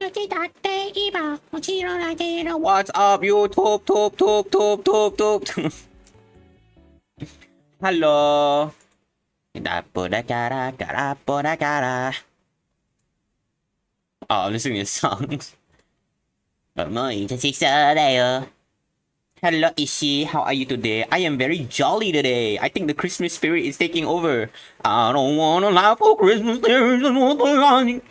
What's up, YouTube? Tube. Hello. Oh, I'm listening to songs. Hello, Ishi. How are you today? I am very jolly today. I think the Christmas spirit is taking over. I don't wanna laugh for Christmas. There is no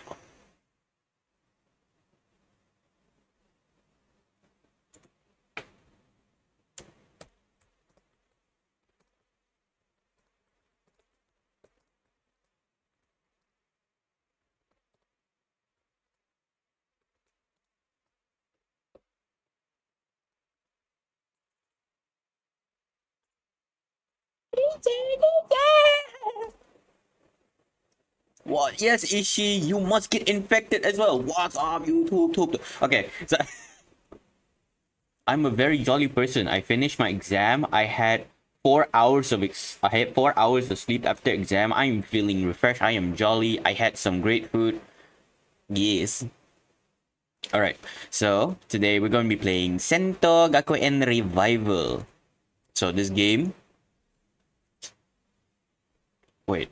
What? Yes, Ishi, you must get infected as well. What's up, YouTube? Okay, so I'm a very jolly person. I finished my exam. I had 4 hours of sleep after exam. I am feeling refreshed. I am jolly. I had some great food. Yes. All right. So today we're going to be playing Sentou Gakuen Revival. So this game. Wait,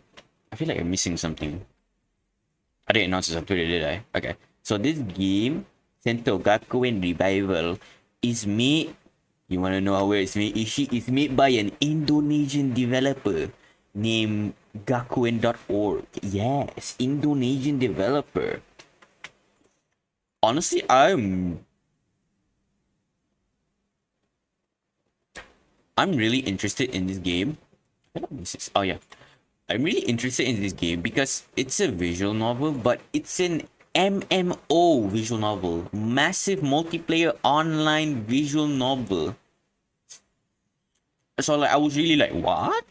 I feel like I'm missing something. I didn't announce this on Twitter, did I? Okay. So this game, Sentou Gakuen Revival, is made. You want to know how it's made? It's made by an Indonesian developer named Gakuen.org. Yes, Indonesian developer. Honestly, I'm really interested in this game. Oh yeah. I'm really interested in this game because it's a visual novel, but it's an MMO visual novel. Massive multiplayer online visual novel. So like I was really like, what?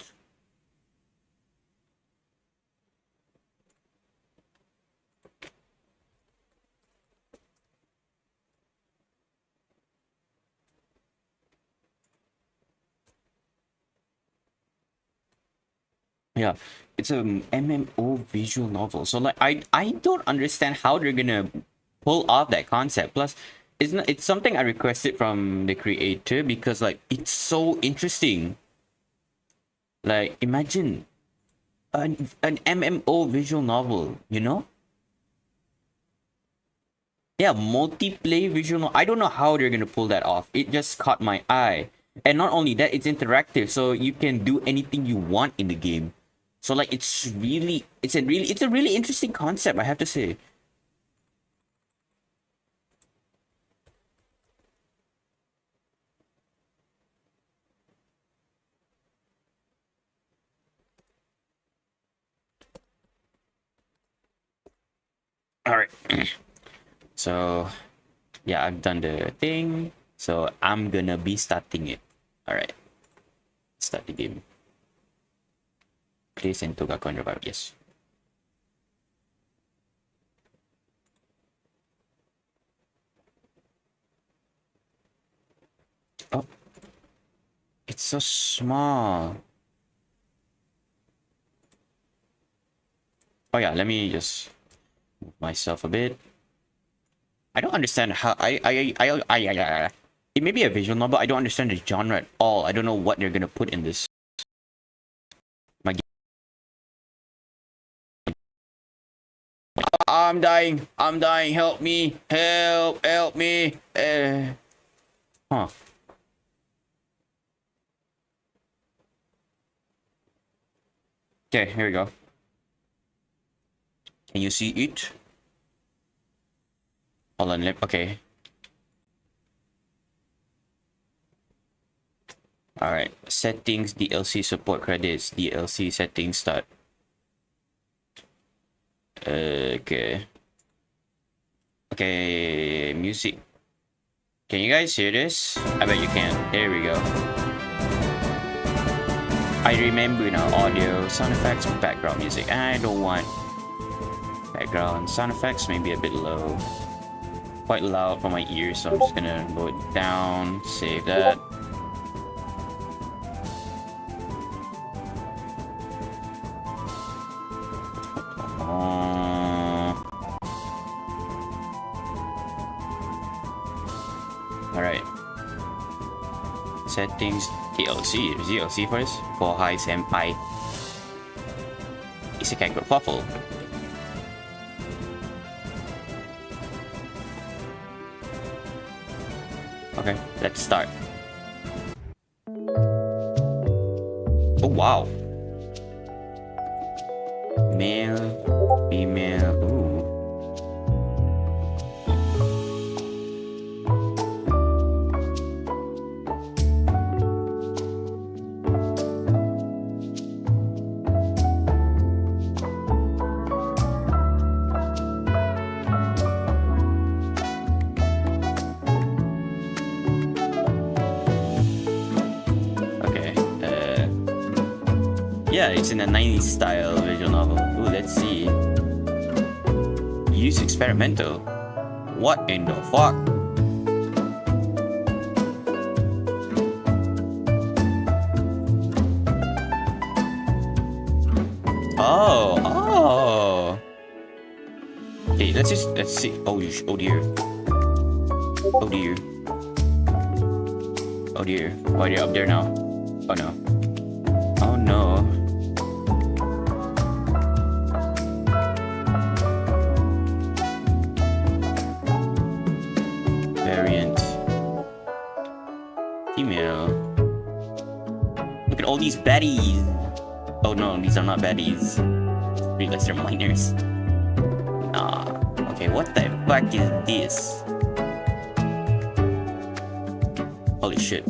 Yeah, it's a MMO visual novel. So like I don't understand how they're gonna pull off that concept. Plus, it's something I requested from the creator because like it's so interesting. Like imagine an MMO visual novel, you know? Yeah, multiplayer visual. I don't know how they're gonna pull that off. It just caught my eye, and not only that, it's interactive, so you can do anything you want in the game. So like it's a really interesting concept, I have to say. All right. So yeah, I've done the thing. So I'm gonna be starting it. All right. Start the game. Play Sentou Gakuen Revival. Yes. Oh. It's so small. Oh yeah, let me just move myself a bit. I don't understand how it may be a visual novel. I don't understand the genre at all. I don't know what they're gonna put in this. My game. I'm dying. Help me. Help me. Huh. Okay, here we go. Can you see it? Hold on, okay. Alright, settings, DLC support credits, DLC settings start. Okay. Okay, music. Can you guys hear this? I bet you can. There we go. I remember now, audio, sound effects, background music. I don't want background sound effects, maybe a bit low. Quite loud for my ears, so I'm just gonna lower it down, save that. Alright. Settings, DLC first. For Hi Senpai. Isekai Kerfuffle. Okay, let's start. Oh wow. Male, female, ooh. Yeah, it's in a 90s style visual novel. Ooh, let's see. Use experimental. What in the fuck? Oh. Okay, let's see. Oh dear. Oh dear. Oh dear. Why are you up there now? Oh no. Oh no. Variant. Female. Look at all these baddies. Oh no, these are not baddies. Realize they're minors. Nah. Okay, what the fuck is this? Holy shit.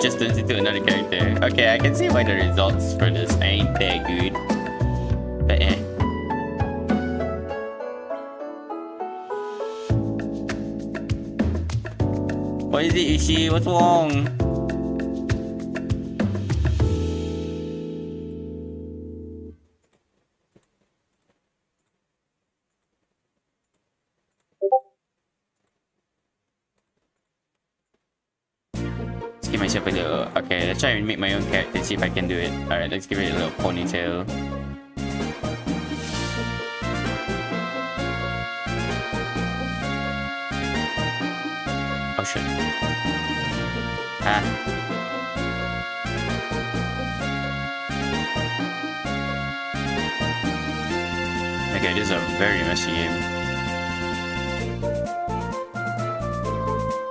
Just turns into another character. Okay, I can see why the results for this ain't that good. But eh. What is it, Ishi? What's wrong? Give myself a little. Okay, let's try and make my own character, see if I can do it. Alright, let's give it a little ponytail. Oh shit. Ah. Okay, this is a very messy game.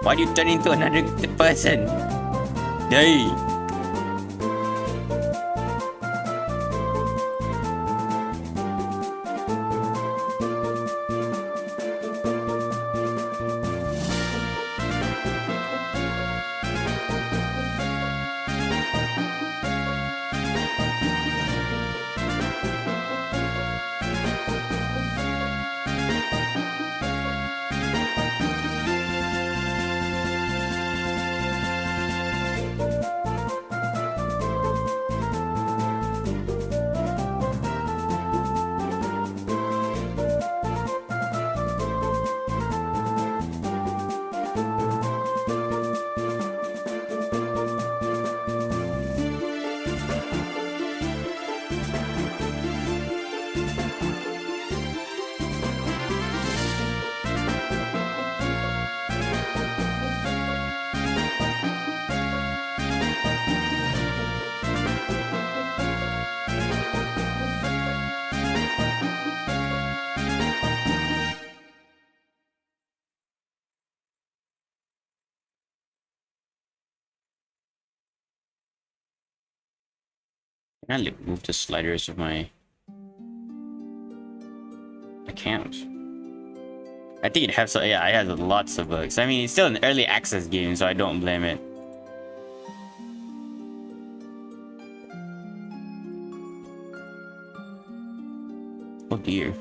Why do you turn into another person? Yay! Can I move the sliders of my account? I think it has, yeah, it has lots of bugs. I mean, it's still an early access game, so I don't blame it. Oh dear.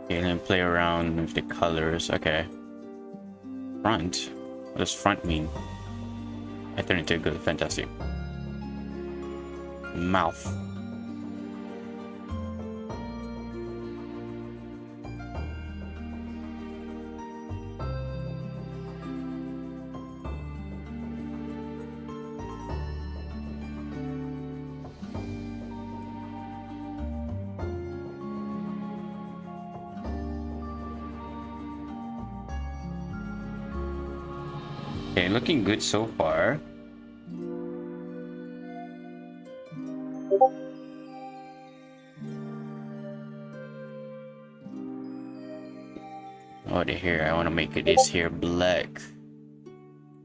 Okay, then play around with the colors. Okay. Front. What does front mean? I turned into a good, fantastic. Mouth. Okay, looking good so far. Oh, the hair. I want to make this hair black.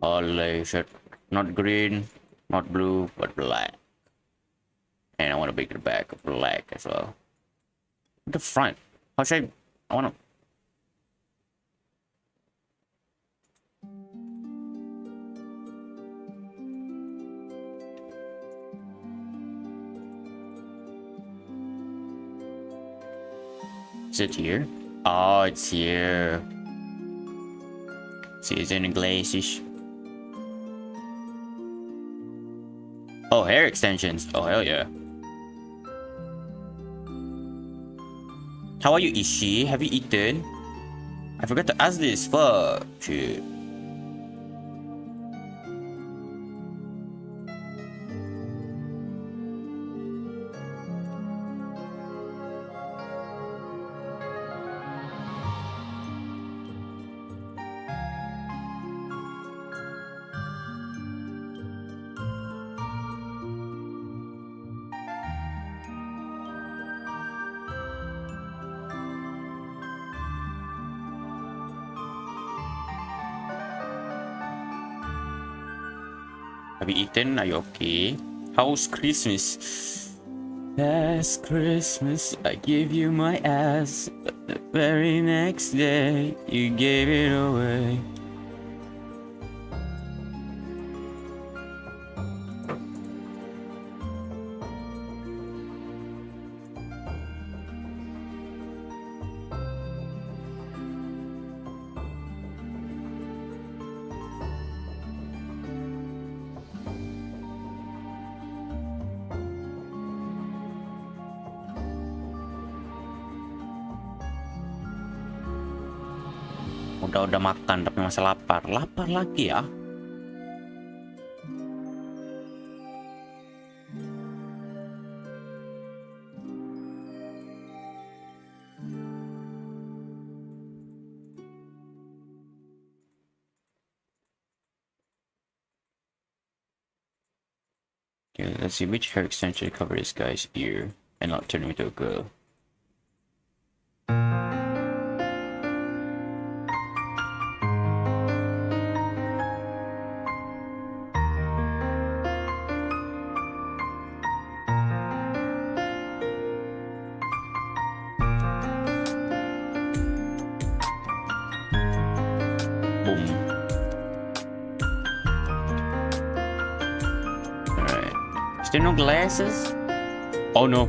All like that. Not green, not blue, but black. And I want to make the back black as well. The front. How should I want to. Is it here? Oh, it's here. See, it's in the glasses. Oh, hair extensions. Oh, hell yeah. How are you, Ishi? Have you eaten? I forgot to ask this. Fuck. Shit. Have you eaten? Are you okay? How's Christmas? Last Christmas, I gave you my ass, but the very next day, you gave it away. Udah makan tapi masih lapar lagi ya. Okay, let's see which hair extension cover this guy's ear and not turn him into a girl. There no glasses? Oh no.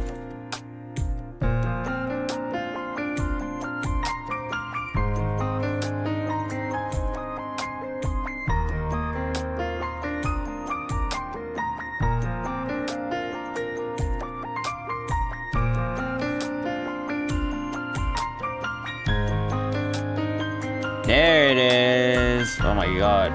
There it is. Oh my god.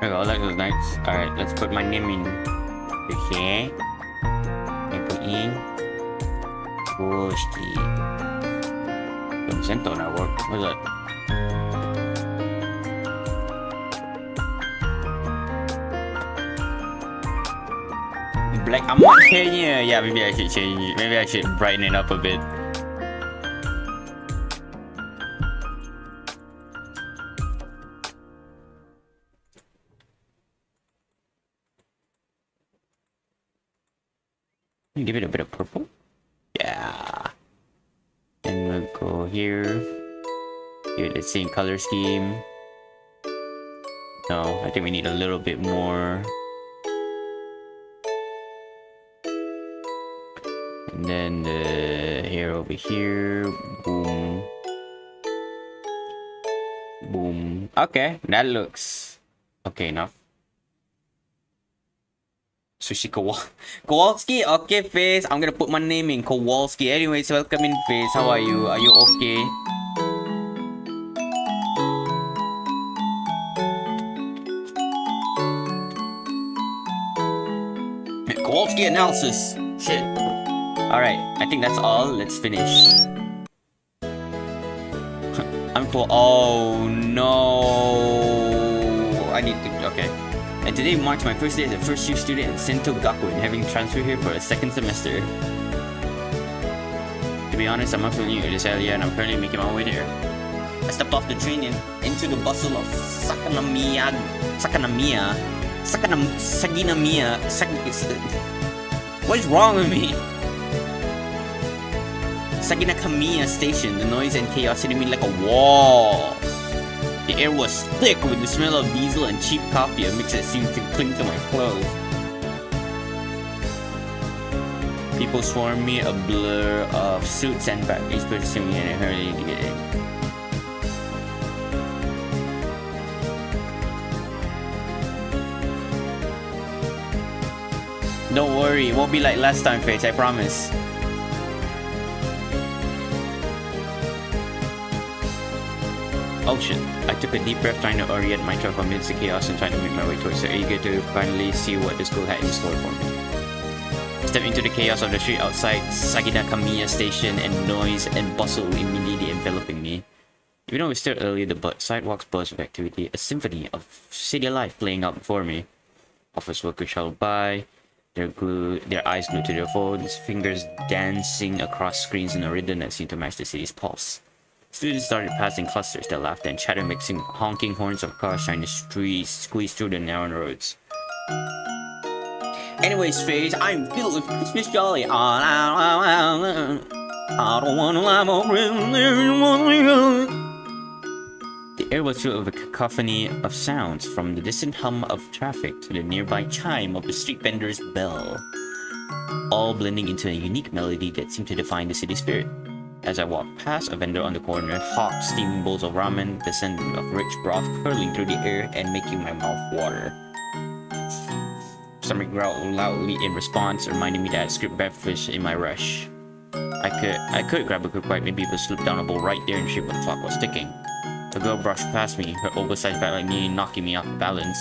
There we go, that was nice. Alright, let's put my name in the here. And put in Fooskie. Sentou now work. What's that? Like, I'm not changing it. Yeah, maybe I should change it. Maybe I should brighten it up a bit. Give it a bit of purple. Yeah. Then we'll go here. Give it the same color scheme. No, I think we need a little bit more. And then the hair over here. Boom. Boom. Okay, that looks okay enough. Sushi Kowalski, okay, Face. I'm gonna put my name in Kowalski. Anyways, welcome in, Face. How are you? Are you okay? Kowalski analysis. Shit. Alright, I think that's all. Let's finish. I'm cool. Oh no. I need to. Okay. And today marks my first day as a first-year student at Sentou Gakuen, having transferred here for a second semester. To be honest, I'm not familiar with this area and I'm currently making my way there. I stepped off the train and into the bustle of Saginamiya. What is wrong with me? Saginakamiya station. The noise and chaos hitting me like a wall. The air was thick with the smell of diesel and cheap coffee, a mix that seemed to cling to my clothes. People swarmed me, a blur of suits and batteries pursuing me in a hurry to get in. Don't worry, it won't be like last time, Faith, I promise. Oh shit. I took a deep breath trying to orient myself amidst the chaos and trying to make my way towards her, eager to finally see what the school had in store for me. Step into the chaos of the street outside Saginakamiya station and noise and bustle immediately enveloping me. Even though it's still early, the sidewalks buzz with activity, a symphony of city life playing out before me. Office workers shuttled by, their eyes glued to their phones, fingers dancing across screens in a rhythm that seemed to match the city's pulse. Students started passing clusters that laughed and chattered, mixing honking horns of cars trying to squeeze through the narrow roads. Anyways, Faith, I'm filled with Christmas jolly. The air was filled with a cacophony of sounds, from the distant hum of traffic to the nearby chime of the street vendor's bell, all blending into a unique melody that seemed to define the city spirit. As I walked past a vendor on the corner, hot steaming bowls of ramen, the scent of rich broth curling through the air and making my mouth water. Something growled loudly in response, reminding me that I had skipped breakfast in my rush. I could grab a quick bite, maybe even slip down a bowl right there and see what the clock was ticking. A girl brushed past me, her oversized back like me, knocking me off balance.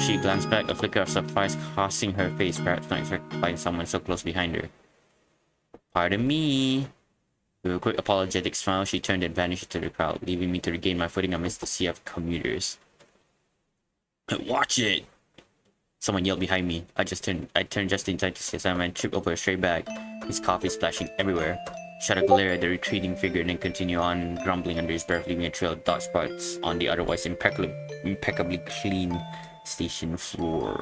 She glanced back, a flicker of surprise crossing her face, perhaps not expecting to find someone so close behind her. Pardon me. With a quick apologetic smile, she turned and vanished into the crowd, leaving me to regain my footing amidst the sea of commuters. Watch it! Someone yelled behind me. I turned just in time to see a man trip over a stray bag, his coffee splashing everywhere. Shot a glare at the retreating figure and then continue on grumbling under his breath, leaving a trail of dark spots on the otherwise impeccably clean station floor.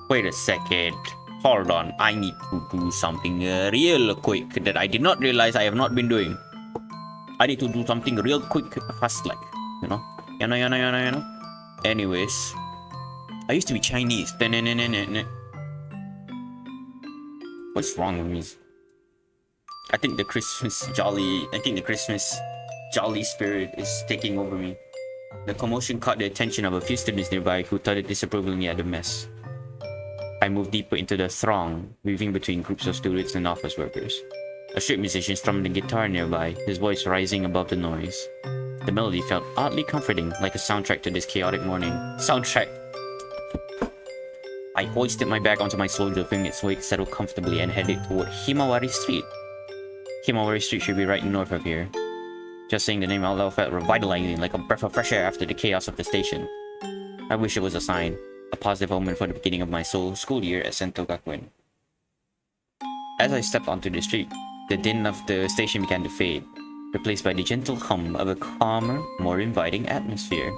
Wait a second. Hold on. I need to do something real quick that I did not realize I have not been doing. I need to do something real quick, fast like. You know? Anyways. I used to be Chinese. What's wrong with me? I think the Christmas jolly spirit is taking over me. The commotion caught the attention of a few students nearby who thought disapprovingly at the mess. I moved deeper into the throng, weaving between groups of students and office workers. A street musician strummed a guitar nearby, his voice rising above the noise. The melody felt oddly comforting, like a soundtrack to this chaotic morning. Soundtrack! I hoisted my bag onto my shoulder, feeling its weight settle comfortably, and headed toward Himawari Street. Himawari Street should be right north of here. Just saying the name out loud felt revitalizing, like a breath of fresh air after the chaos of the station. I wish it was a sign, a positive omen for the beginning of my school year at Sentou Gakuen. As I stepped onto the street, the din of the station began to fade, replaced by the gentle hum of a calmer, more inviting atmosphere.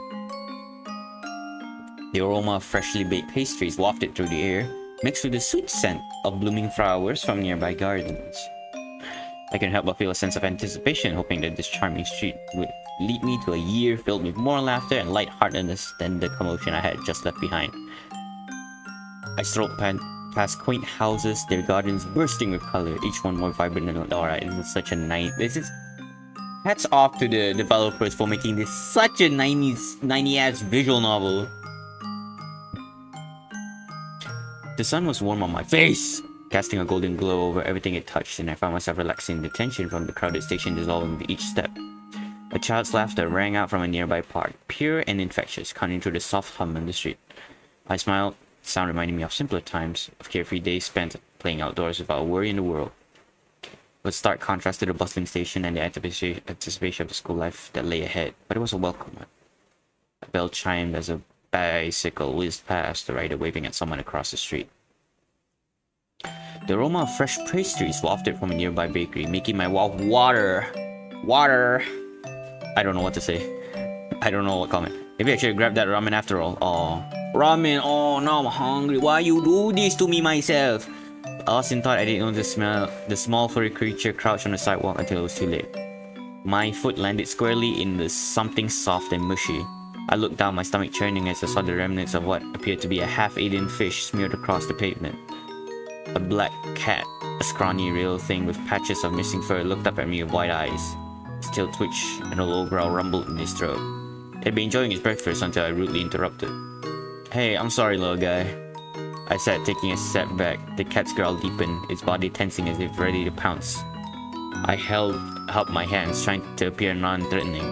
The aroma of freshly baked pastries wafted through the air, mixed with the sweet scent of blooming flowers from nearby gardens. I couldn't help but feel a sense of anticipation, hoping that this charming street would lead me to a year filled with more laughter and lightheartedness than the commotion I had just left behind. I strolled past quaint houses, their gardens bursting with color, each one more vibrant than Laura. It was such a nice. This is hats off to the developers for making this such a 90s visual novel. The sun was warm on my face, casting a golden glow over everything it touched, and I found myself relaxing the tension from the crowded station dissolving with each step. A child's laughter rang out from a nearby park, pure and infectious, cutting through the soft hum on the street. I smiled, the sound reminding me of simpler times, of carefree days spent playing outdoors without a worry in the world. With stark contrast to the bustling station and the anticipation of the school life that lay ahead, but it was a welcome one. A bell chimed as a bicycle whizzed past, the rider waving at someone across the street. The aroma of fresh pastries wafted from a nearby bakery, making my mouth water. I don't know what to say. I don't know what comment. Maybe I should have grabbed that ramen after all. Oh, ramen. Oh, now I'm hungry. Why you do this to me myself? Austin thought I didn't know the small furry creature crouched on the sidewalk until it was too late. My foot landed squarely in the something soft and mushy. I looked down, my stomach churning as I saw the remnants of what appeared to be a half-eaten fish smeared across the pavement. A black cat, a scrawny real thing with patches of missing fur, looked up at me with wide eyes. His tail twitched and a low growl rumbled in his throat. He'd been enjoying his breakfast until I rudely interrupted. Hey, I'm sorry, little guy. I said, taking a step back. The cat's growl deepened, its body tensing as if ready to pounce. I held up my hands, trying to appear non-threatening.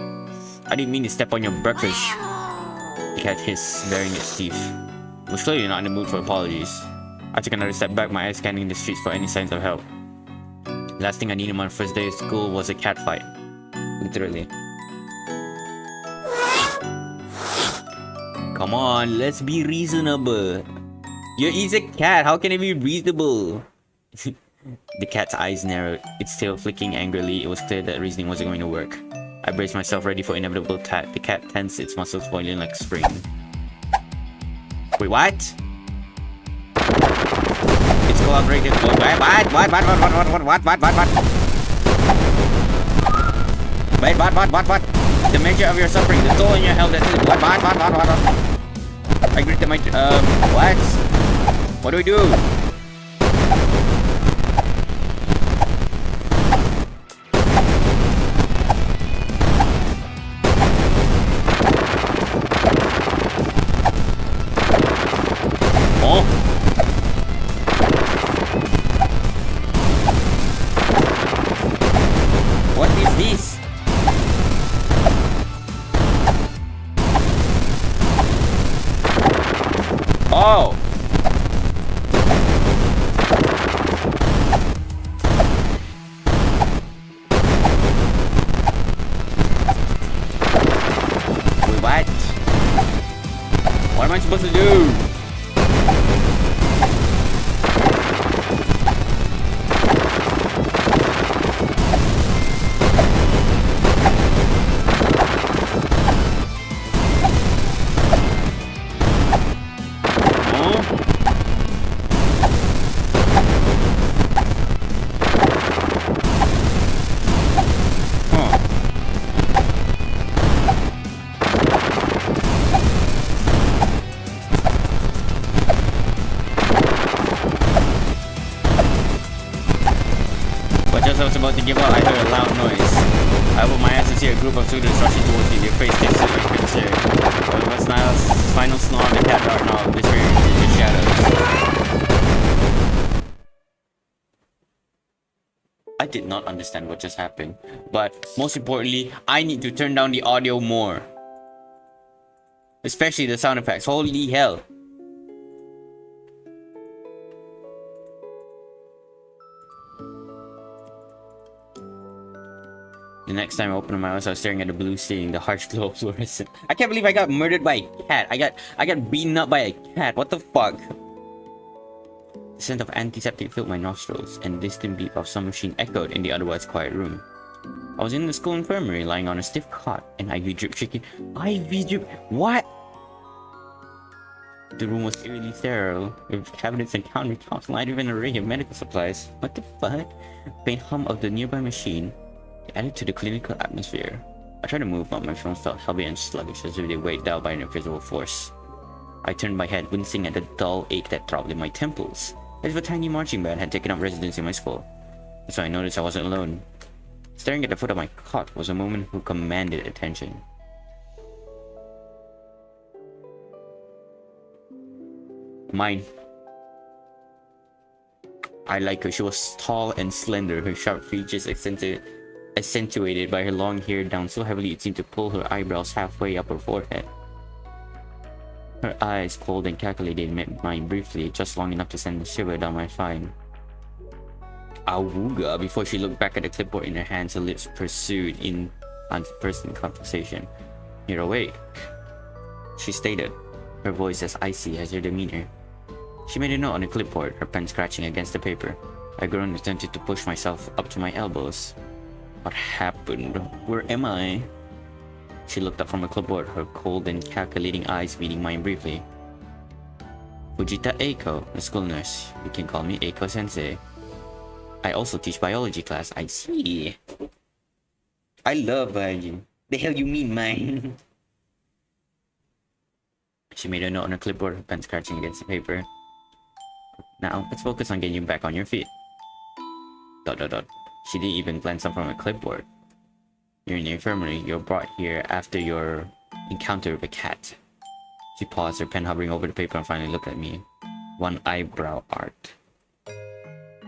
I didn't mean to step on your breakfast. The cat hissed, baring its teeth. I was clearly not in the mood for apologies. I took another step back, my eyes scanning the streets for any signs of help. The last thing I needed on my first day of school was a cat fight. Literally. Come on, let's be reasonable. He's a cat, how can it be reasonable? The cat's eyes narrowed, its tail flicking angrily. It was clear that reasoning wasn't going to work. I braced myself ready for inevitable attack. The cat tensed, its muscles boiling like spring. Wait, what? It's collaborated. What? Wait, what? The measure of your suffering, the toll in your health, that's it. What? I gritted my... what? What do we do? What am I supposed to do? Just as I was about to give up, I heard a loud noise. I opened my eyes to see a group of students rushing towards me, their face textured and concerned. With a final snarl, the cat darted off, disappearing into the shadows. I did not understand what just happened, but most importantly, I need to turn down the audio more. Especially the sound effects. Holy hell. The next time I opened my eyes, I was staring at the blue ceiling, the harsh glow of fluorescent. I can't believe I got murdered by a cat. I got beaten up by a cat. What the fuck? The scent of antiseptic filled my nostrils, and the distant beep of some machine echoed in the otherwise quiet room. I was in the school infirmary, lying on a stiff cot, and IV drip shaking. IV drip? What? The room was eerily sterile, with cabinets and countertops lined with an array of medical supplies. What the fuck? Faint hum of the nearby machine added to the clinical atmosphere. I tried to move, but my films felt heavy and sluggish, as if they weighed down by an invisible force. I turned my head, wincing at the dull ache that throbbed in my temples, as if a tiny marching band had taken up residence in my skull. That's when I noticed I wasn't alone. Staring at the foot of my cot was a woman who commanded attention. Mine. I like her. She was tall and slender, her sharp features accentuated by her long hair down so heavily it seemed to pull her eyebrows halfway up her forehead. Her eyes, cold and calculated, met mine briefly, just long enough to send a shiver down my spine. Awooga, before she looked back at the clipboard in her hands, her lips pursued in unpersonal conversation. "You're awake," she stated, her voice as icy as her demeanor. She made a note on the clipboard, her pen scratching against the paper. I groaned and attempted to push myself up to my elbows. What happened? Where am I? She looked up from the clipboard, her cold and calculating eyes meeting mine briefly. Fujita Eiko, the school nurse. You can call me Eiko-sensei. I also teach biology class. I see. I love biology. The hell you mean, mine? She made a note on her clipboard, her pen scratching against the paper. Now, let's focus on getting you back on your feet. ... She didn't even glance up from her clipboard. You're in the infirmary. You're brought here after your encounter with a cat. She paused, her pen hovering over the paper, and finally looked at me. One eyebrow arched.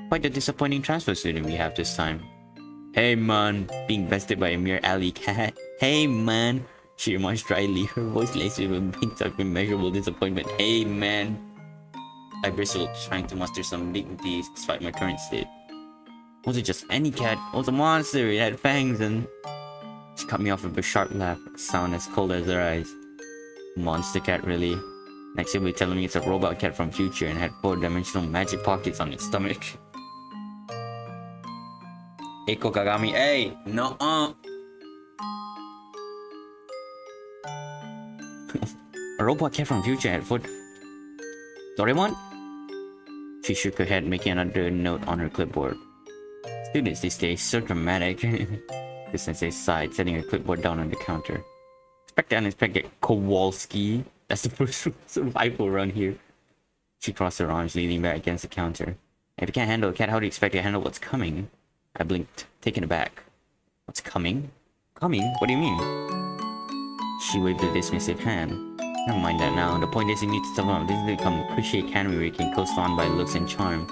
Quite a disappointing transfer student we have this time. Hey man, being bested by a mere alley cat. Hey man, she remarked dryly, her voice laced with a hint of immeasurable disappointment. Hey man. I bristled, trying to muster some dignity despite my current state. Was it just any cat? It was a monster, it had fangs and... She cut me off with a sharp laugh, a sound as cold as her eyes. Monster cat, really? Next you'll be telling me it's a robot cat from future and had 4-dimensional magic pockets on its stomach. Eiko Kagami, hey! No-uh! A robot cat from future had 4... Doraemon? She shook her head, making another note on her clipboard. Students these days, so dramatic. The sensei sighed, setting her clipboard down on the counter. Expect the unexpected, Kowalski. That's the first survival run here. She crossed her arms, leaning back against the counter. If you can't handle a cat, how do you expect to handle what's coming? I blinked, taken aback. What's coming? Coming? What do you mean? She waved a dismissive hand. Never mind that now. The point is you need to step up. This is become cliche cannery where you can coast on by looks and charm.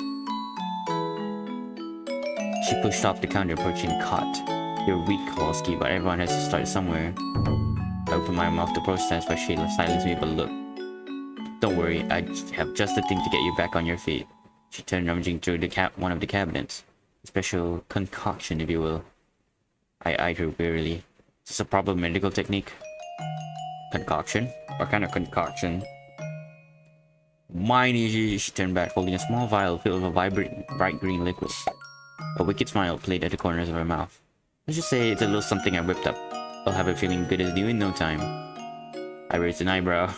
She pushed off the counter, approaching the cot. You're weak, Kowalski, but everyone has to start somewhere. I opened my mouth to protest, but she silenced me with a look. Don't worry, I have just the thing to get you back on your feet. She turned, rummaging through one of the cabinets. A special concoction, if you will. I eyed her wearily. Is this a proper medical technique? Concoction? What kind of concoction? Mine is... She turned back, holding a small vial filled with a vibrant, bright green liquid. A wicked smile played at the corners of her mouth. Let's just say it's a little something I whipped up. I'll have it feeling good as new in no time. I raised an eyebrow.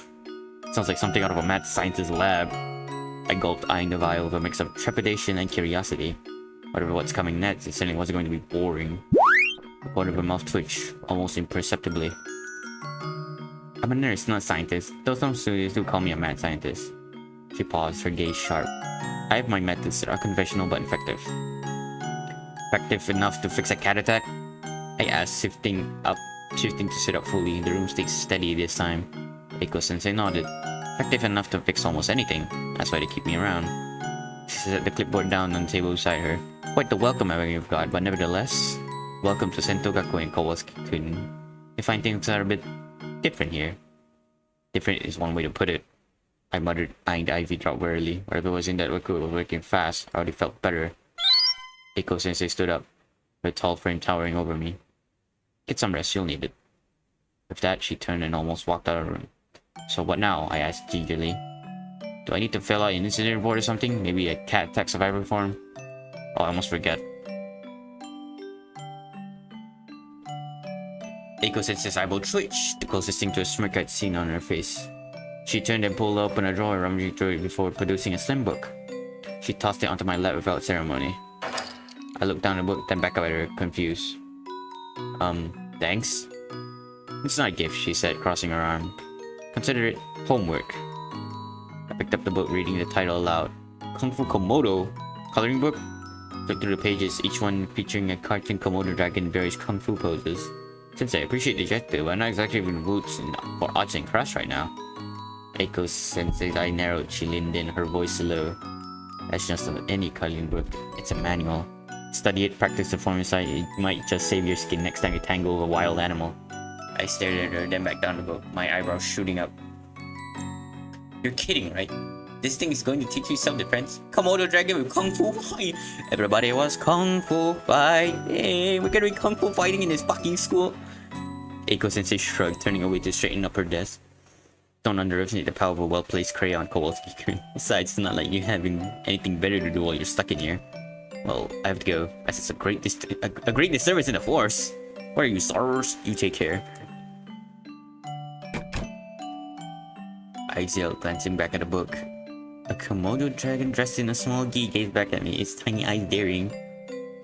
Sounds like something out of a mad scientist's lab. I gulped, eyeing the vial with a mix of trepidation and curiosity. Whatever what's coming next, it certainly wasn't going to be boring. The corner of her mouth twitched, almost imperceptibly. I'm a nurse, not a scientist, though some students do call me a mad scientist. She paused, her gaze sharp. I have my methods that are conventional but effective. Effective enough to fix a cat attack? I asked, shifting to sit up fully. The room stayed steady this time. Eiko-sensei nodded. Effective enough to fix almost anything. That's why they keep me around. She set the clipboard down on the table beside her. Quite the welcome you've got, but nevertheless, welcome to Sentou Gakuen, Kowalski-kun. I find things are a bit different here. Different is one way to put it. I muttered, eyeing the IV drop warily. Whatever was in that liquid was working fast. I already felt better. Eiko-sensei stood up, her tall frame towering over me. Get some rest, you'll need it. With that, she turned and almost walked out of the room. So what now? I asked gingerly. Do I need to fill out an incident report or something? Maybe a cat attack survivor form? Oh, I almost forget. Eiko-sensei's eyeball twitched, the closest thing to a smirk I'd seen on her face. She turned and pulled open a drawer, rummaging through it before producing a slim book. She tossed it onto my lap without ceremony. I looked down the book, then back up at her, confused. Thanks? It's not a gift, she said, crossing her arm. Consider it homework. I picked up the book, reading the title aloud. Kung Fu Komodo? Coloring book? Flicked through the pages, each one featuring a cartoon Komodo dragon in various Kung Fu poses. Since I appreciate the gesture, but I'm not exactly in the mood for arts and crafts right now. Eiko-sensei's eye narrowed, she leaned in, her voice low. That's just any coloring book. It's a manual. Study it, practice the form inside, it might just save your skin next time you tangle with a wild animal. I stared at her, then back down the book, my eyebrows shooting up. You're kidding, right? This thing is going to teach you self-defense? Komodo dragon with Kung Fu fight! Everybody was Kung Fu fighting! We're gonna be Kung Fu fighting in this fucking school! Eiko-sensei shrugged, turning away to straighten up her desk. Don't underestimate the power of a well-placed crayon, Kowalski grinned. Besides, it's not like you having anything better to do while you're stuck in here. Well, I have to go, as it's a great disturbance in the force. Where are you, stars? You take care. I exhaled, glancing back at the book. A Komodo dragon dressed in a small gi gazed back at me, its tiny eyes daring.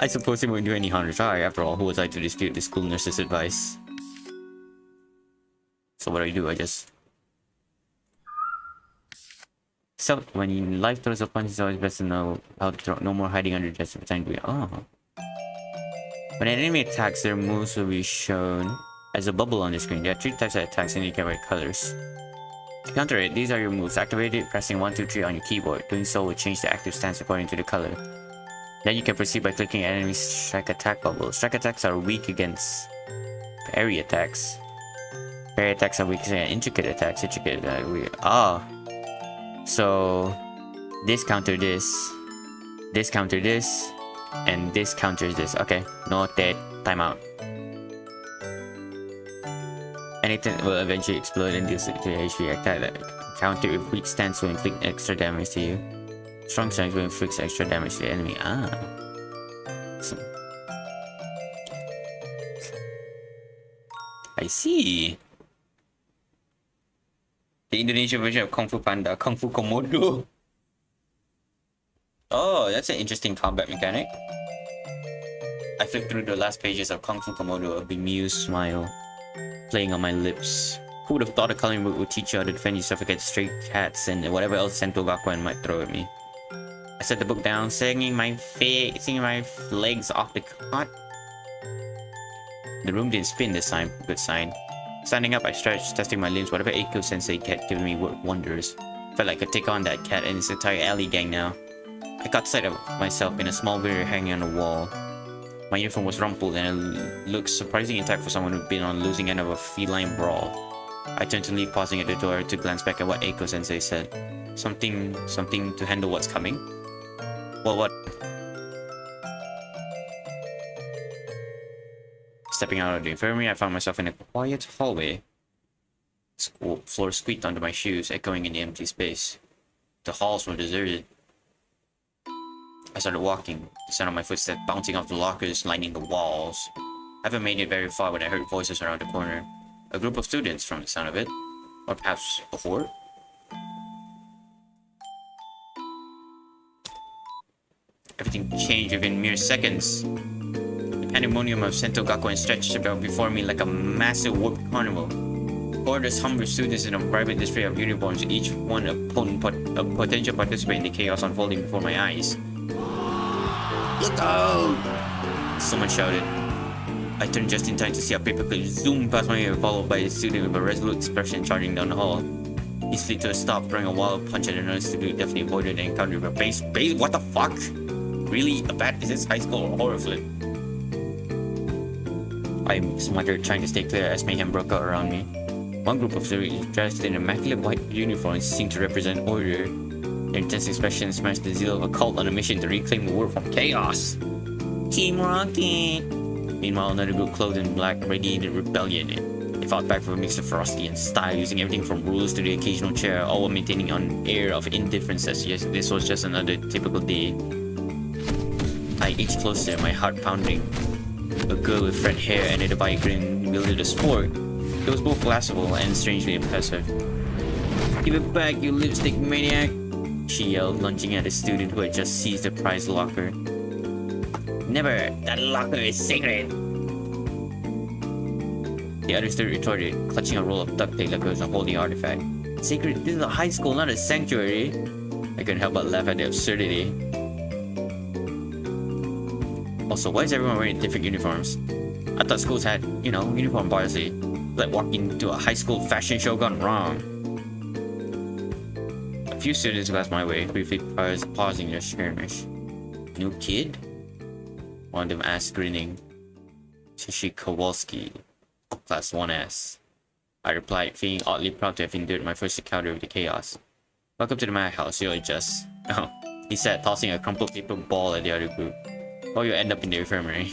I suppose it wouldn't do any harm to try. After all, who was I to dispute the school nurse's advice? So what do? I just... So, when life throws a punch, it's always best to know how to throw. No more hiding under dress of time. Oh. When an enemy attacks, their moves will be shown as a bubble on the screen. There are 3 types of attacks indicated by colors. To counter it, these are your moves. Activate it, pressing 1, 2, 3 on your keyboard. Doing so will change the active stance according to the color. Then you can proceed by clicking enemy's strike attack bubble. Strike attacks are weak against parry attacks. Parry attacks are weak against intricate attacks. Intricate attacks are weak. Ah. So, this counter this counter this, and this counters this. Okay, noted. Timeout. Anything will eventually explode and deals to HP attack. Counter with weak stance will inflict extra damage to you. Strong stance will inflict extra damage to the enemy. Ah. So, I see. The Indonesian version of Kung Fu Panda, Kung Fu Komodo. Oh, that's an interesting combat mechanic. I flipped through the last pages of Kung Fu Komodo, a bemused smile playing on my lips. Who would have thought a coloring book would teach you how to defend yourself against stray cats and whatever else Sentou Gakuen might throw at me? I set the book down, swinging my legs off the cot. The room didn't spin this time, good sign. Standing up, I stretched, testing my limbs. Whatever Eiko-sensei kept giving me worked wonders. Felt like I could take on that cat and its entire alley gang now. I caught sight of myself in a small mirror hanging on the wall. My uniform was rumpled and it looked surprisingly intact for someone who'd been on the losing end of a feline brawl. I turned to leave, pausing at the door to glance back at what Eiko-sensei said. Something to handle what's coming? Well, what? Stepping out of the infirmary, I found myself in a quiet hallway. The floor squeaked under my shoes, echoing in the empty space. The halls were deserted. I started walking, the sound of my footsteps bouncing off the lockers lining the walls. I haven't made it very far when I heard voices around the corner. A group of students, from the sound of it. Or perhaps a horde? Everything changed within mere seconds. The pandemonium of Sentou Gakuen stretched about before me like a massive warped carnival. Hordes humble students in a private display of uniforms, each one a potential participant in the chaos unfolding before my eyes. Look out! Someone shouted. I turned just in time to see a paperclip zoom past my ear, followed by a student with a resolute expression charging down the hall. He slid to a stop, throwing a wild punch at another student who definitely avoided the encounter with a base. What the fuck? Really? Is this high school or horror flip? I smuttered, trying to stay clear as mayhem broke out around me. One group of students dressed in immaculate white uniforms seemed to represent order. Their intense expressions matched the zeal of a cult on a mission to reclaim the world from chaos. Team Rocket! Meanwhile, another group clothed in black radiated rebellion. They fought back for a mix of ferocity and style, using everything from rules to the occasional chair, all while maintaining an air of indifference as yes, this was just another typical day. I edged closer, my heart pounding. A girl with red hair and a defiant grin wielded a sport. It was both laughable and strangely impressive. "Give it back, you lipstick maniac!" she yelled, lunging at a student who had just seized a prized locker. "Never! That locker is sacred!" The other student retorted, clutching a roll of duct tape like it was a holy artifact. "Sacred? This is a high school, not a sanctuary!" I couldn't help but laugh at the absurdity. Also, why is everyone wearing different uniforms? I thought schools had, uniform policy. Like walking into a high school fashion show gone wrong. A few students glanced my way, briefly pausing their skirmish. "New kid?" one of them asked, grinning. "Atsushi Fooskie, Class 1S. I replied, feeling oddly proud to have endured my first encounter with the chaos. "Welcome to the madhouse, you'll adjust." "Oh," he said, tossing a crumpled paper ball at the other group. "Or you'll end up in the infirmary."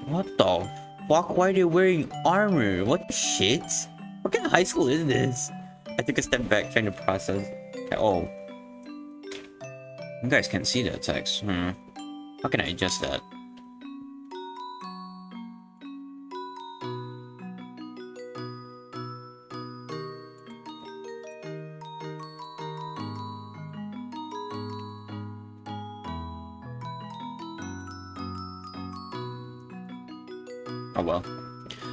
What the fuck? Why are they wearing armor? What the shit? What kind of high school is this? I took a step back, trying to process. Oh. You guys can't see that text. How can I adjust that? Oh well.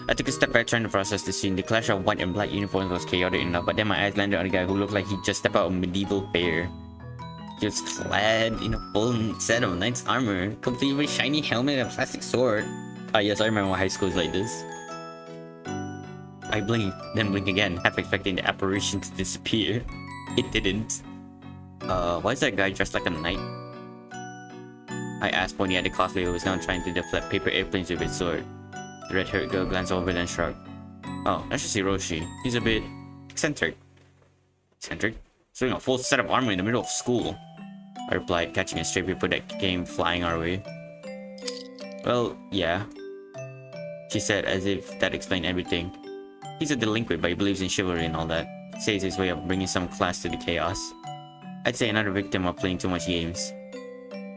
I took a step back trying to process the scene. The clash of white and black uniforms was chaotic enough, but then my eyes landed on a guy who looked like he just stepped out of a medieval fair. He was clad in a full set of knight's armor, complete with a shiny helmet and a plastic sword. Ah yes, I remember high school is like this. I blinked, then blinked again, half expecting the apparition to disappear. It didn't. Why is that guy dressed like a knight? I asked, pointing at the cosplayer who was now trying to deflect paper airplanes with his sword. The red-haired girl glanced over then shrugged. "Oh, that's just Hiroshi. He's a bit eccentric." "Eccentric? Showing a full set of armor in the middle of school," I replied, catching a stray paper that came flying our way. "Well, yeah," she said, as if that explained everything. "He's a delinquent, but he believes in chivalry and all that. Says his way of bringing some class to the chaos. I'd say another victim of playing too much games."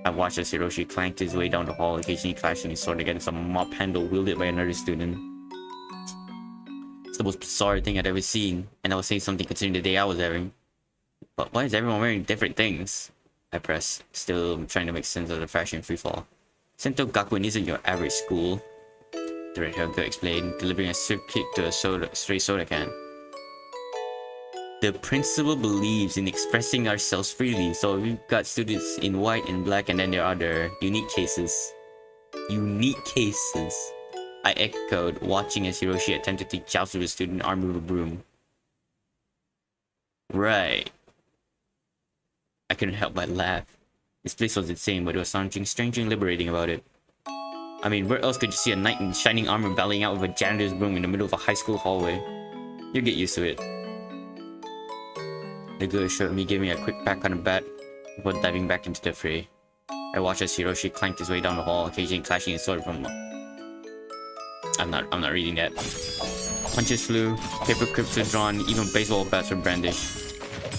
I watched as Hiroshi clanked his way down the hall, occasionally clashing his sword against a mop handle wielded by another student. It's the most bizarre thing I'd ever seen, and I was saying something considering the day I was having. "But why is everyone wearing different things?" I pressed, still trying to make sense of the fashion freefall. "Sentou Gakuen isn't your average school," the red-haired girl explained, delivering a swift kick to a stray soda can. "The principal believes in expressing ourselves freely, so we've got students in white and black, and then there are other unique cases." Unique cases, I echoed, watching as Hiroshi attempted to joust with a student armed with a broom. Right. I couldn't help but laugh. This place was insane, but there was something strangely liberating about it. I mean, where else could you see a knight in shining armor battling out with a janitor's broom in the middle of a high school hallway? You'll get used to it. The girl assured me, giving me a quick pat on the back before diving back into the fray. I watched as Hiroshi clanked his way down the hall, occasionally clashing his sword from... I'm not reading that. Punches flew, paper clips were drawn, even baseball bats were brandished.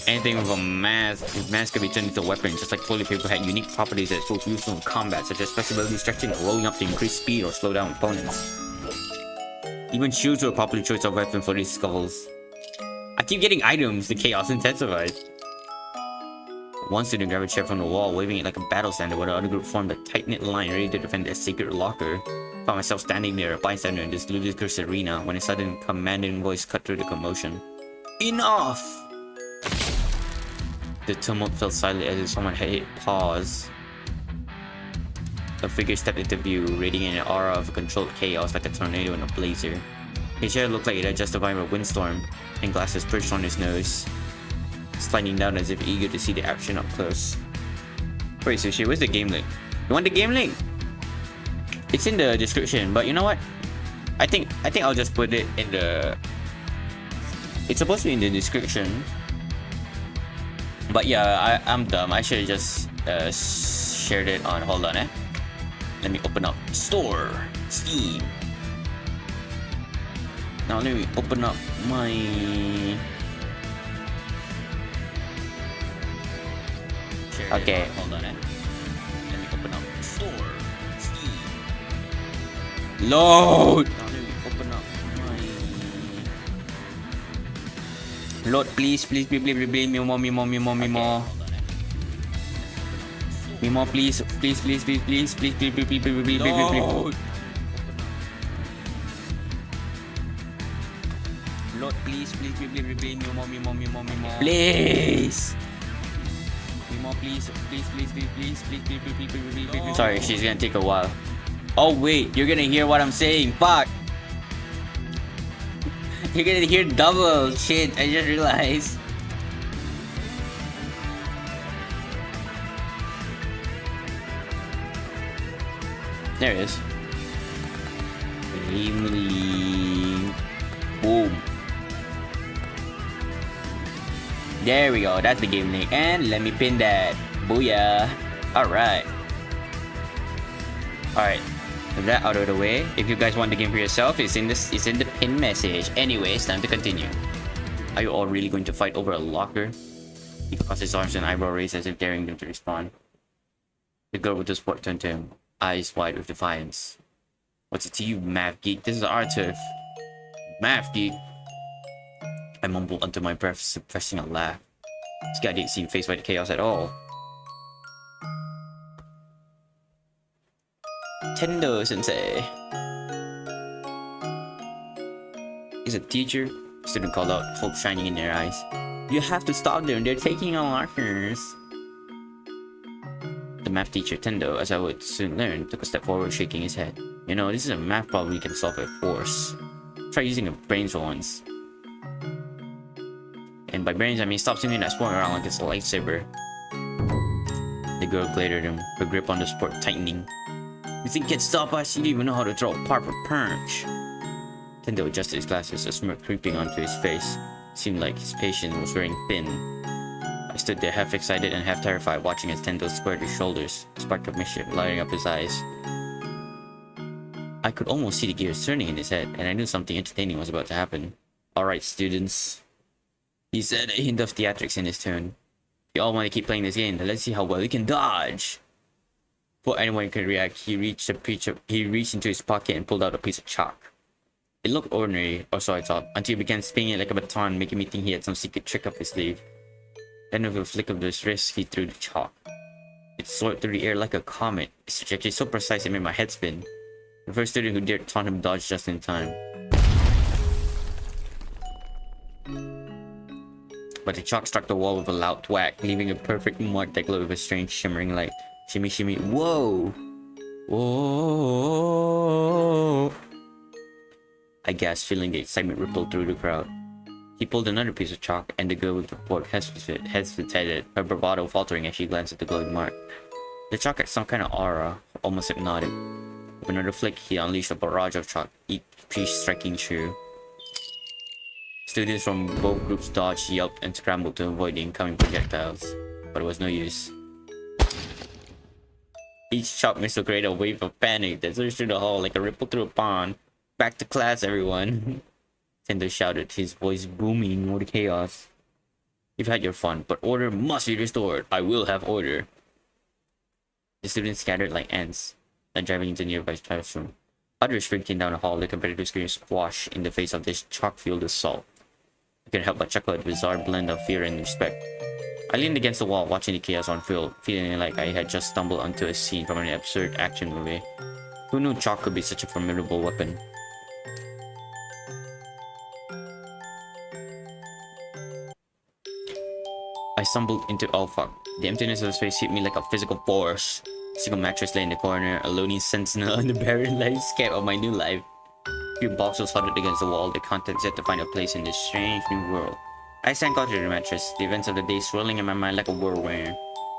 Anything with a mask could be turned into a weapon, just like toilet paper had unique properties that proved useful in combat, such as flexibility, stretching, or rolling up to increase speed or slow down opponents. Even shoes were a popular choice of weapon for these skulls. I keep getting items, the chaos intensified. One student grabbed a chair from the wall, waving it like a battle standard, while the other group formed a tight-knit line ready to defend their sacred locker. I found myself standing there, a bystander in this ludicrous arena, when a sudden commanding voice cut through the commotion. "Enough!" The tumult fell silent as if someone had hit pause. A figure stepped into view, radiating an aura of controlled chaos like a tornado in a blazer. His hair looked like it had just survived a windstorm, and glasses perched on his nose, sliding down as if eager to see the action up close. Wait, Sushi, where's the game link? You want the game link? It's in the description, but you know what? I think I'll just put it in the... It's supposed to be in the description. But yeah, I'm dumb. I should have just shared it on... Hold on, let me open up store, Steam. Now let me open up my okay. Hold on, let me open up store, Steam. Load. Now let me open up my load, please, me more. Me more, please, load. Lord, please, me more. Please. Me more, please. Sorry, she's gonna take a while. Oh wait, you're gonna hear what I'm saying. Fuck. You're gonna hear double. Shit, I just realized. There it is. Boom. There we go. That's the game link. And let me pin that. Booyah. Alright. Alright. With that out of the way, if you guys want the game for yourself, it's in the pin message. Anyways, time to continue. Are you all really going to fight over a locker? He crossed his arms and eyebrow raised as if daring them to respond. The girl with the sport turned to him, eyes wide with defiance. What's it to you, math geek? This is our turf. Math geek? I mumbled under my breath, suppressing a laugh. This guy didn't seem faced by the chaos at all. Tendo-sensei. He's a teacher? The student called out, hope shining in their eyes. You have to stop them, they're taking our lockers. The math teacher, Tendo, as I would soon learn, took a step forward, shaking his head. You know, this is a math problem you can solve by force. Try using your brains for once. And by brains, I mean stop swinging that sport around like it's a lightsaber. The girl glared at him, her grip on the sport tightening. You think you can stop us? You don't even know how to throw a proper punch. Tendo adjusted his glasses, a smirk creeping onto his face. Seemed like his patience was wearing thin. I stood there half excited and half terrified, watching as Tendo squared his shoulders, a spark of mischief lighting up his eyes. I could almost see the gears turning in his head, and I knew something entertaining was about to happen. Alright, students, he said, a hint of theatrics in his tone. You all want to keep playing this game, then let's see how well you can dodge. Before anyone could react, he reached into his pocket and pulled out a piece of chalk. It looked ordinary, or so I thought, until he began spinning it like a baton, making me think he had some secret trick up his sleeve. Then with a flick of his wrist, he threw the chalk. It soared through the air like a comet, its trajectory so precise it made my head spin. The first student who dared taunt him dodged just in time. But the chalk struck the wall with a loud thwack, leaving a perfect mark that glowed with a strange shimmering light. Shimmy shimmy, whoa! Whoa! I gasped, feeling the excitement ripple through the crowd. He pulled another piece of chalk, and the girl with the fork hesitated, her bravado faltering as she glanced at the glowing mark. The chalk had some kind of aura, almost hypnotic. With another flick, he unleashed a barrage of chalk, each piece striking true. Students from both groups dodged, yelped, and scrambled to avoid the incoming projectiles, but it was no use. Each chalk missile created a wave of panic that surged through the hall like a ripple through a pond. Back to class, everyone! Tendo shouted, his voice booming with the chaos. You've had your fun, but order must be restored. I will have order. The students scattered like ants, then driving into the nearby classroom. Others sprinting down the hall, their competitors screamed squash in the face of this chalk-filled assault. I couldn't help but chuckle at the bizarre blend of fear and respect. I leaned against the wall, watching the chaos unfold, feeling like I had just stumbled onto a scene from an absurd action movie. Who knew chalk could be such a formidable weapon? I stumbled into fuck. The emptiness of the space hit me like a physical force. A single mattress lay in the corner, a lonely sentinel in the barren landscape of my new life. A few boxes huddled against the wall, their contents yet to find a place in this strange new world. I sank onto the mattress, the events of the day swirling in my mind like a whirlwind.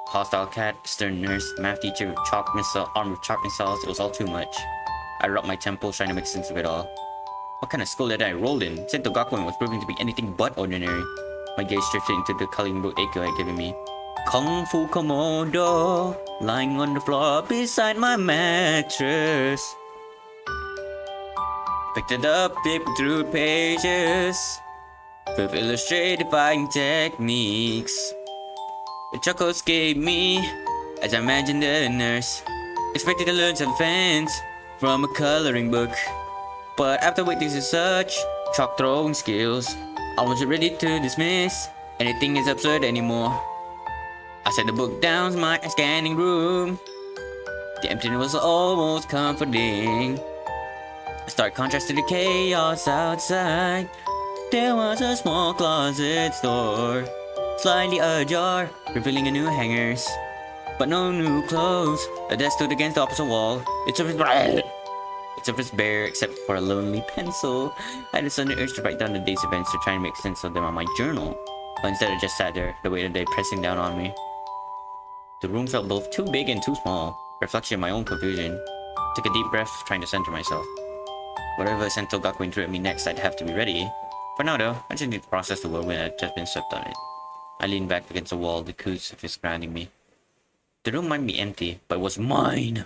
Hostile cat, stern nurse, math teacher with chalk missile, armed with chalk missiles, it was all too much. I rubbed my temples trying to make sense of it all. What kind of school had I rolled in? Sentou Gakuen was proving to be anything but ordinary. My gaze drifted into the coloring book Eiko had given me. Kung Fu Komodo lying on the floor beside my mattress. Picked it up, flipped through pages with illustrated fighting techniques. The chuckles gave me as I imagined the nurse expected to learn some fans from a coloring book. But after witnessing such chalk throwing skills, I wasn't ready to dismiss anything as absurd anymore. I set the book down in my scanning room. The emptiness was almost comforting. A stark contrast to the chaos outside. There was a small closet door, slightly ajar, revealing a new hangers, but no new clothes. A desk stood against the opposite wall. Its surface bare except for a lonely pencil. I had a sudden urge to write down the day's events to try and make sense of them on my journal, but instead I just sat there, the weight of the day pressing down on me. The room felt both too big and too small, reflection of my own confusion. Took a deep breath, trying to center myself. Whatever Sentou Gakuen threw at me next, I'd have to be ready. For now though, I just need to process the whirlwind that had just been swept on it. I leaned back against the wall, the crucifix grounding me. The room might be empty, but it was mine!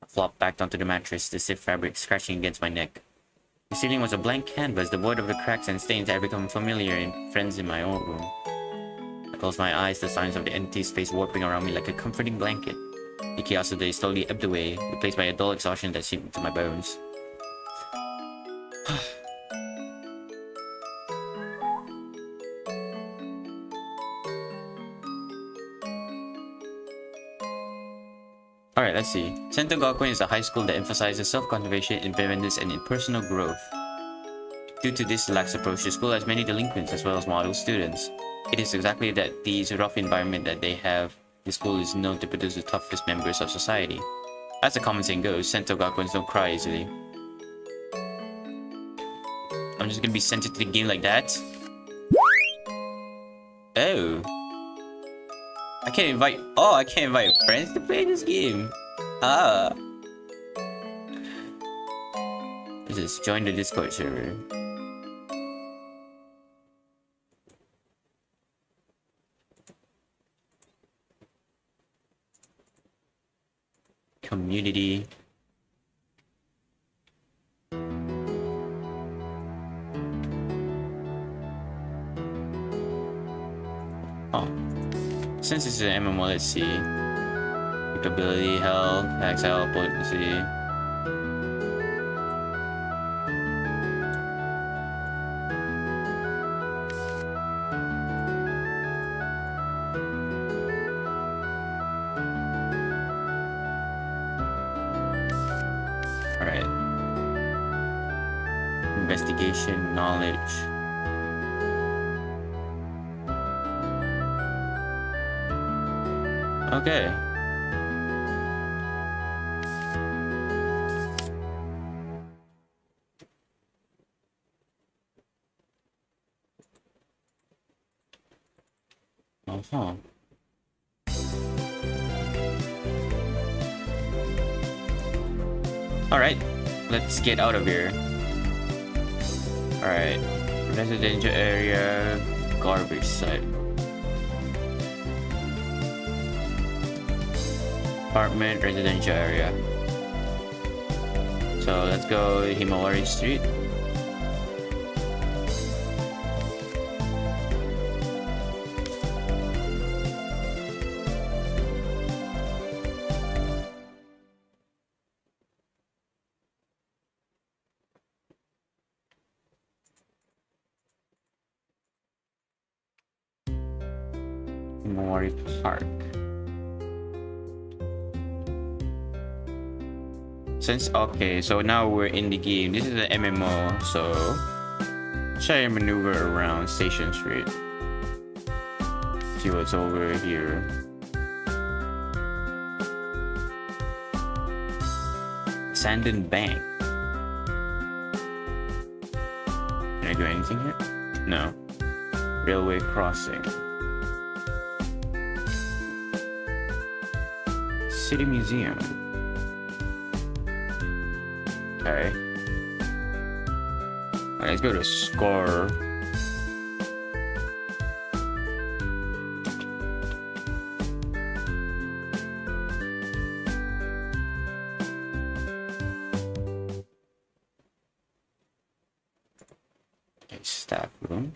I flopped back onto the mattress, the stiff fabric scratching against my neck. The ceiling was a blank canvas, devoid of the cracks and stains that had become familiar in friends in my own room. I closed my eyes, the signs of the empty space warping around me like a comforting blanket. The chaos of the day slowly ebbed away, replaced by a dull exhaustion that seeped into my bones. Alright, let's see. Sentou Gakuen is a high school that emphasizes self-conservation, independence, and personal growth. Due to this lax approach, the school has many delinquents as well as model students. It is exactly that these rough environment that they have, the school is known to produce the toughest members of society. As the common saying goes, Sentou Gakuens don't cry easily. I'm just gonna be sent into the game like that? Oh. I can't invite friends to play this game. Ah. Let's just join the Discord server. Community. Oh. Since it's an MMO, let's see. Capability, health, exile, potency. Alright. Investigation, knowledge. Okay. Uh-huh. Alright, let's get out of here. Alright. Residential area, garbage site. Apartment, residential area. So let's go Himawari Street. Himawari Park. Okay, so now we're in the game. This is an MMO, so try and maneuver around Station Street. See what's over here. Sandon Bank. Can I do anything here? No. Railway crossing. City Museum. Okay. Alright, let's go to Score. Okay, staff room.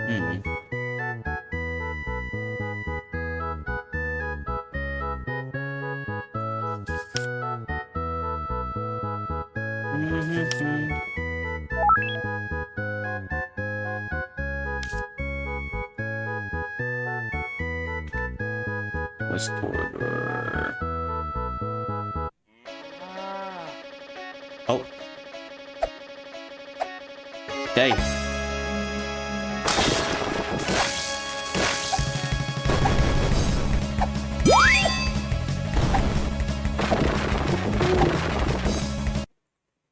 Hmm. West corridor. Oh. Hey.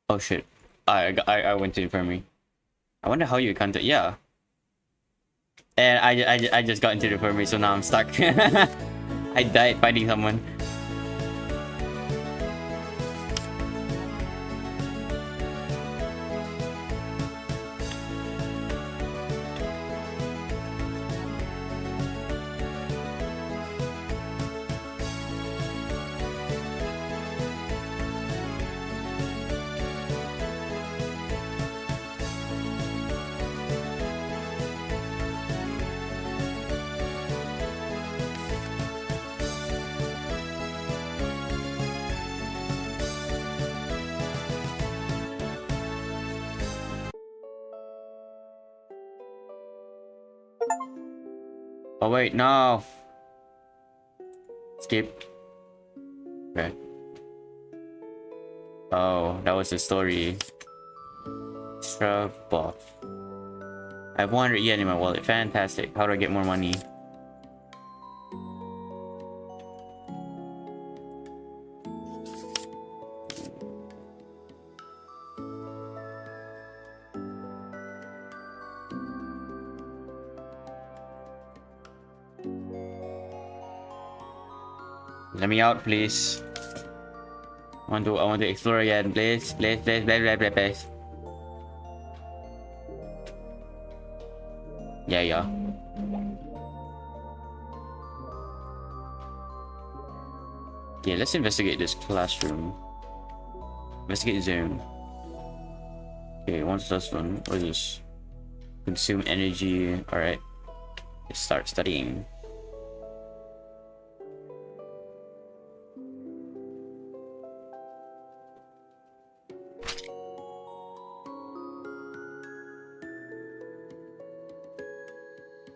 Oh shit. I went to infirmary. I wonder how you counted. Yeah. And I just got into the infirmary, so now I'm stuck. I died fighting someone. Oh wait, no. Skip. Okay. Oh, that was the story. Shrub buff. I have 100 yen in my wallet. Fantastic. How do I get more money? Let me out, please. I want to explore again, please. Please. Yeah. Yeah, let's investigate this classroom. Investigate zone. Okay, what's this one? What is this? Consume energy. Alright. Let's start studying.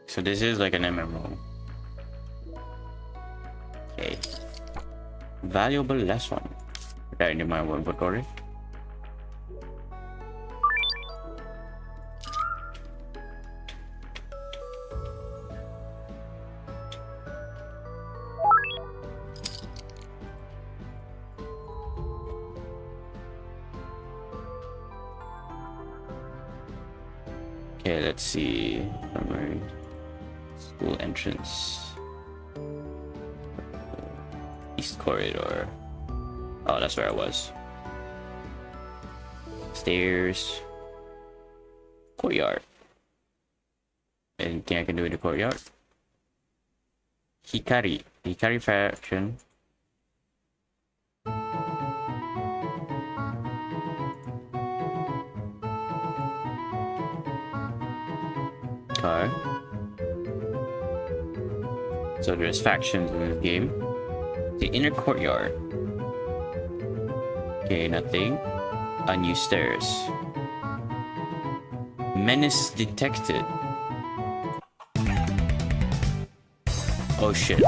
So this is like an MMO. Okay. Valuable lesson. Right into my inventory. Okay, let's see. Summary. School entrance. East corridor. Oh, that's where I was. Stairs. Courtyard. Anything I can do in the courtyard? Hikari faction. Okay. So there's factions in this game. The inner courtyard. Okay, nothing. Unused stairs. Menace detected. Oh shit.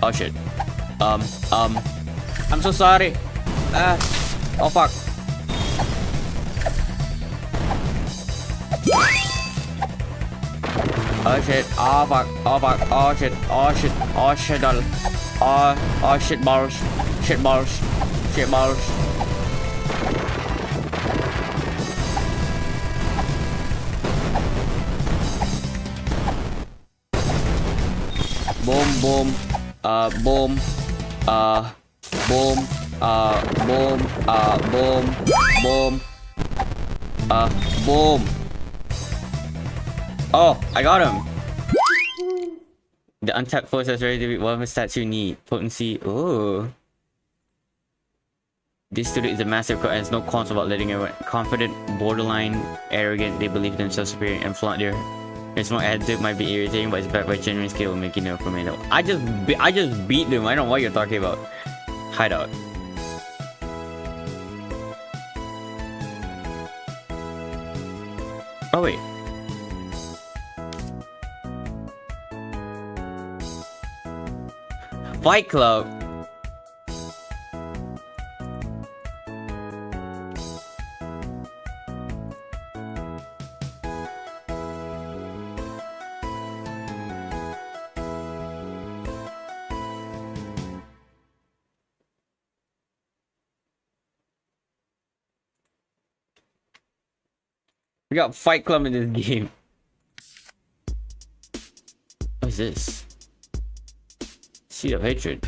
Oh shit. I'm so sorry. Oh fuck. Oh shit. Oh fuck. Oh fuck. Oh shit. Oh shit. Oh shit. Oh shit balls. Shit balls. Shit balls. Boom. Boom. Boom. Boom. Boom. Boom. Boom. Boom. Oh, I got him! The untapped force is ready to be whatever stats you need. Potency. Oh. This student is a massive and has no qualms about letting everyone confident, borderline, arrogant, they believe themselves superior and flaunt their small attitude might be irritating, but it's backed by genuine skill making them formidable. I just beat them. I don't know what you're talking about. Hideout. Oh wait. Fight Club. We got Fight Club in this game. What is this? Seed of Hatred.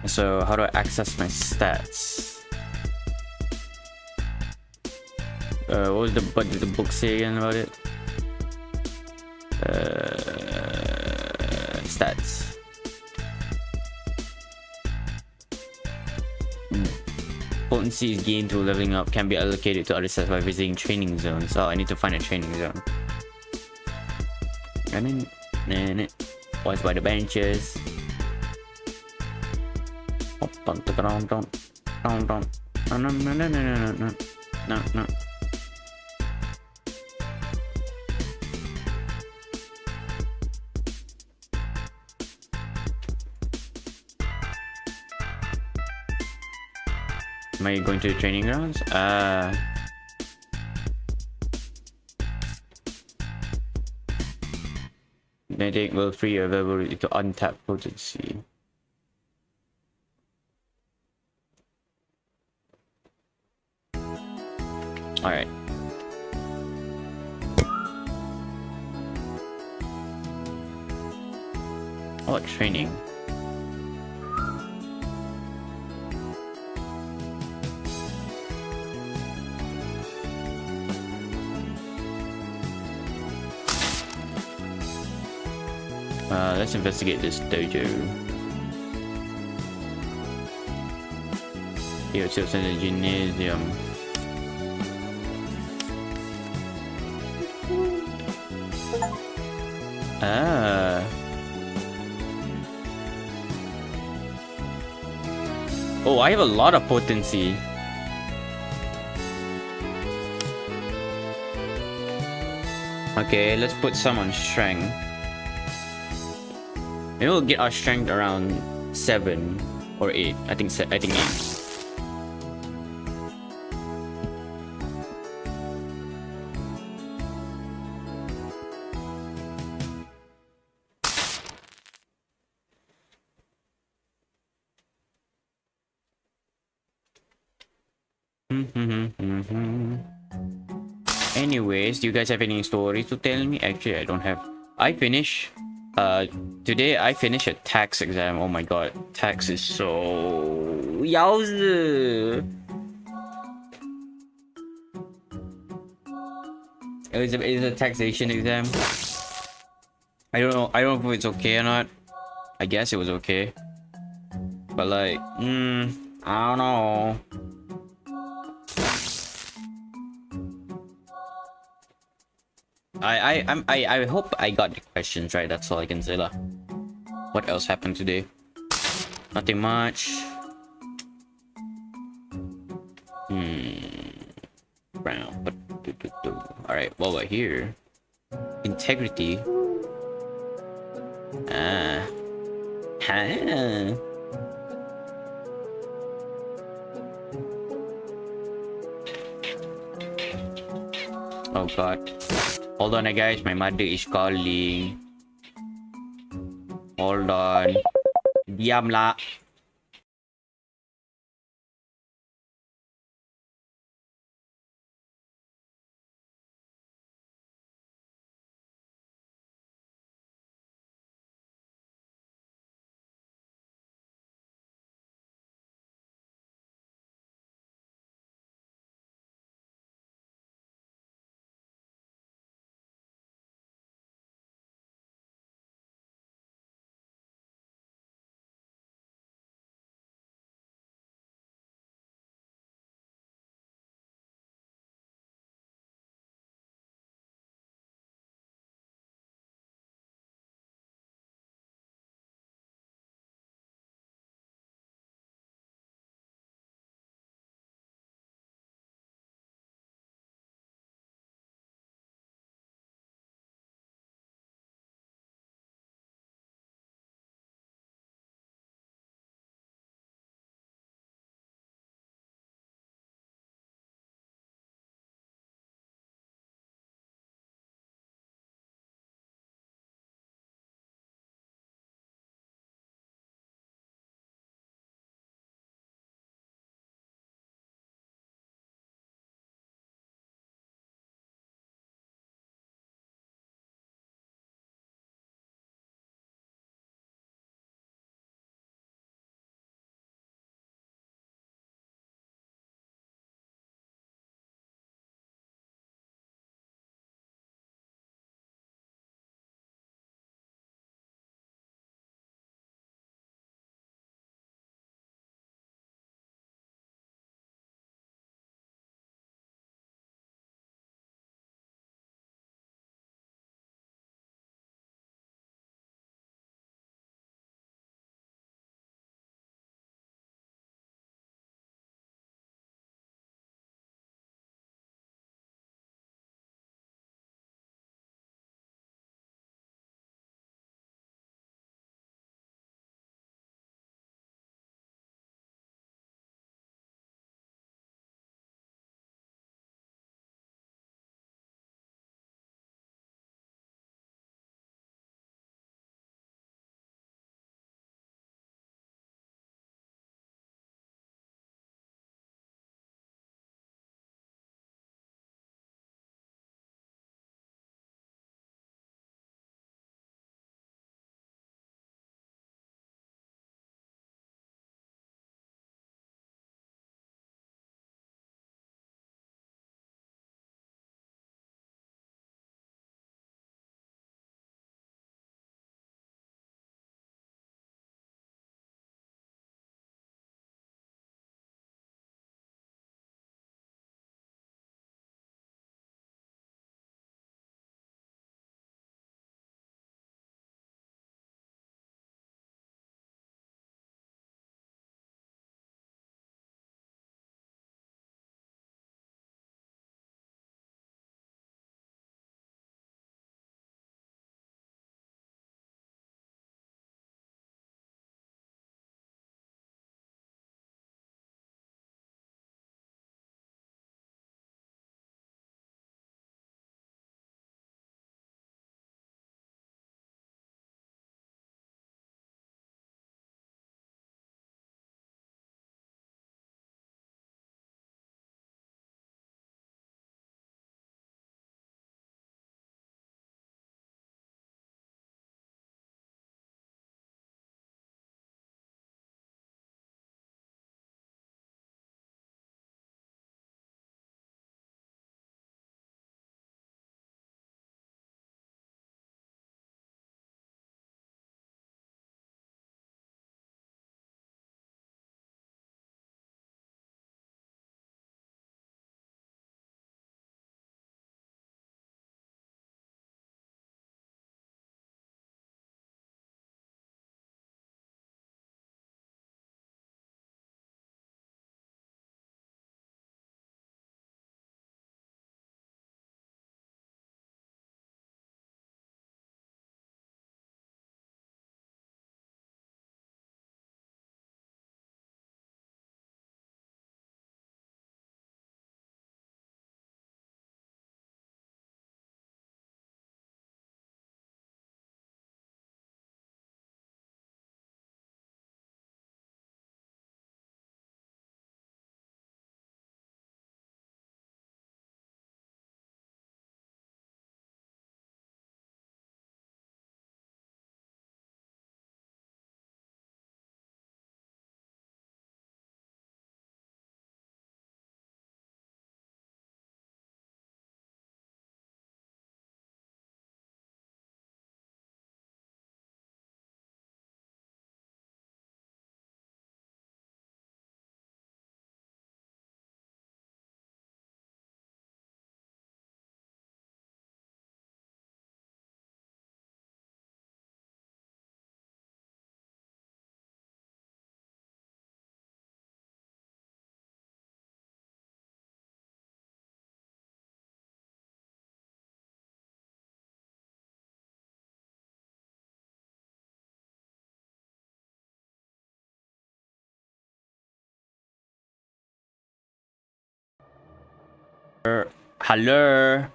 So how do I access my stats? What was what did the book say again about it? Stats. Potency is gained through leveling up, can be allocated to other sets by visiting training zones. Oh, I need to find a training zone. Watch by the benches. No. Am I going to the training grounds? Medic will free your availability to untap potency. Alright. Oh, training. Let's investigate this dojo. Here, it's in the gymnasium. Oh, I have a lot of potency. Okay, let's put some on strength. Maybe we'll get our strength around 7 or 8. I think 8. Anyways, do you guys have any stories to tell me? Actually, I don't have. Today I finished a tax exam. Oh my god, tax is so yowza. It was a taxation exam. I don't know if it's okay or not. I guess it was okay, but like, I don't know. I hope I got the questions right. That's all I can say lah. What else happened today? Nothing much. Brown. All right. Well, we're here. Integrity. Oh god. Hold on guys, my mother is calling. Hold on. Diam lah. Hello.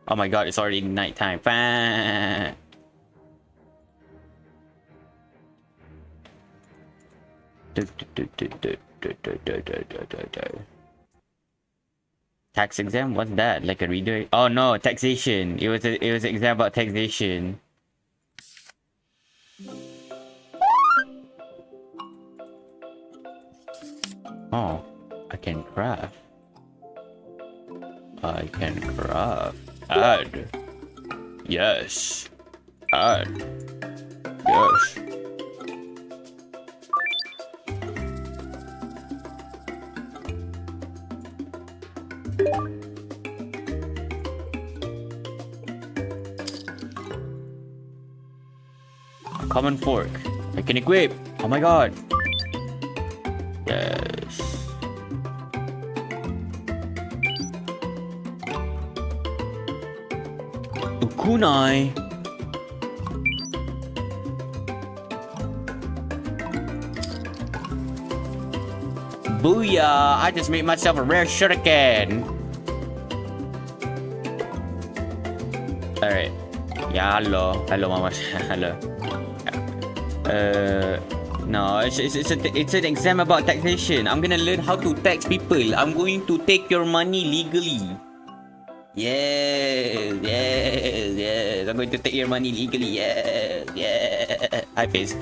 Oh my god, it's already nighttime. Fine. Tax exam? What's that? Like a reader? Oh no, taxation. It was an exam about taxation. Oh, I can craft. I can craft. Add. Yes. Add. Yes. Common fork. I can equip. Oh my god. Yes. Kunai. Booyah! I just made myself a rare shuriken. Alright. Yeah, hello. Hello, mama. Hello. No, it's an exam about taxation. I'm gonna learn how to tax people. I'm going to take your money legally. Yes, yes, yes. I'm going to take your money legally. Yes, yes. High face.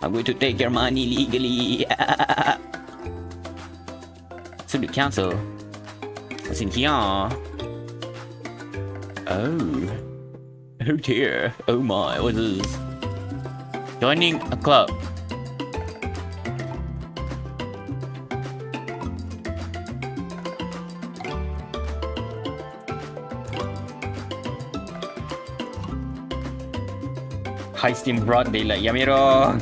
I'm going to take your money legally. Student council. What's in here? Oh. Oh dear. Oh my. What is this? Joining a club. Heist in broad daylight. Yamiro.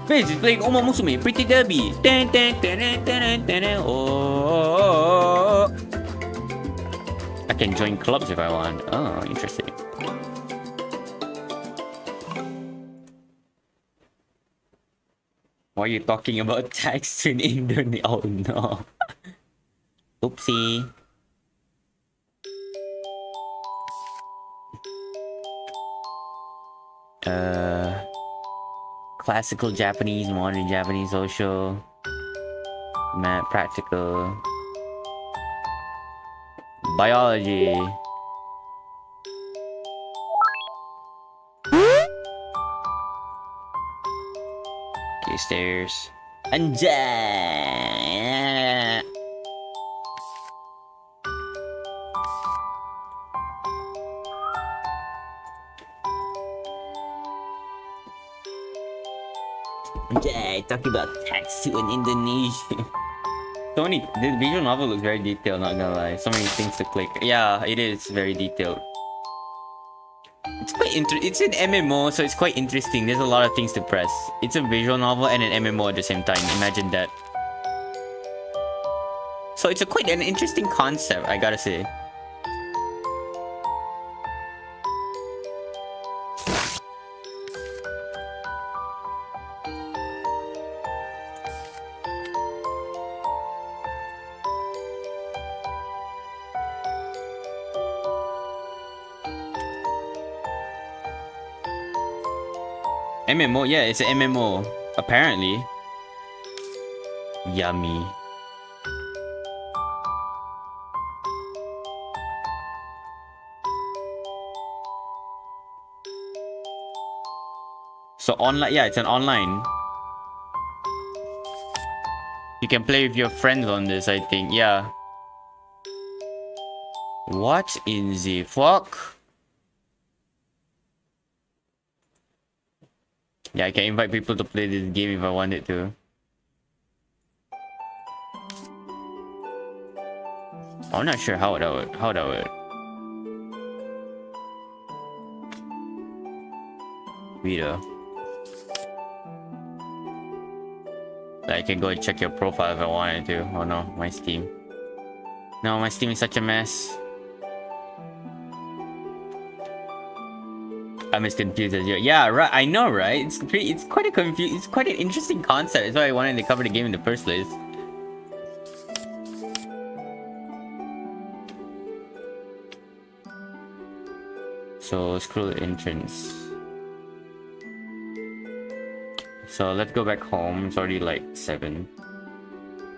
Face is playing Oma Musume. Pretty Derby. Oh. I can join clubs if I want. Oh, interesting. Why are you talking about tax in Indonesia? Oh no. Oopsie. Classical Japanese, modern Japanese, social, math, practical, biology. Okay, stairs. Anja. Yeah, talking about tax to an Indonesian. So many. The visual novel looks very detailed, not gonna lie. So many things to click. Yeah, it is very detailed. It's quite it's an MMO, so it's quite interesting. There's a lot of things to press. It's a visual novel and an MMO at the same time. Imagine that. So it's quite an interesting concept, I gotta say. MMO, yeah, it's an MMO. Apparently. Yummy. So online, yeah, it's an online. You can play with your friends on this, I think, yeah. What in the fuck? Yeah, I can invite people to play this game if I wanted to. I'm not sure how that would. Vita. I can go and check your profile if I wanted to. Oh no, my Steam. No, my Steam is such a mess. I'm as confused as you. Yeah, right. I know, right? It's quite an interesting concept. That's why I wanted to cover the game in the first place. So scroll entrance. So let's go back home. It's already like 7.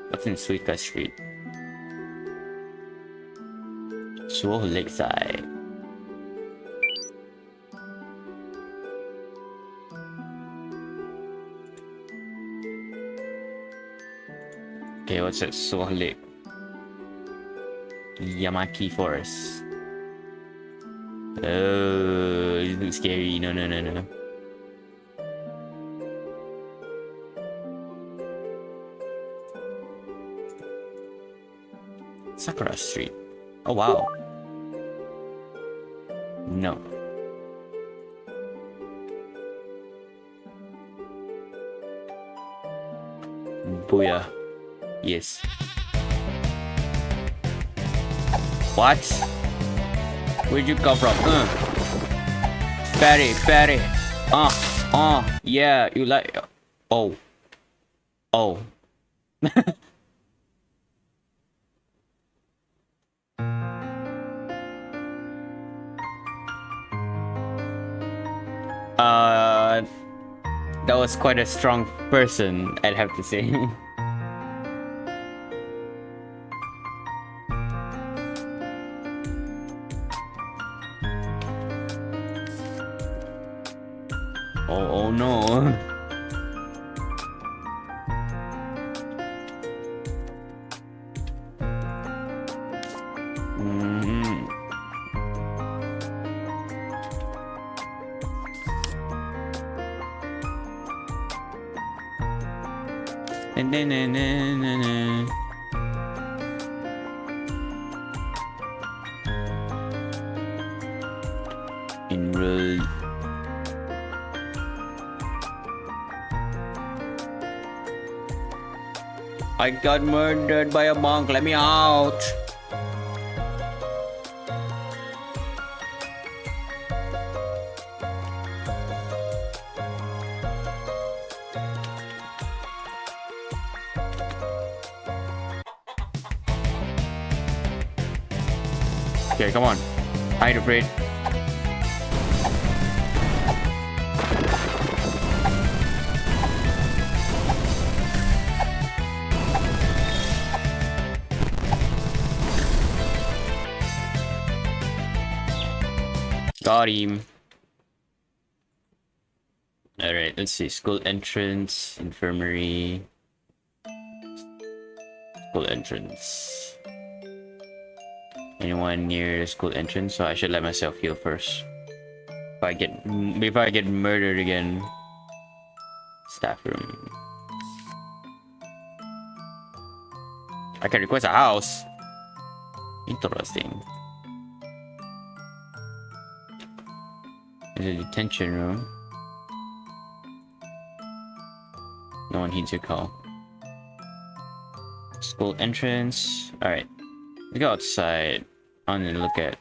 What's in Suika Street? Suo Lakeside. Okay, what's that? Suo Lake. Yamaki Forest. Oh, it looks scary. No. Sakura Street. Oh wow. No. Booyah. Yes. What? Where'd you come from? Fatty. Yeah, you like. Oh. That was quite a strong person, I'd have to say. Oh no. Enroll. I got murdered by a monk. Let me out. Okay, come on. Hide, afraid. Got him. Alright, let's see. School entrance, infirmary. School entrance. Anyone near the school entrance? So I should let myself heal first. Before I get murdered again. Staff room. I can request a house. Interesting. There's a detention room. No one heeds your call. School entrance. Alright. Let's go outside. I want to look at.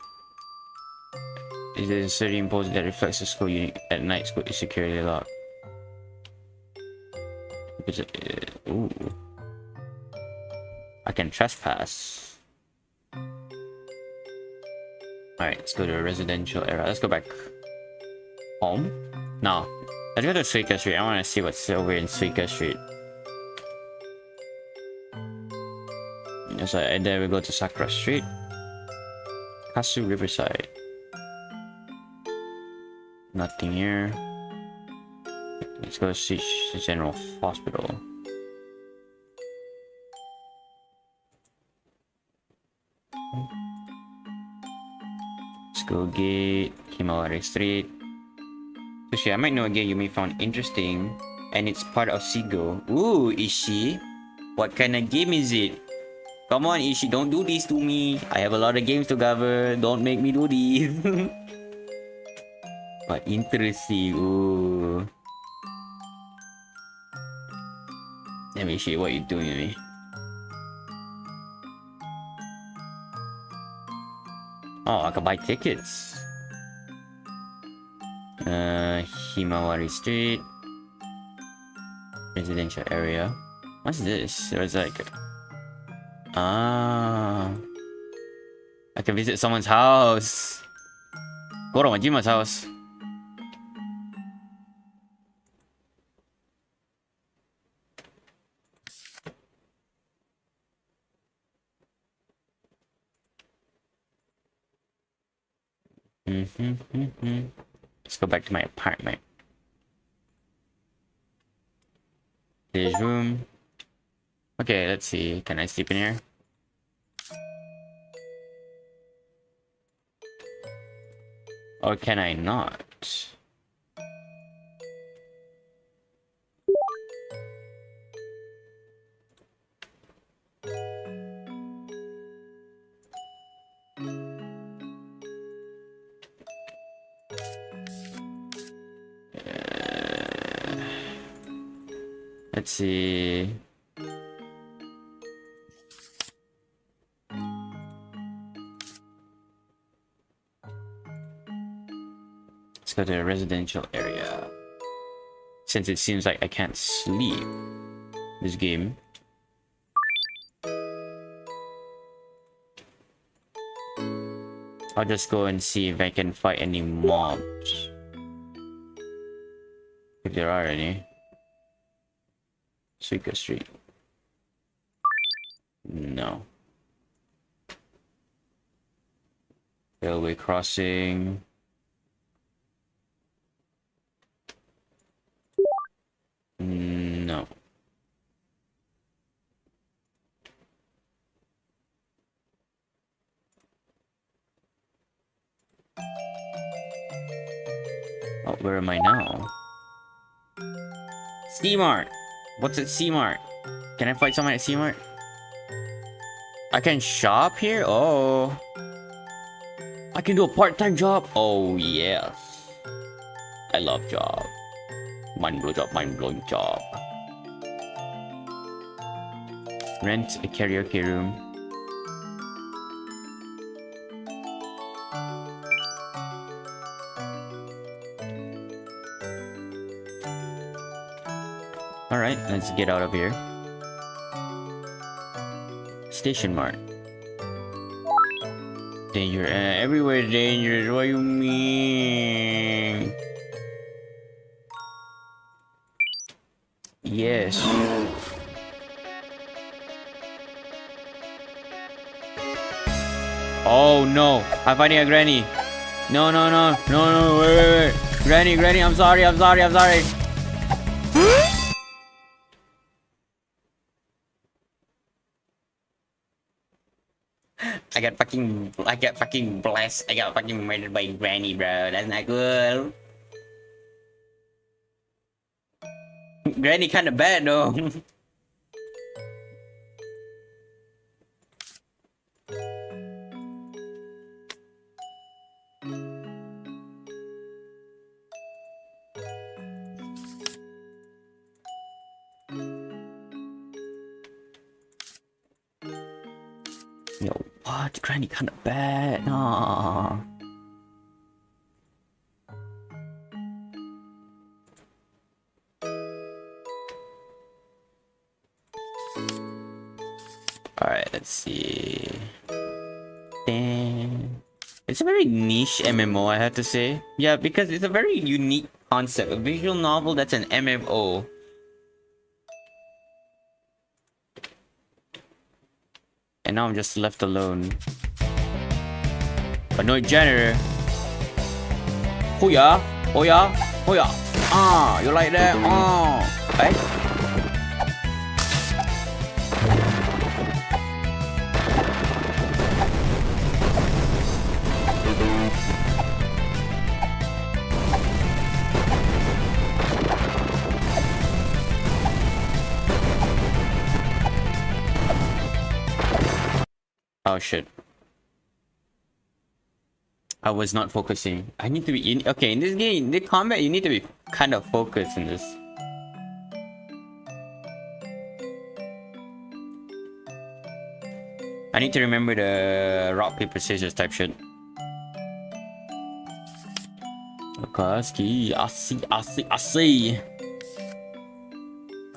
Is there a certain imposed that reflects the school unit at night? School is securely locked. Ooh. I can trespass. Alright, let's go to a residential area. Let's go back home. No. Let's go to Suika Street. I want to see what's over in Suika Street. So, and then we go to Sakura Street. Kasu Riverside. Nothing here. Let's go see the General Hospital. School Gate, Himawari Street. Sushi, I might know a game you may find interesting, and it's part of Sigo. Ooh, Ishi. What kind of game is it? Come on, Ishi, don't do this to me. I have a lot of games to cover. Don't make me do this. But interesting. Ooh. Let me see what you're doing to me. Oh, I can buy tickets. Himawari Street. Residential area. What's this? There's like... Ah. I can visit someone's house. Go to Majima's house. Let's go back to my apartment. This room. Okay, let's see. Can I sleep in here? Or can I not? Let's see. Let's go to the residential area. Since it seems like I can't sleep this game. I'll just go and see if I can fight any mobs. If there are any. Suika Street. No. Railway crossing. No. Oh, where am I now? C-Mart! What's at C-Mart? Can I fight someone at C-Mart? I can shop here? Oh. I can do a part-time job? Oh, yes. I love job. Mind-blowing job. Rent a karaoke room. Alright, let's get out of here. Station Mart. Danger. Everywhere dangerous. What do you mean? Yes. Oh no. I'm fighting a granny. No, wait. Granny, I'm sorry. I got fucking blessed. I got fucking murdered by Granny, bro. That's not cool. Granny kinda bad though. Yo, what? Granny kinda bad. Nah. Alright, let's see. Damn. It's a very niche MMO, I have to say. Yeah, because it's a very unique concept. A visual novel that's an MMO. And now I'm just left alone. But no janitor. Oh yeah. Ah, you like that? Ah. Hey. Oh shit. I was not focusing. I need to be in. Okay, in this game, in the combat, you need to be kind of focused in this. I need to remember the rock, paper, scissors type shit. Kovalski, I see.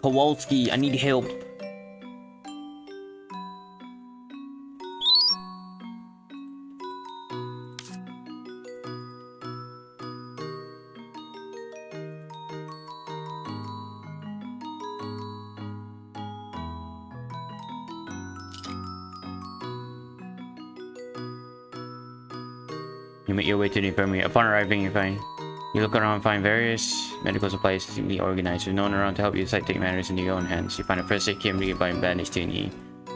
Kowalski, I need help. You make your way to the infirmary. Upon arriving, you look around and find various medical supplies neatly organized. With no one around to help you decide to take matters into your own hands. You find a first aid kit and begin buying bandage to your knee.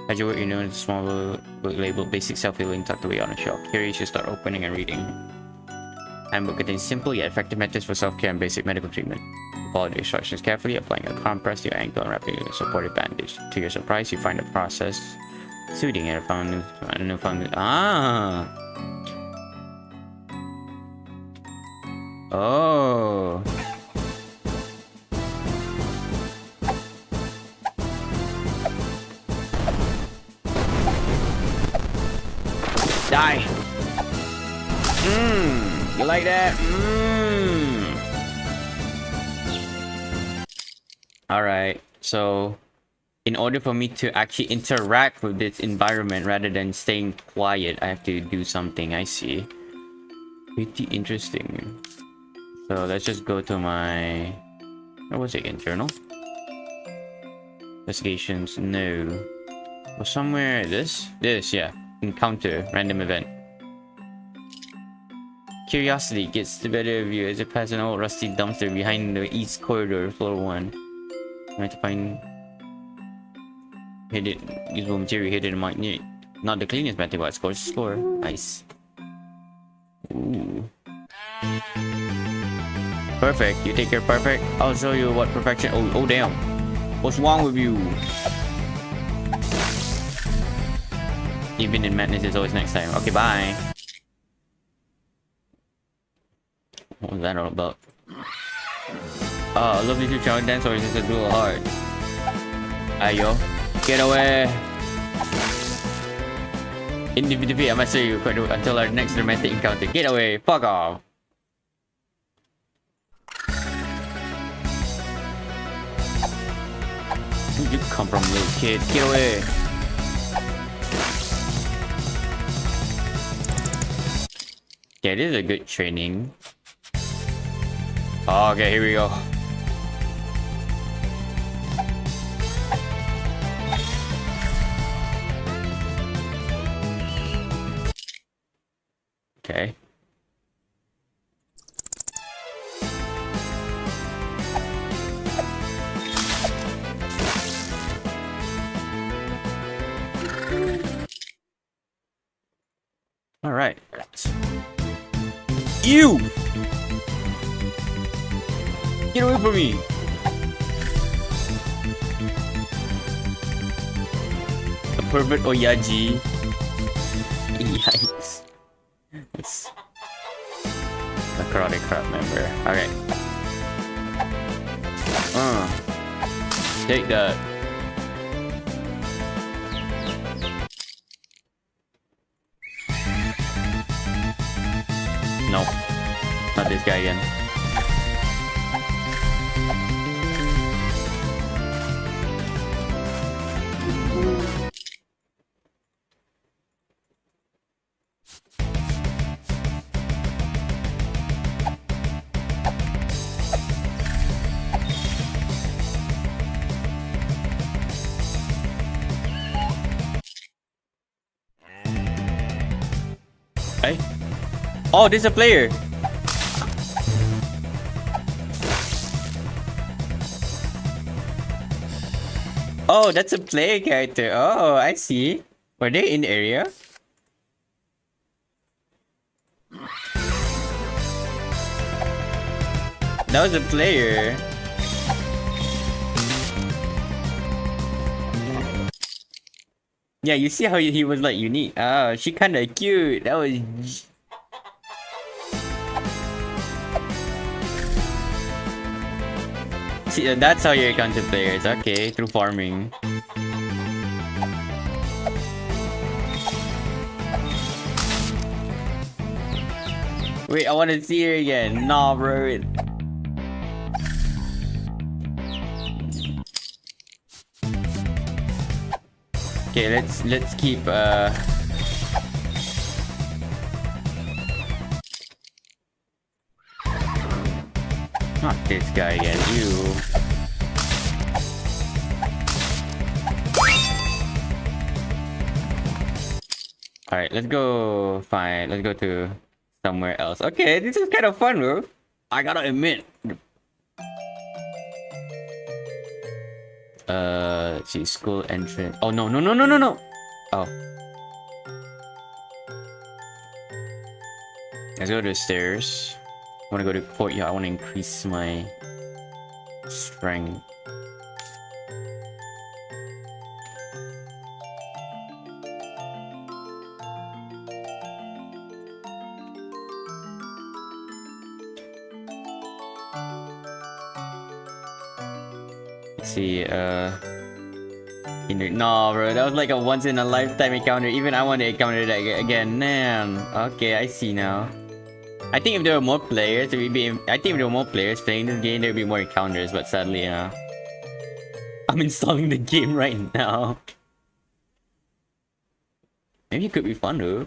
As you work, you notice a small book labeled Basic Self-Healing tucked away on a shelf. Curious, you start opening and reading. Handbook contains simple yet effective methods for self-care and basic medical treatment. Follow the instructions carefully, applying a compress to your ankle and wrapping a supportive bandage. To your surprise, you find the process soothing and found. Ah! Oh! Die! You like that? Alright, so in order for me to actually interact with this environment rather than staying quiet, I have to do something. I see. Pretty interesting. So let's just go to my... What was it again? Journal? Investigations? No. Well, somewhere... This, yeah. Encounter. Random event. Curiosity gets the better of you as you pass an old rusty dumpster behind the east corridor, floor 1. You have to find hidden usable material hidden in magnet. Not the cleanest method, but scores score. Nice. Ooh. Perfect. You take care of perfect. I'll show you what perfection. Oh damn. What's wrong with you? Even in madness is always next time. Okay, bye. What was that all about? Oh, lovely to challenge dance, or is this a duel hard? Ayo, get away! In defeat, I must say you quite do until our next dramatic encounter. Get away! Fuck off! Where you come from, little kid? Get away! Yeah, this is a good training. Okay, here we go. Okay. All right. You. Get away from me! A perfect Oyaji. Yikes. It's a karate crap member. Okay. Take that. No. Not this guy again. Hey. Oh, there's a player. Oh, that's a player character. Oh, I see. Were they in the area? That was a player. Yeah, you see how he was like unique. Oh, she kinda cute. That was... See, that's how you encounter players. Okay, through farming. Wait, I want to see her again. Nah, bro. Okay, let's keep not this guy again, you. Alright, let's go to somewhere else. Okay, this is kind of fun, bro. I gotta admit. Let's see, school entrance. Oh no, no, no, no, no, no. Oh. Let's go to the stairs. I wanna go to courtyard. I wanna increase my strength. Let's see, no, bro, that was like a once in a lifetime encounter. Even I want to encounter that again. Damn. Okay, I see now. I think if there were more players, there would be. I think if there were more players playing this game, there would be more encounters. But sadly, I'm installing the game right now. Maybe it could be fun, though.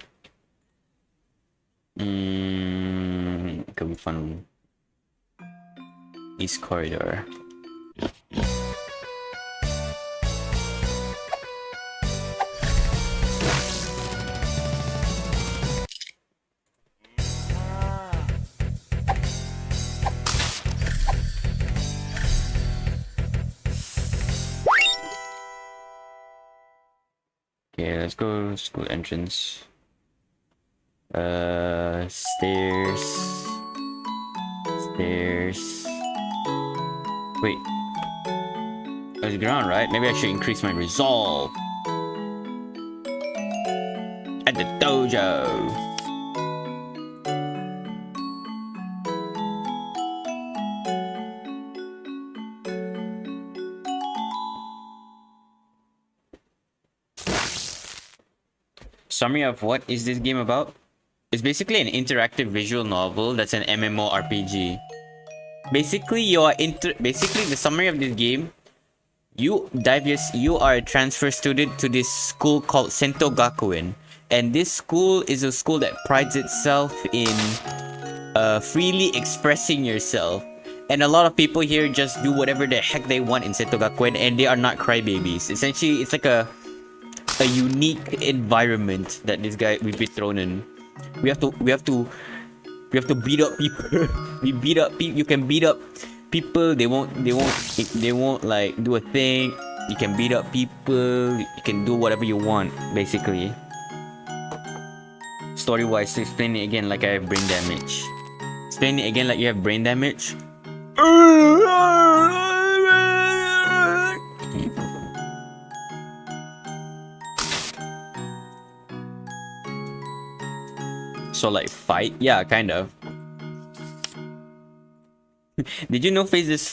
It could be fun. East corridor. Okay, let's go school entrance. Stairs. Stairs. Wait. There's ground, right? Maybe I should increase my resolve. At the dojo. Summary of what is this game about? It's basically an interactive visual novel that's an MMORPG. Basically, basically the summary of this game, you are a transfer student to this school called Sentou Gakuen, and this school is a school that prides itself in freely expressing yourself. And a lot of people here just do whatever the heck they want in Sentou Gakuen, and they are not crybabies. Essentially, it's like a unique environment that this guy we've been thrown in. We have to beat up people. We beat up people. You can beat up people. They won't like do a thing. You can beat up people. You can do whatever you want, basically. Story wise, to explain it again like I have brain damage. Explain it again like you have brain damage. So like fight? Yeah, kind of. Did you know there's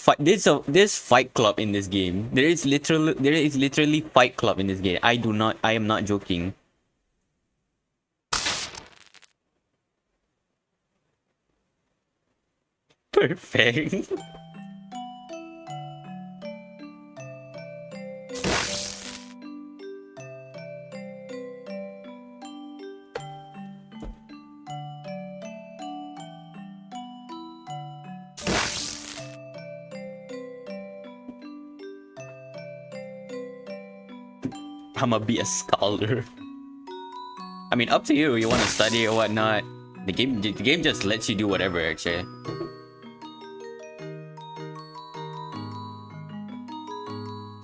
fight club in this game? There is literally fight club in this game. I am not joking. Perfect. I'ma be a scholar. I mean, up to you. You want to study or whatnot. The game just lets you do whatever, actually.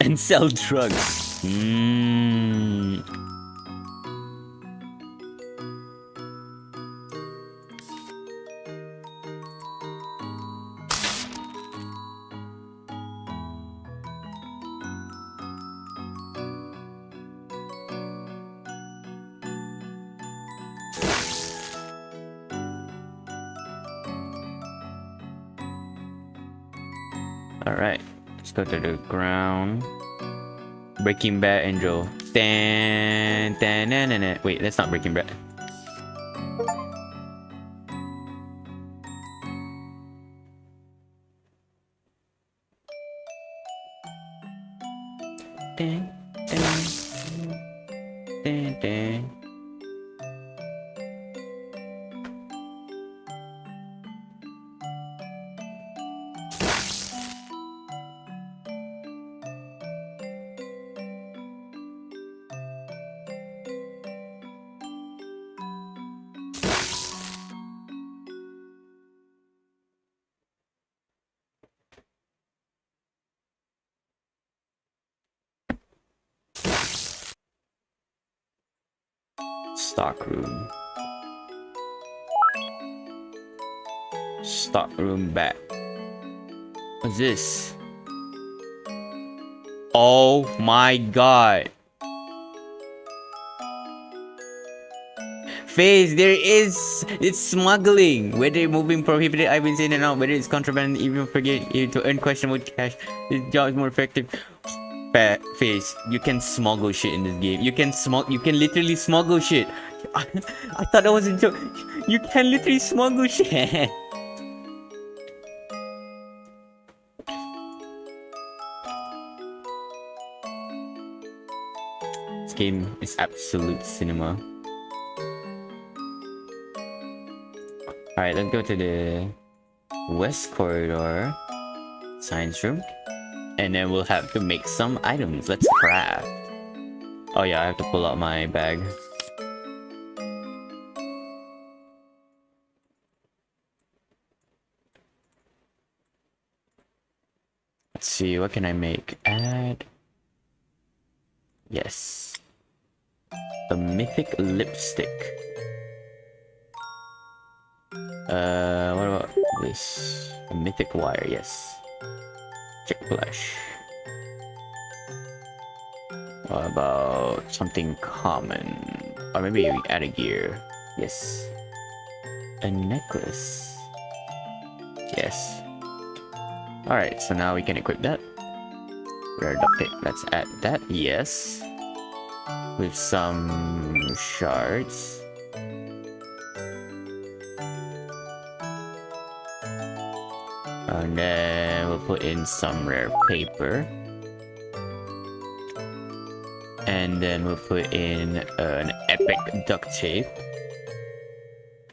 And sell drugs. Alright, let's go to the ground. Breaking Bad intro. Wait, that's not Breaking Bad. Stockroom. Stockroom back. What's this? Oh my god. Phase, it's smuggling. Whether moving prohibited items in and out, whether it's contraband, even forget to earn questionable cash. This job is more effective. Phase, you can smuggle shit in this game. You can literally smuggle shit. I thought that was a joke. You can literally smuggle shit. This game is absolute cinema. Alright, let's go to the west corridor. Science room. And then we'll have to make some items. Let's craft. Oh yeah, I have to pull out my bag. Let's see, what can I make? Add... Yes. A mythic lipstick. What about this? A mythic wire, yes. Check flash. What about something common? Or maybe we add a gear. Yes. A necklace. Yes. Alright, so now we can equip that. Rare duct tape. Let's add that. Yes. With some shards. And then we'll put in some rare paper. And then we'll put in an epic duct tape.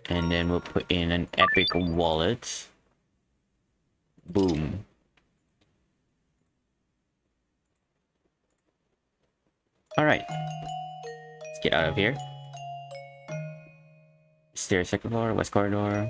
And then we'll put in an epic wallet. Boom. Alright. Let's get out of here. Stairs, second floor, west corridor.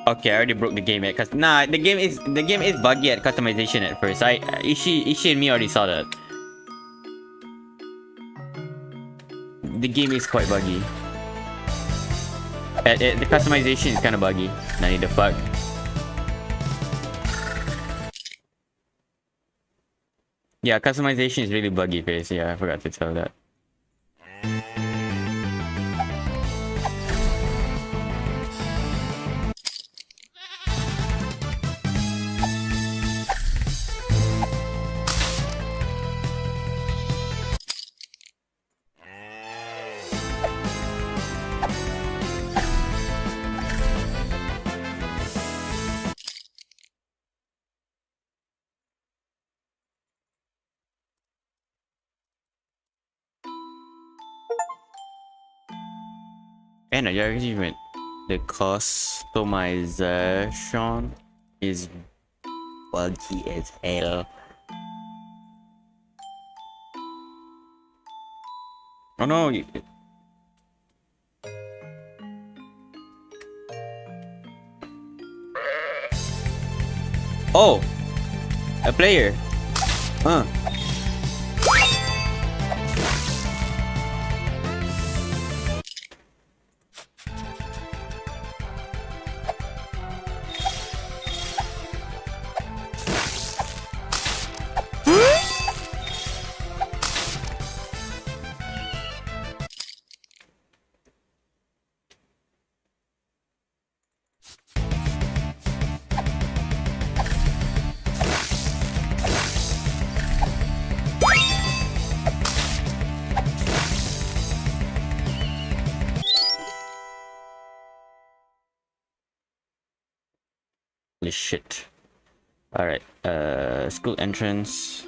Okay, I already broke the game cause nah, the game is buggy at customization at first. Ishi and me already saw that. The game is quite buggy. The customization is kind of buggy. Nah, the fuck. Yeah, customization is really buggy, face. Yeah, I forgot to tell that. And I achievement. The customization is buggy as hell. Oh no! Oh! A player! Huh. Holy shit. Alright, school entrance.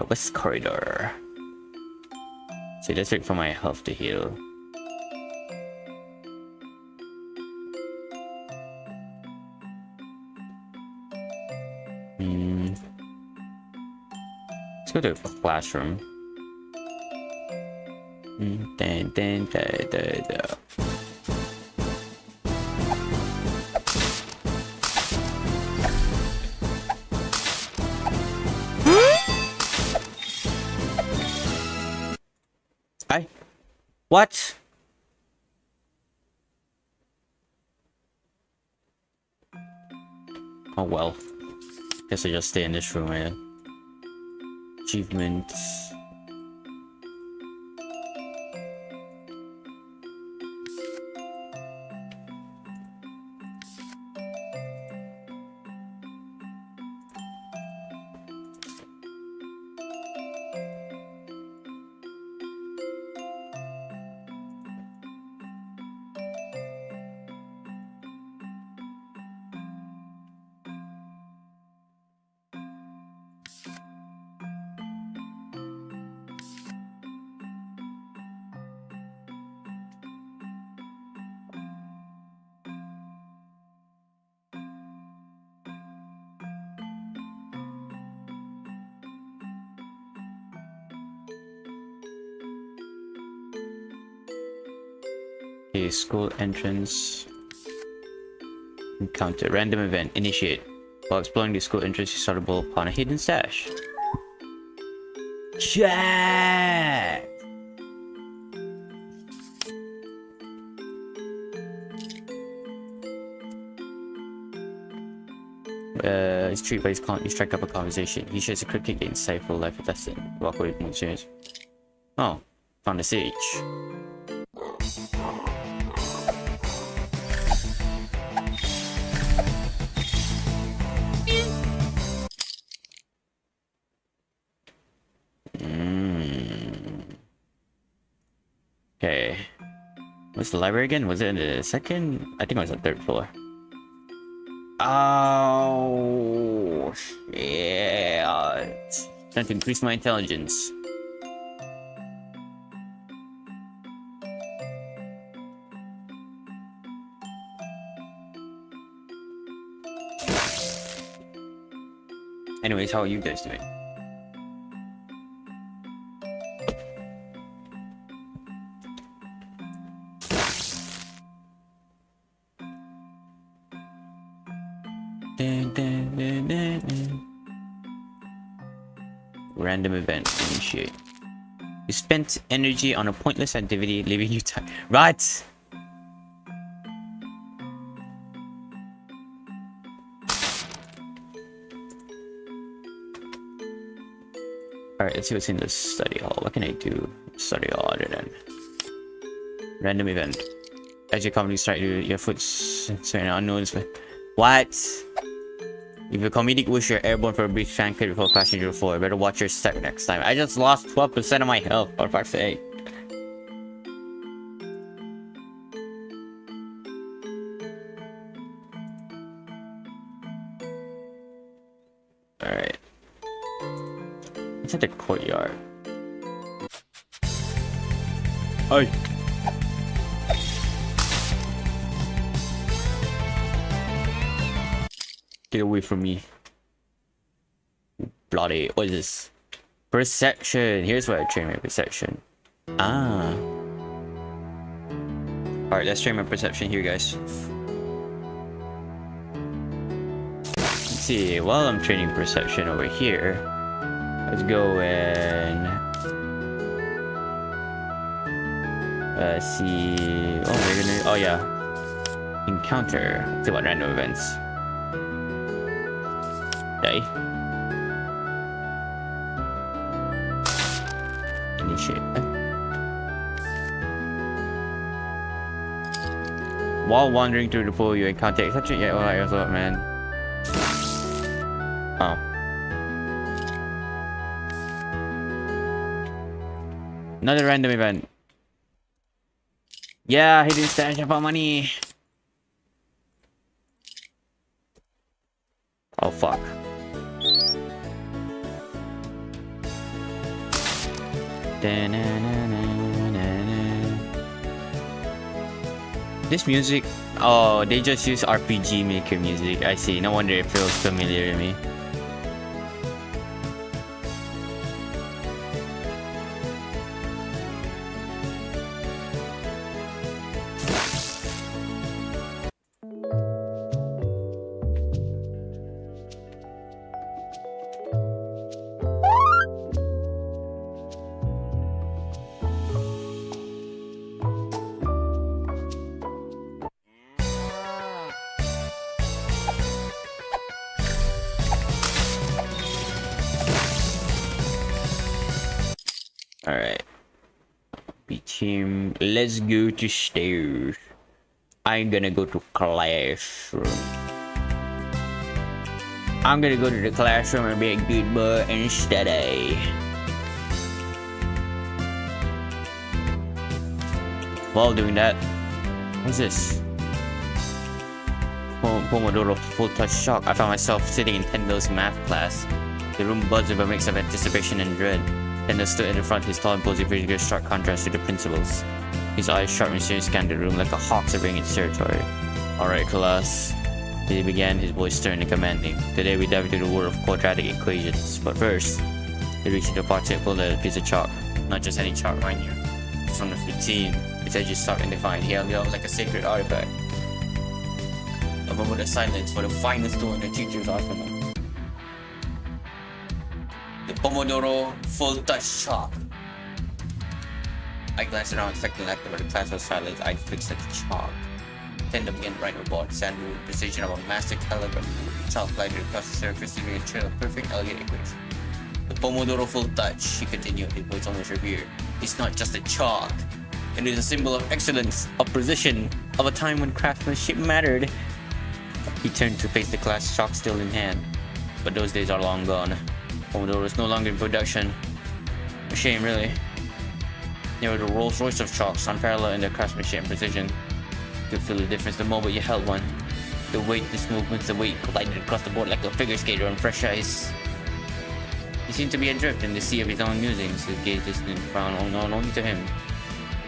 West corridor. So let's wait for my health to heal. Let's go to the classroom. What? Oh well. Guess I just stay in this room, man. Achievements. Okay, school entrance. Encounter. Random event. Initiate. While exploring the school entrance, you stumble upon a hidden stash. Chat! He's treated by his you strike up a conversation. He shares a cryptic insightful life lesson. Walk away from experience. Oh, found a sage. Okay. What's the library again? Was it in the second? I think it was the third floor. Oh, shit. Trying to increase my intelligence. Anyways, how are you guys doing? Random event initiate. You spent energy on a pointless activity, leaving you time. Right. Alright, let's see what's in the study hall. What can I do study hall other than random event? As your company strike your foot certain unknowns. What? If your comedic wish, you're airborne for a brief fan clear before crashing to the floor. Better watch your step next time. I just lost 12% of my health, for fuck's sake. Alright. It's at the courtyard. Oi! Get away from me. Bloody. What is this? Perception. Here's where I train my perception. Ah. Alright, let's train my perception here, guys. Let's see. While I'm training perception over here, let's go and see. Oh, we're gonna. Oh, yeah. Encounter. Let's see what random events. Okay. Initiate. While wandering through the pool, you encounter exception. Yeah, well, what's up, man? Oh. Another random event. Yeah, hidden stash of our money. Oh, fuck. This music, oh, they just use RPG Maker music. I see. No wonder it feels familiar to me. team. Let's go to stairs. I'm gonna go to classroom. I'm gonna go to the classroom and be a good boy and study. While doing that, what's this? Pomodoro full touch shock. I found myself sitting in Tendo's math class. The room buzzed with a mix of anticipation and dread. Tendo stood in the front, his tall imposing figure in stark contrast to the principal's. His eyes sharp and serious scanned the room like a hawk surveying its territory. Alright, class. He began, his voice stern and commanding. Today we dive into the world of quadratic equations. But first, he reached into the pocket and pulled out a piece of chalk. Not just any chalk, mind you. It's from the 15. Its edges stark and defined. He held it out like a sacred artifact. A moment of silence for the finest tool in the teacher's arsenal. The Pomodoro full touch chalk. I glanced around, expecting laughter, but the class was silent. I fixed at the chalk. Tendo began to write a board, sand with the precision of a master calligrapher. Chalk glided across the surface, leaving a trail of perfect, elegant equation. The Pomodoro full touch, he continued, his voice almost revered. It's not just a chalk. It is a symbol of excellence, of precision, of a time when craftsmanship mattered. He turned to face the class, chalk still in hand. But those days are long gone. Pomodoro is no longer in production. A shame, really. They were the Rolls Royce of chalks, unparalleled in their craftsmanship and precision. You could feel the difference the moment you held one. The weight, its movements, the weight glided across the board like a figure skater on fresh ice. He seemed to be adrift in the sea of his own musings, his gaze distant, found known only to him.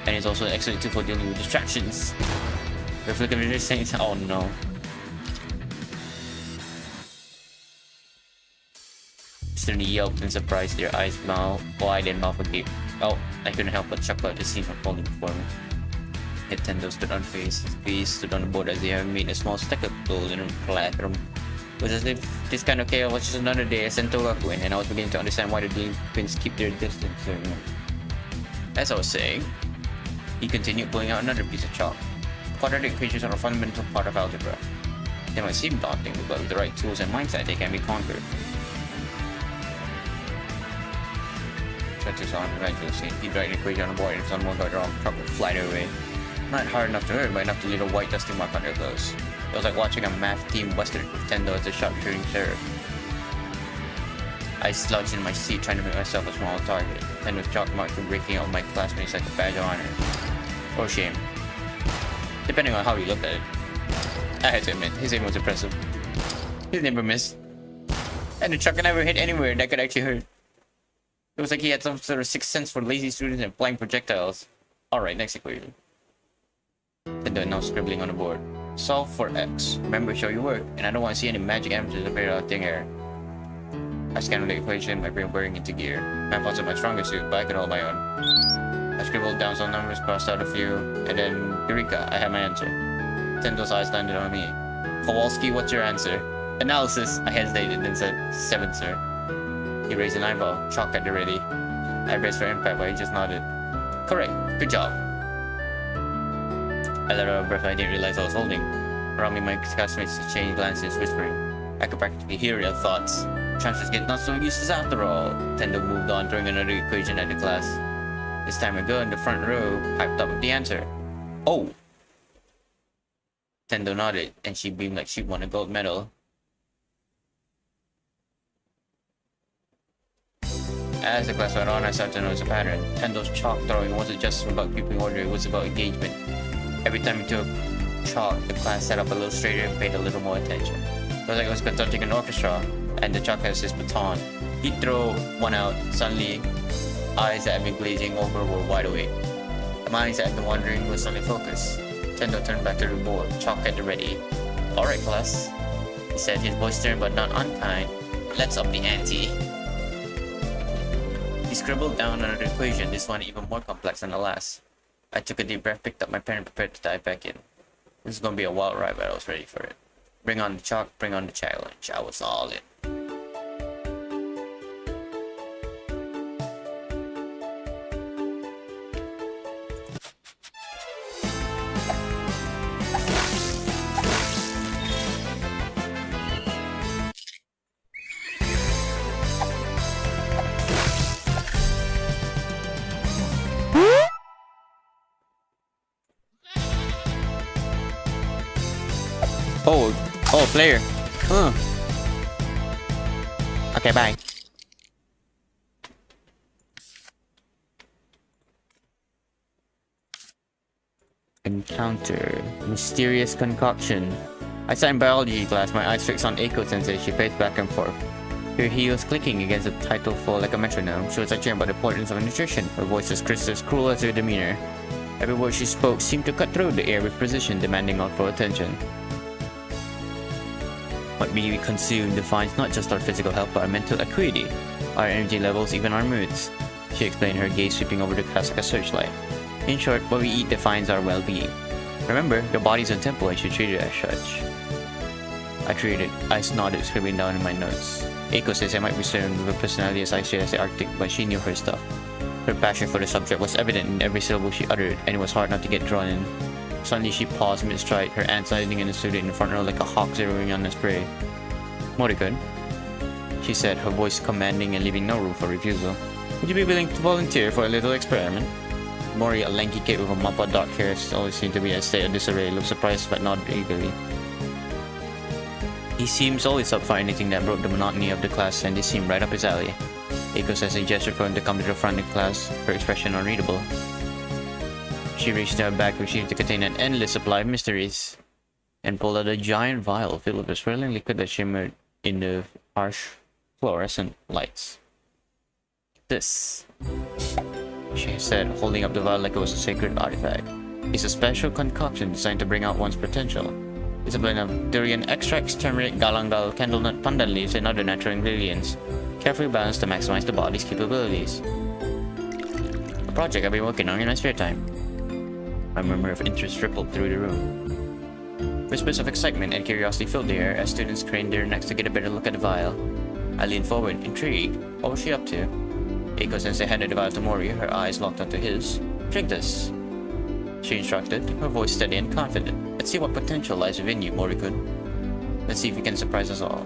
And he's also an excellent tool for dealing with distractions. The flick of his saying, oh no. Suddenly yelped in surprise, their eyes wide and mouth agape. Oh, I couldn't help but chuckle at the scene unfolding before me. Yet Tendo stood unfazed, his gaze stood on the board as they had made a small stack of gold in a classroom. It was as if this kind of chaos was just another day at Sentou Gakuen, and I was beginning to understand why the delinquents keep their distance. As I was saying, he continued pulling out another piece of chalk. Quadratic equations are a fundamental part of algebra. They might seem daunting, but with the right tools and mindset, they can be conquered. Such on eventually, he'd write an equation on the board, and if someone got it wrong, chalk would fly their way. Not hard enough to hurt, but enough to leave a white dusty mark on their clothes. It was like watching a math team western with Tendo as a sharpshooting sheriff. I slouched in my seat, trying to make myself a small target. Tendo's chalk marks were breaking out my classmates like a badge of honor. Or shame. Depending on how you looked at it. I had to admit, his aim was impressive. He never missed. And the chalk never hit anywhere that could actually hurt. It was like he had some sort of sixth sense for lazy students and flying projectiles. Alright, next equation. Tendo now scribbling on the board. Solve for x. Remember, show your work. And I don't want to see any magic amateurs appear out of thin air. I scanned the equation, my brain whirring into gear. Math wasn't my strongest suit, but I could hold my own. I scribbled down some numbers, crossed out a few, and then, eureka, I had my answer. Tendo's eyes landed on me. Kowalski, what's your answer? Analysis. I hesitated, then said, 7, sir. He raised an eyebrow, chalk at the ready. I braced for impact, but he just nodded. Correct. Good job. I let out a breath I didn't realize I was holding. Around me, my classmates exchanged glances, whispering. I could practically hear their thoughts. Transfers get not so useless after all. Tendo moved on, throwing another equation at the class. This time a girl in the front row piped up with the answer. Oh! Tendo nodded, and she beamed like she won a gold medal. As the class went on, I started to notice a pattern. Tendo's chalk throwing wasn't just about keeping order, it was about engagement. Every time he took chalk, the class sat up a little straighter and paid a little more attention. It was like it was conducting an orchestra, and the chalk has his baton. He'd throw one out, suddenly, eyes that had been glazing over were wide awake. The minds that had been wandering were suddenly focused. Tendo turned back to the board, chalk at the ready. Alright, class, he said, his voice stern but not unkind. Let's up the ante. He scribbled down another equation, this one even more complex than the last. I took a deep breath, picked up my pen, and prepared to dive back in. This is gonna be a wild ride, but I was ready for it. Bring on the chalk, bring on the challenge. I was all in. Oh, player. Okay, bye. Encounter. Mysterious concoction. I sat in biology class, my eyes fixed on Eiko-sensei. She paced back and forth. Her heels clicking against the title fall like a metronome. She was lecturing about the importance of nutrition. Her voice was crisp as cruel as her demeanor. Every word she spoke seemed to cut through the air with precision, demanding our full attention. What we consume defines not just our physical health but our mental acuity, our energy levels, even our moods. She explained, her gaze sweeping over the class like a searchlight. In short, what we eat defines our well-being. Remember, your body's a temple and you should treat it as such. I nodded, scribbling down in my notes. Eiko says I might be certain with a personality as icy as the Arctic, but she knew her stuff. Her passion for the subject was evident in every syllable she uttered, and it was hard not to get drawn in. Suddenly she paused mid-stride, her ants hiding in the student in front row like a hawk zeroing on its prey. Morikun, she said, her voice commanding and leaving no room for refusal. Would you be willing to volunteer for a little experiment? Mori, a lanky kid with a mop of dark hair, always seemed to be in a state of disarray, looked surprised but nodded eagerly. He seems always up for anything that broke the monotony of the class, and this seemed right up his alley. Eiko says he gestured for him to come to the front of the class, her expression unreadable. She reached her back, which seemed to contain an endless supply of mysteries, and pulled out a giant vial filled with a swirling liquid that shimmered in the harsh fluorescent lights. This, she said, holding up the vial like it was a sacred artifact, is a special concoction designed to bring out one's potential. It's a blend of durian extracts, turmeric, galangal, candlenut, pandan leaves, and other natural ingredients, carefully balanced to maximize the body's capabilities. A project I've been working on in my spare time. A murmur of interest rippled through the room. Whispers of excitement and curiosity filled the air as students craned their necks to get a better look at the vial. I leaned forward, intrigued. What was she up to? Eiko-sensei handed the vial to Mori, her eyes locked onto his. Drink this, she instructed, her voice steady and confident. Let's see what potential lies within you, Mori-kun. Let's see if you can surprise us all.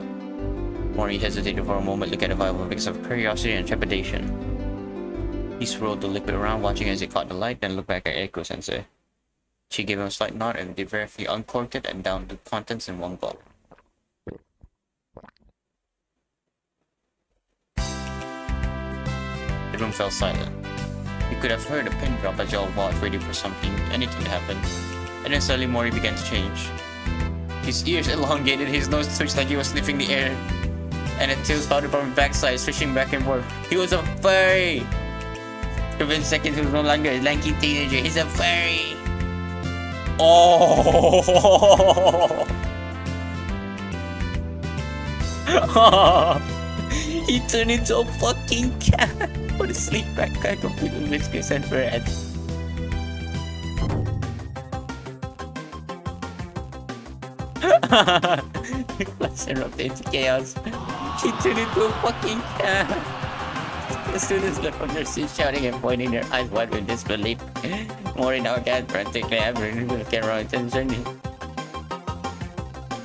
Mori hesitated for a moment, looking at the vial with a mix of curiosity and trepidation. He swirled the liquid around, watching as it caught the light, then looked back at Eiko-sensei. She gave him a slight nod and deliberately uncorked it and downed the contents in one gulp. The room fell silent. You could have heard a pin drop as you all watched, waiting for anything to happen. And then suddenly Mori began to change. His ears elongated, his nose twitched like he was sniffing the air, and a tail spouted from his backside, swishing back and forth. He was a furry! Within seconds, he was no longer a lanky teenager. He's a furry! Oh! He turned into a fucking cat! What a sleek backpack complete with whiskers and fur heads. Class erupted into chaos. He turned into a fucking cat. The students left from their seats shouting and pointing their eyes wide with disbelief. Mori now cat frantically having to look around attention.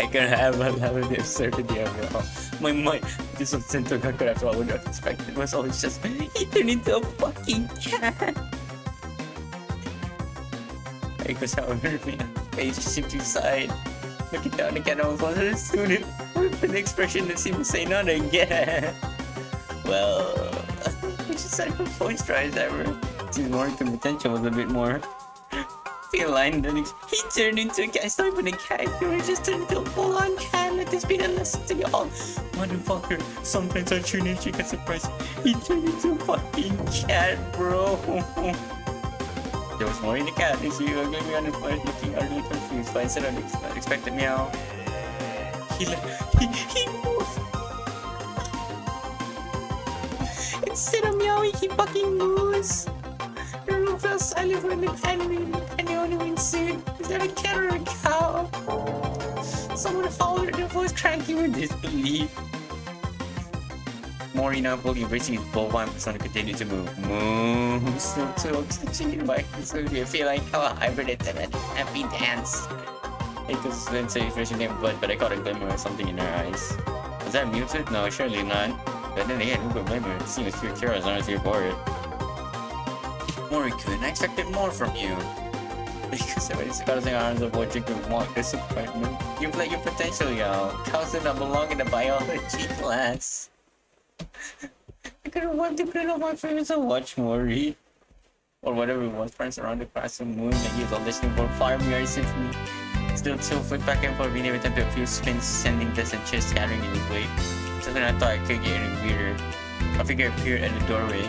I can have a lot of the absurdity of it all. My mind, this was Sentou Gakuen after all I would not expect. It was always just, he turned into a fucking cat. Eiko's however, face shifted side. Looking down again, I was one of the student with an expression that seemed to say not again. Well, we just said for voice tries ever. Since Morgan's potential was a bit more feline than he turned into a cat. It's not even a character, he just turned into a full-on cat. Let this be the lesson to y'all. Motherfucker, sometimes our true nature gets surprised. He turned into a fucking cat, bro. There was more in the cat. You see, going on the floor looking utterly confused, but instead of unexpected meow, he moved. Instead of meowing, he fucking moves. The room fell silent when the only ensued. Is that a cat or a cow? Someone hollered, their voice cracking with disbelief. Mori now fully embracing his bovine persona continued to move. Move. Still touching by so you feel like how a hybrid and happy dance. Eiko's sensei expression came blood, but I caught a glimmer of something in her eyes. Was that muted? No, surely not. But then again, who could blame her? It seems pure cure as long as you're bored. Mori-kun, I expected more from you. Because everybody's crossing arms of watching you mock disappointment. You play your potential, y'all. Counts do not belong in the biology class. I couldn't want to clean up my favorites and watch more, read. Or whatever it was, friends around the classroom moving like he was listening for 5 years since me. Still 2 foot back and forth, being able to do a few spins, sending this and chairs scattering in his wake. So then I thought I could get any weirder. A figure appeared at the doorway.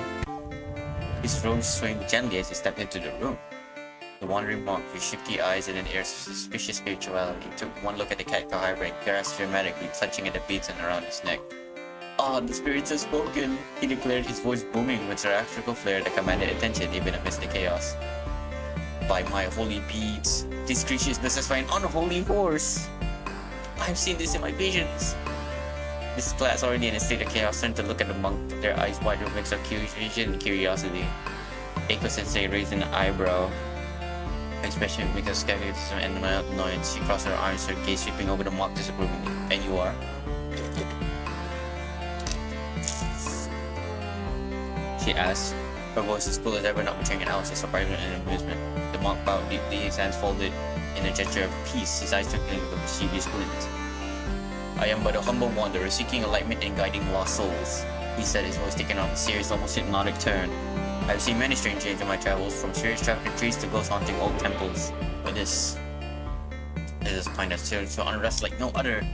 His robes swaying gently as he stepped into the room. The wandering monk, with shifty eyes and an air of suspicious spirituality, took one look at the cat cow hybrid and gasped dramatically, clutching at the beads around his neck. "Ah, the spirits have spoken," he declared, his voice booming with theatrical flair that commanded attention even amidst the chaos. "By my holy beads, these creatures possessed by an unholy force. I've seen this in my visions." This class, already in a state of chaos, turned to look at the monk, their eyes wide with a mix of confusion and curiosity. Eiko-sensei raised an eyebrow, expression of mix of skepticism and mild annoyance. She crossed her arms, her gaze sweeping over the monk disapprovingly. "And you are?" she asked, her voice as cool as ever, not betraying an ounce of surprise and amusement. The monk bowed deeply, his hands folded in a gesture of peace, his eyes twinkling with a mischievous glint. "I am but a humble wanderer, seeking enlightenment and guiding lost souls," he said, his voice taking on a serious, almost hypnotic turn. "I've seen many strange things in my travels, from spirits trapped in trees to ghosts haunting old temples. But this is a spine that serves to unrest like no other.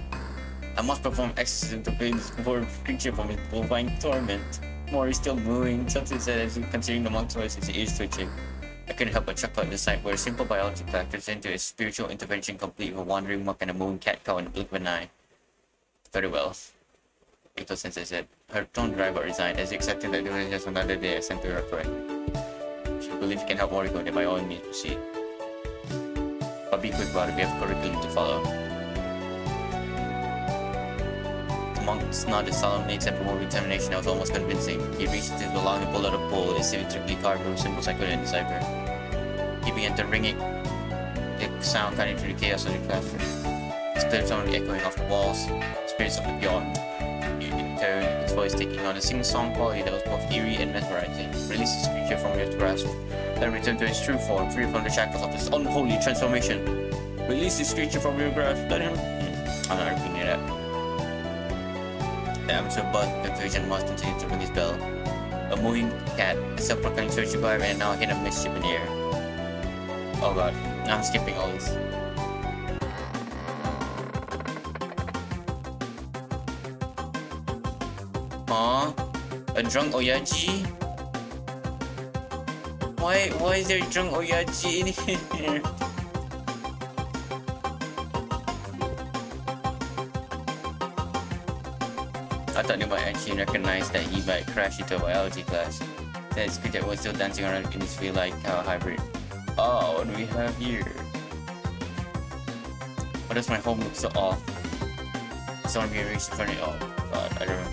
I must perform exorcism to free this poor creature from his bovine torment." Mori still mooing, something said as he considering the monk's voice, his ears twitching. I couldn't help but chuckle at the sight where a simple biology class turns into a spiritual intervention complete with a wandering monk and a moving cat cow in the blink of an eye. "Very well," Eiko-sensei said, her tone dry but resigned, as he accepted that there was just another day at Sentou Gakuen. "If you believe you can help Moriko, then by all means proceed. But be quick about it, we have curriculum to follow." The monk nodded solemnly, except for more determination that was almost convincing. He reached into his belonging and pulled out a pole, its intricately carved with symbols I couldn't decipher. He began to ring it, the sound cutting through the chaos of the classroom. His clear tone echoing off the walls, spirits of the beyond. In turn, his voice taking on a sing-song quality that was both eerie and mesmerizing. "Release this creature from your grasp. Let him return to his true form, free from the shackles of this unholy transformation. Release this creature from your grasp. Let him..." I'm not repeating that. The amateur buzz of confusion must continue to ring his bell. A moving cat, a self-proclaimed surgical arrival, and now a hint of mischief in the air. Oh god, now I'm skipping all this. Huh? A drunk Oyaji? Why is there a drunk Oyaji in here? I thought they might actually recognize that he might crash into a biology class. That creature was still dancing around in his field like a hybrid. Oh, what do we have here? Why does my home look so off? Someone being reached in front of it. Oh god, I don't know.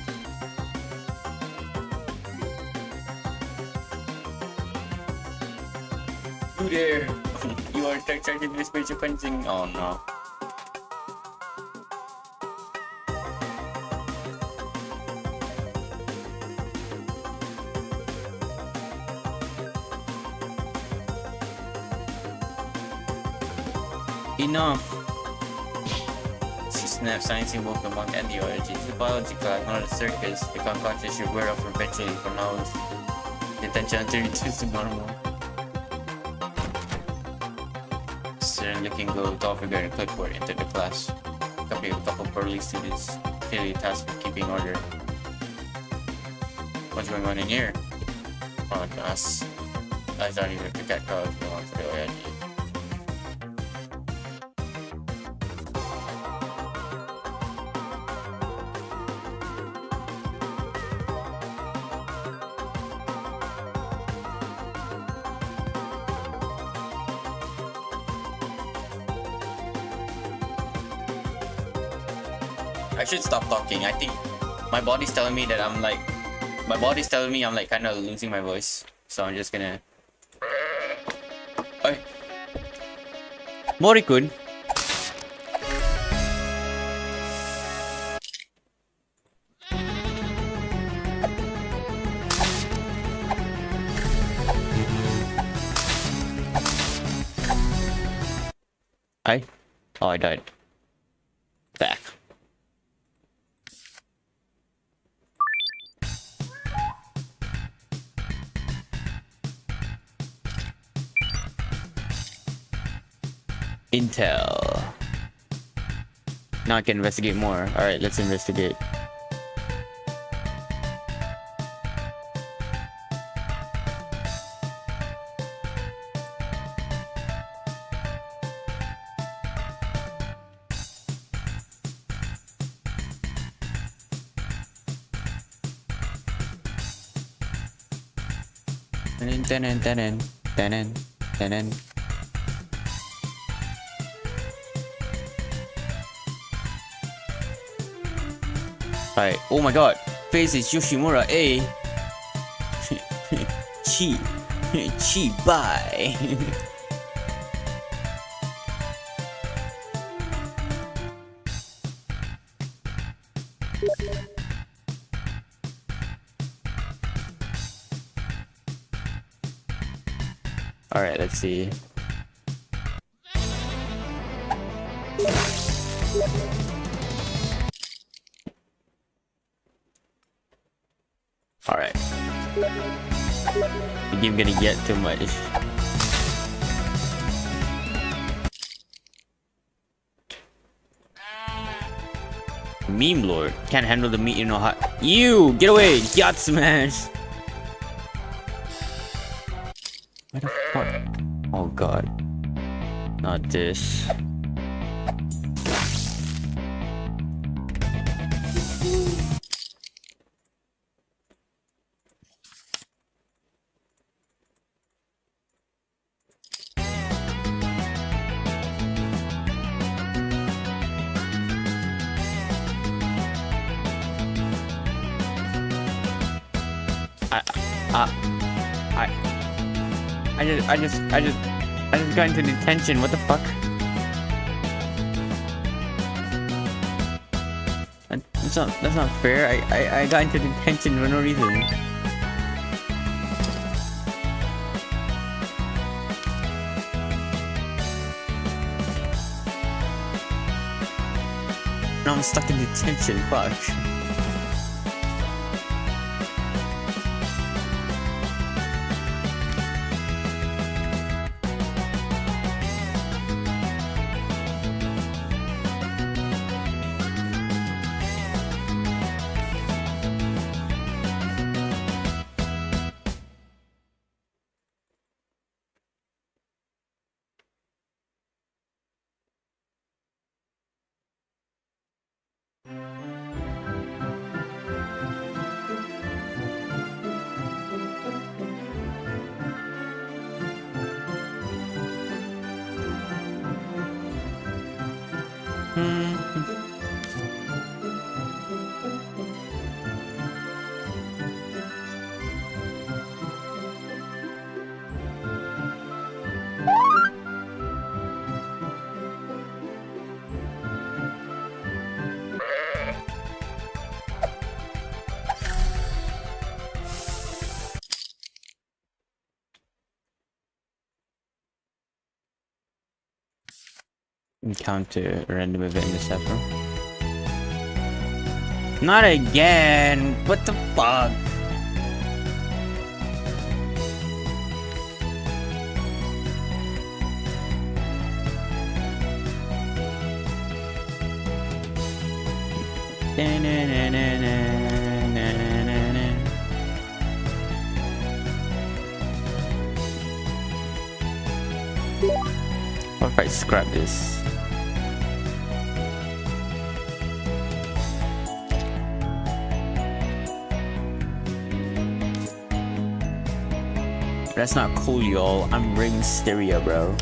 You there! You are charged with spiritual cleansing. Oh no. Enough! She snapped, silencing both the monk and the origin. It's a biology class, not a circus. Become conscious you're aware of eventually, for now the attention until it returns to normal. Stern looking girl, tall figure and a clipboard entered the class, accompanied with a couple of burly students, clearly tasked with keeping order. What's going on in here? Oh gosh. I thought you were the cat crowd belong to the origin. I should stop talking. I think my body's telling me that I'm like kind of losing my voice. So I'm just gonna... Hey! Morikun! Hi. Oh, I died. Back. Intel. Now I can investigate more. Alright, let's investigate. Alright, oh my god. Face is Yoshimura A. Chi. Chi bye. Alright, let's see. Alright. The game gonna get too much. Meme lord. Can't handle the meat, you know how. You! Get away! Yacht smash! What the fuck? Oh god. Not this. I just got into detention. What the fuck? That's not fair. I got into detention for no reason. Now I'm stuck in detention. Fuck. Encounter a random event in the cipher. Not again! What the fuck? What if I scrap this? That's not cool, y'all. I'm ring stereo, bro.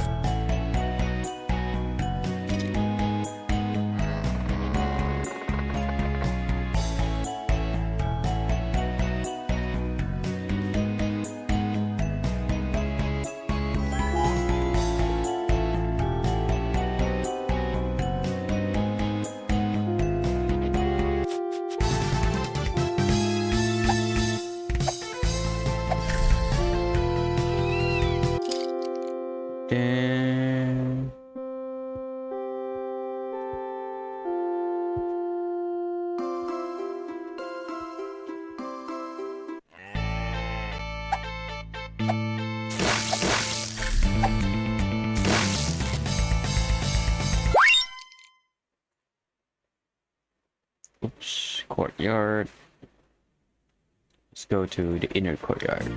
Oops, courtyard. Let's go to the inner courtyard.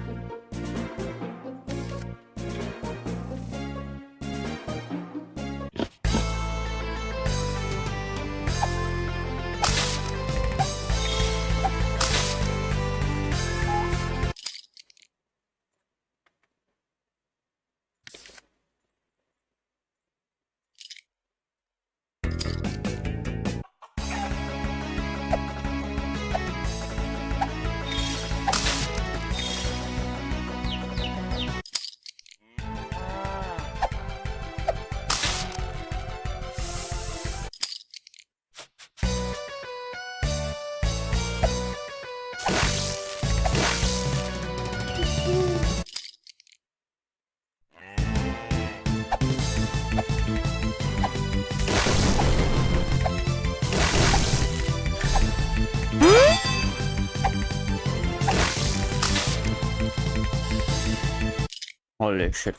Holy shit.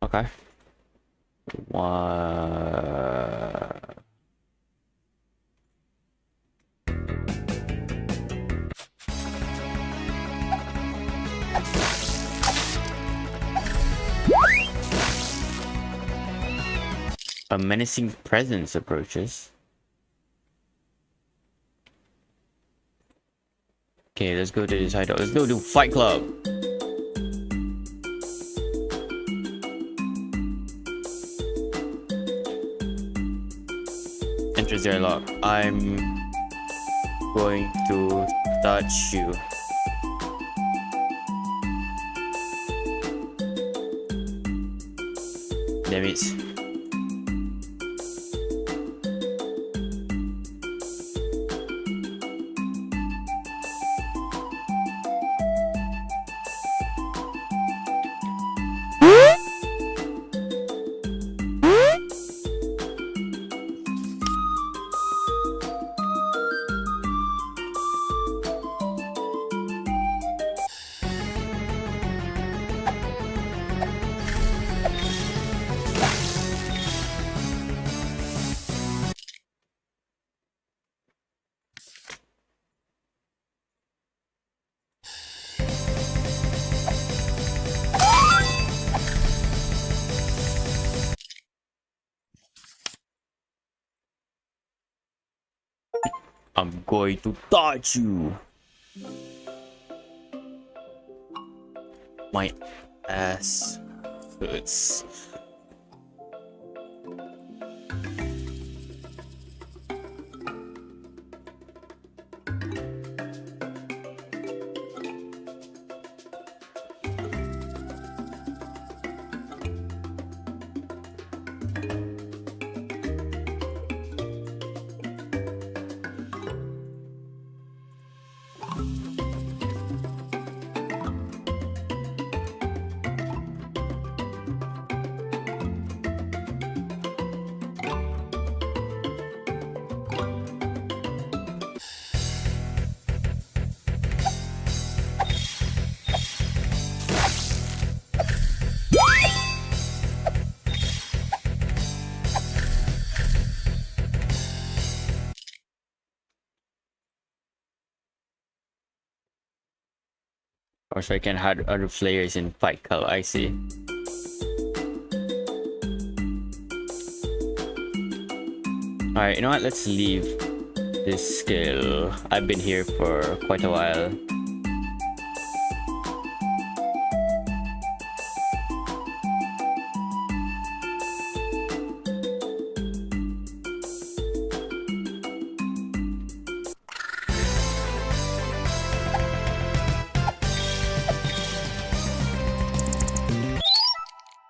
Okay. What? A menacing presence approaches. Okay, let's go to this hideout. Let's go to Fight Club. Entrance dialogue. I'm going to touch you. Damn it. I'm going to touch you. My ass hurts. Or so I can add other players in Fight Club. I see. Alright, you know what? Let's leave this skill. I've been here for quite a while.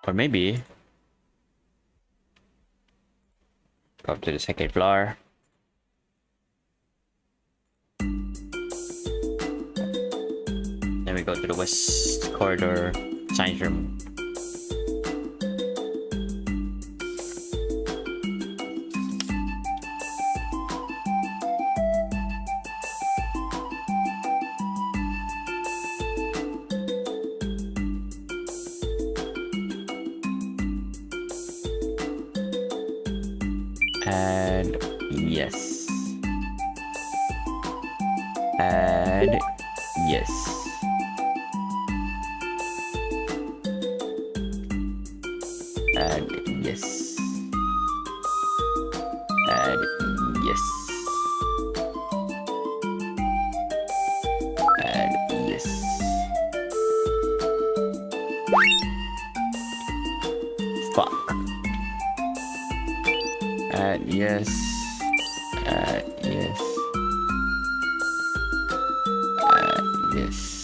Or maybe go up to the second floor. Then we go to the west corridor science room. Add yes. Add yes. Add yes. Add yes. Add yes. Fuck. Add yes. Add yes. Add yes.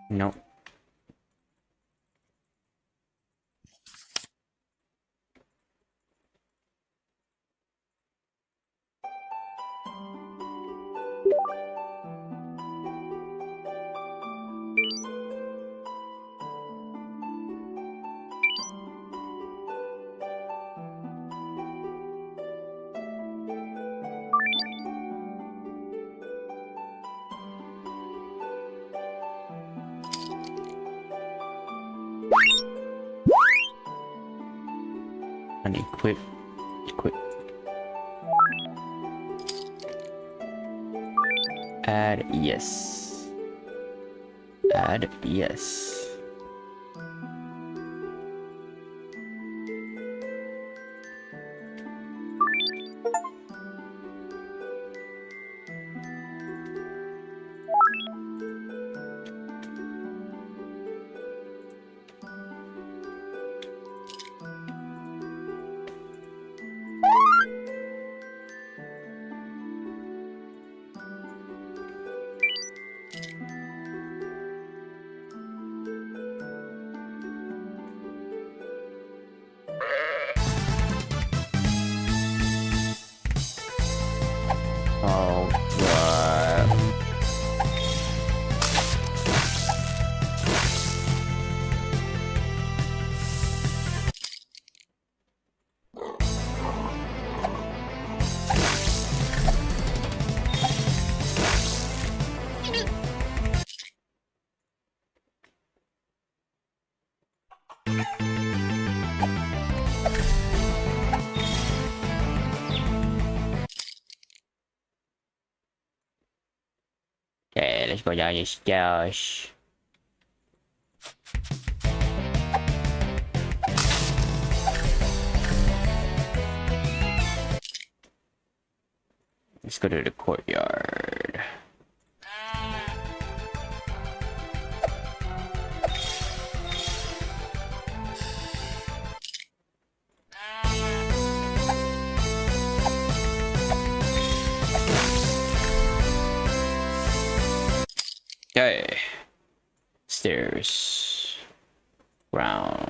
No. And equip. Add yes. Add yes. Oh god. Okay, let's go down this stairs. Let's go to the courtyard. Okay. Stairs. Round.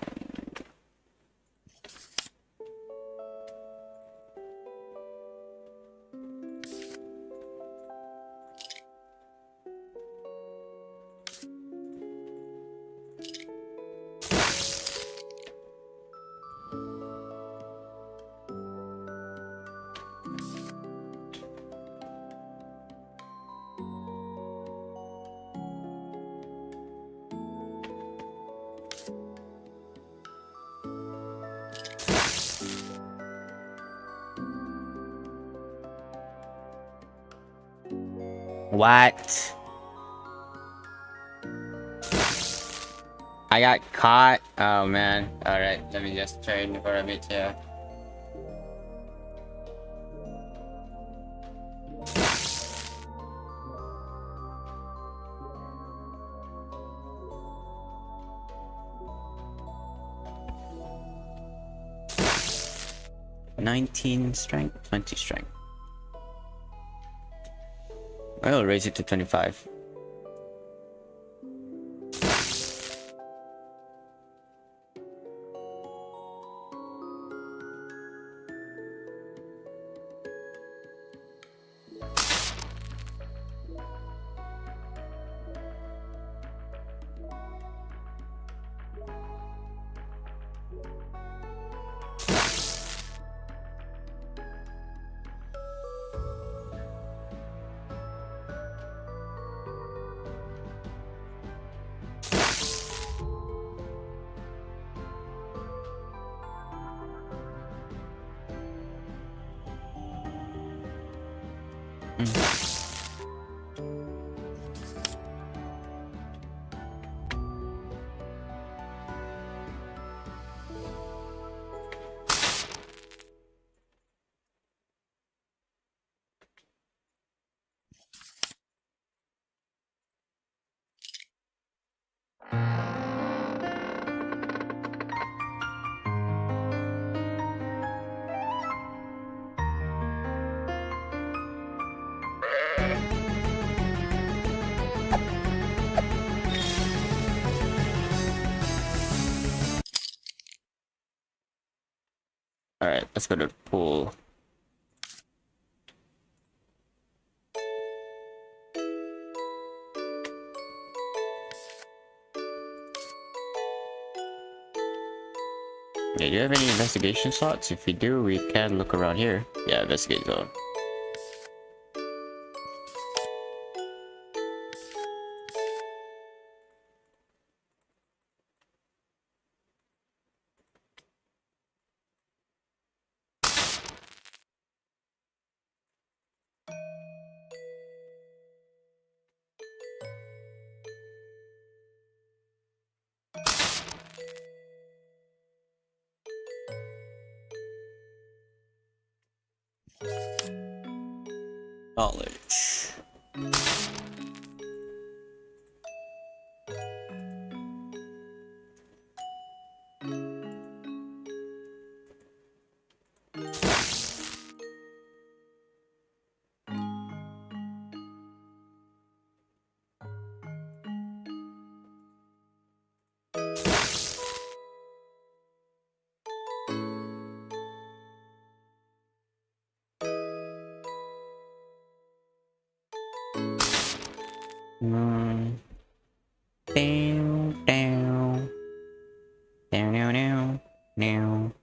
What? I got caught? Oh man. Alright, let me just train for a bit here. $19 strength, 20 strength. I'll raise it to 25. Alright, let's go to the pool. Yeah, do you have any investigation slots? If you do, we can look around here. Yeah, investigate zone. Knowledge. Down, down, down, down, down, down.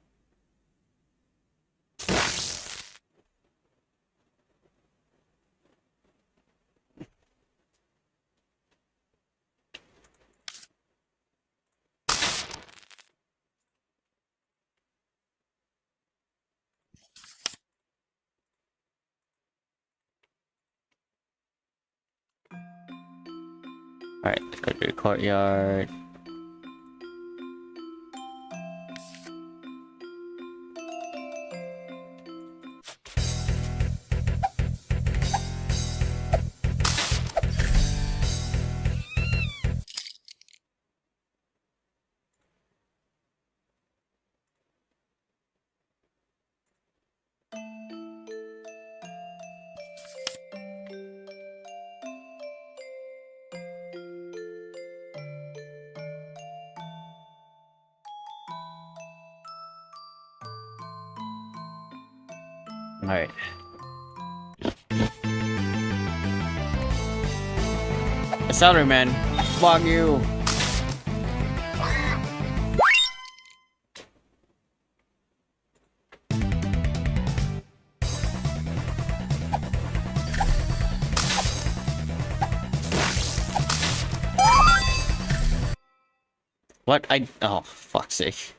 Alright, let's go to the courtyard. Alright. Salary man, fuck you. What? Oh, fuck's sake.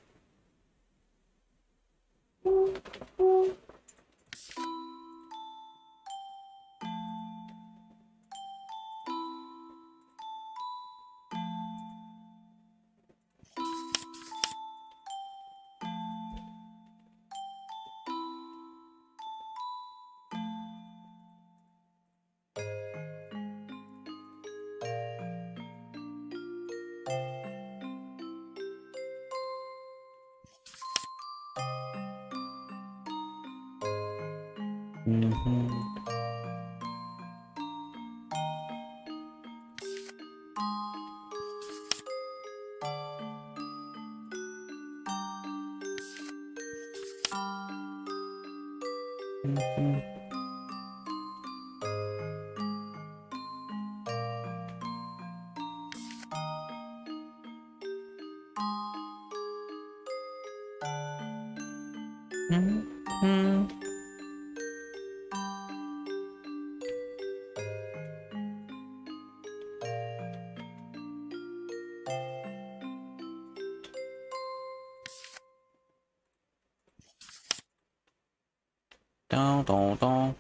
Dong, dong, dong.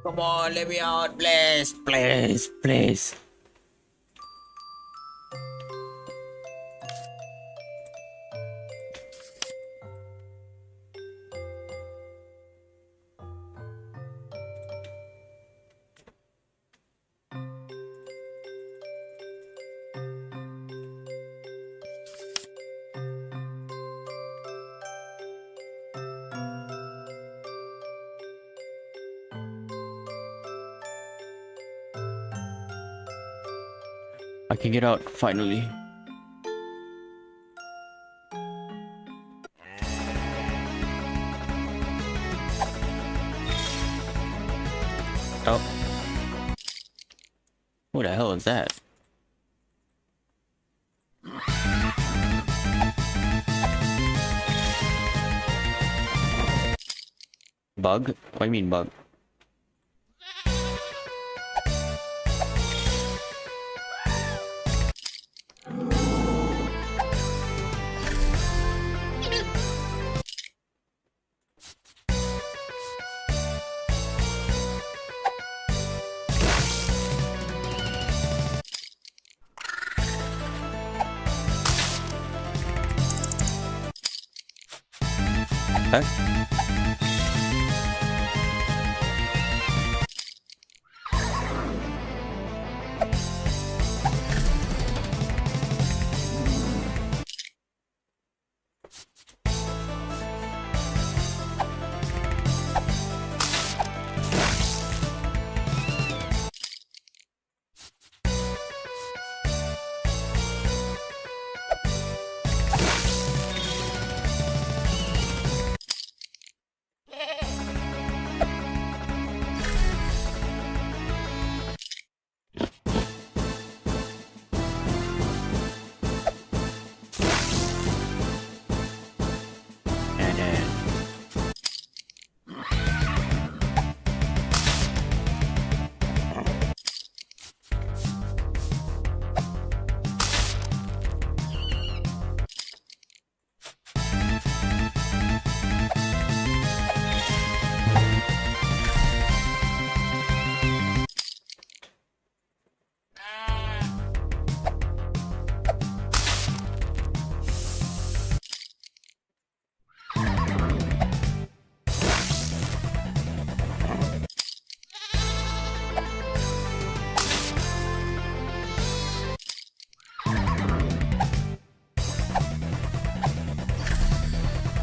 Come on, let me out, please, please, please. I can get out finally. Oh. Who the hell is that? Bug? What do you mean bug? Huh?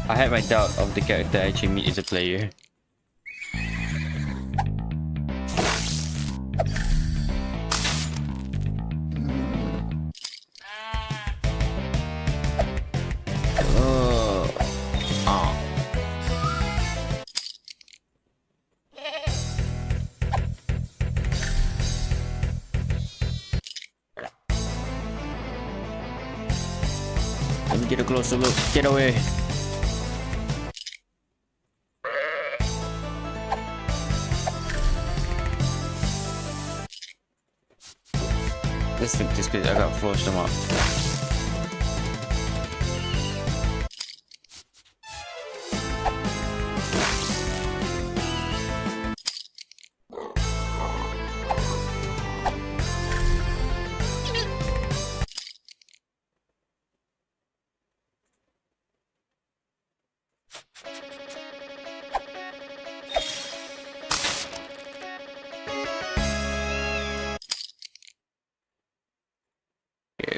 I had my doubt of the character I actually meet as a player. Let me get a closer look. Get away. Let's fix this because I got flushed them up.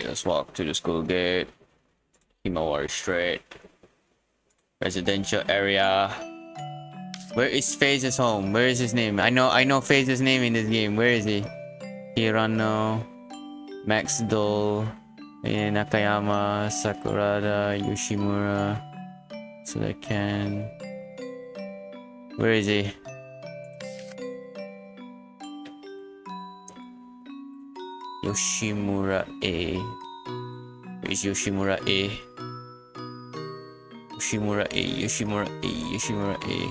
Just walk to the school gate. Himawari Street. Residential area. Where is FaZe's home? Where is his name? I know FaZe's name in this game. Where is he? Hirano, Max Dole, Nakayama, Sakurada, Yoshimura. So I can. Where is he? Yoshimura A. Where is Yoshimura A? Yoshimura A, Yoshimura A, Yoshimura A.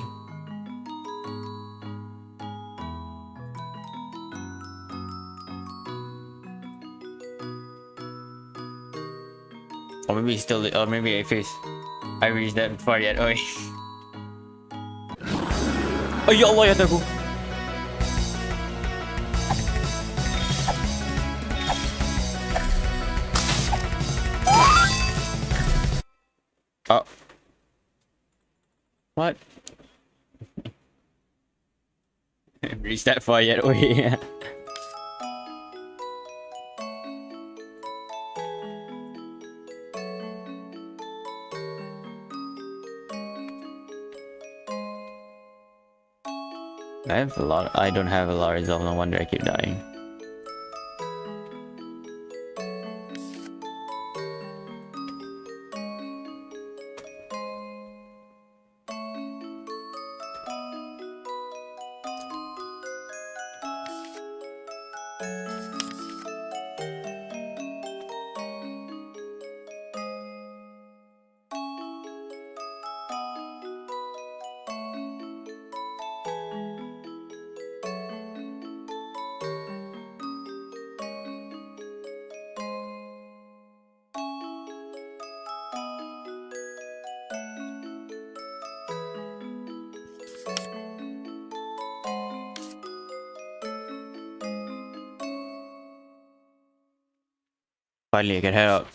Or maybe he's still, or maybe I reached that far yet. Oh, oh ya Allah ya aku. Oh. What? Haven't reached that far yet. Oh yeah. I don't have a lot of resolve, no wonder I keep dying. Finally, I can head out.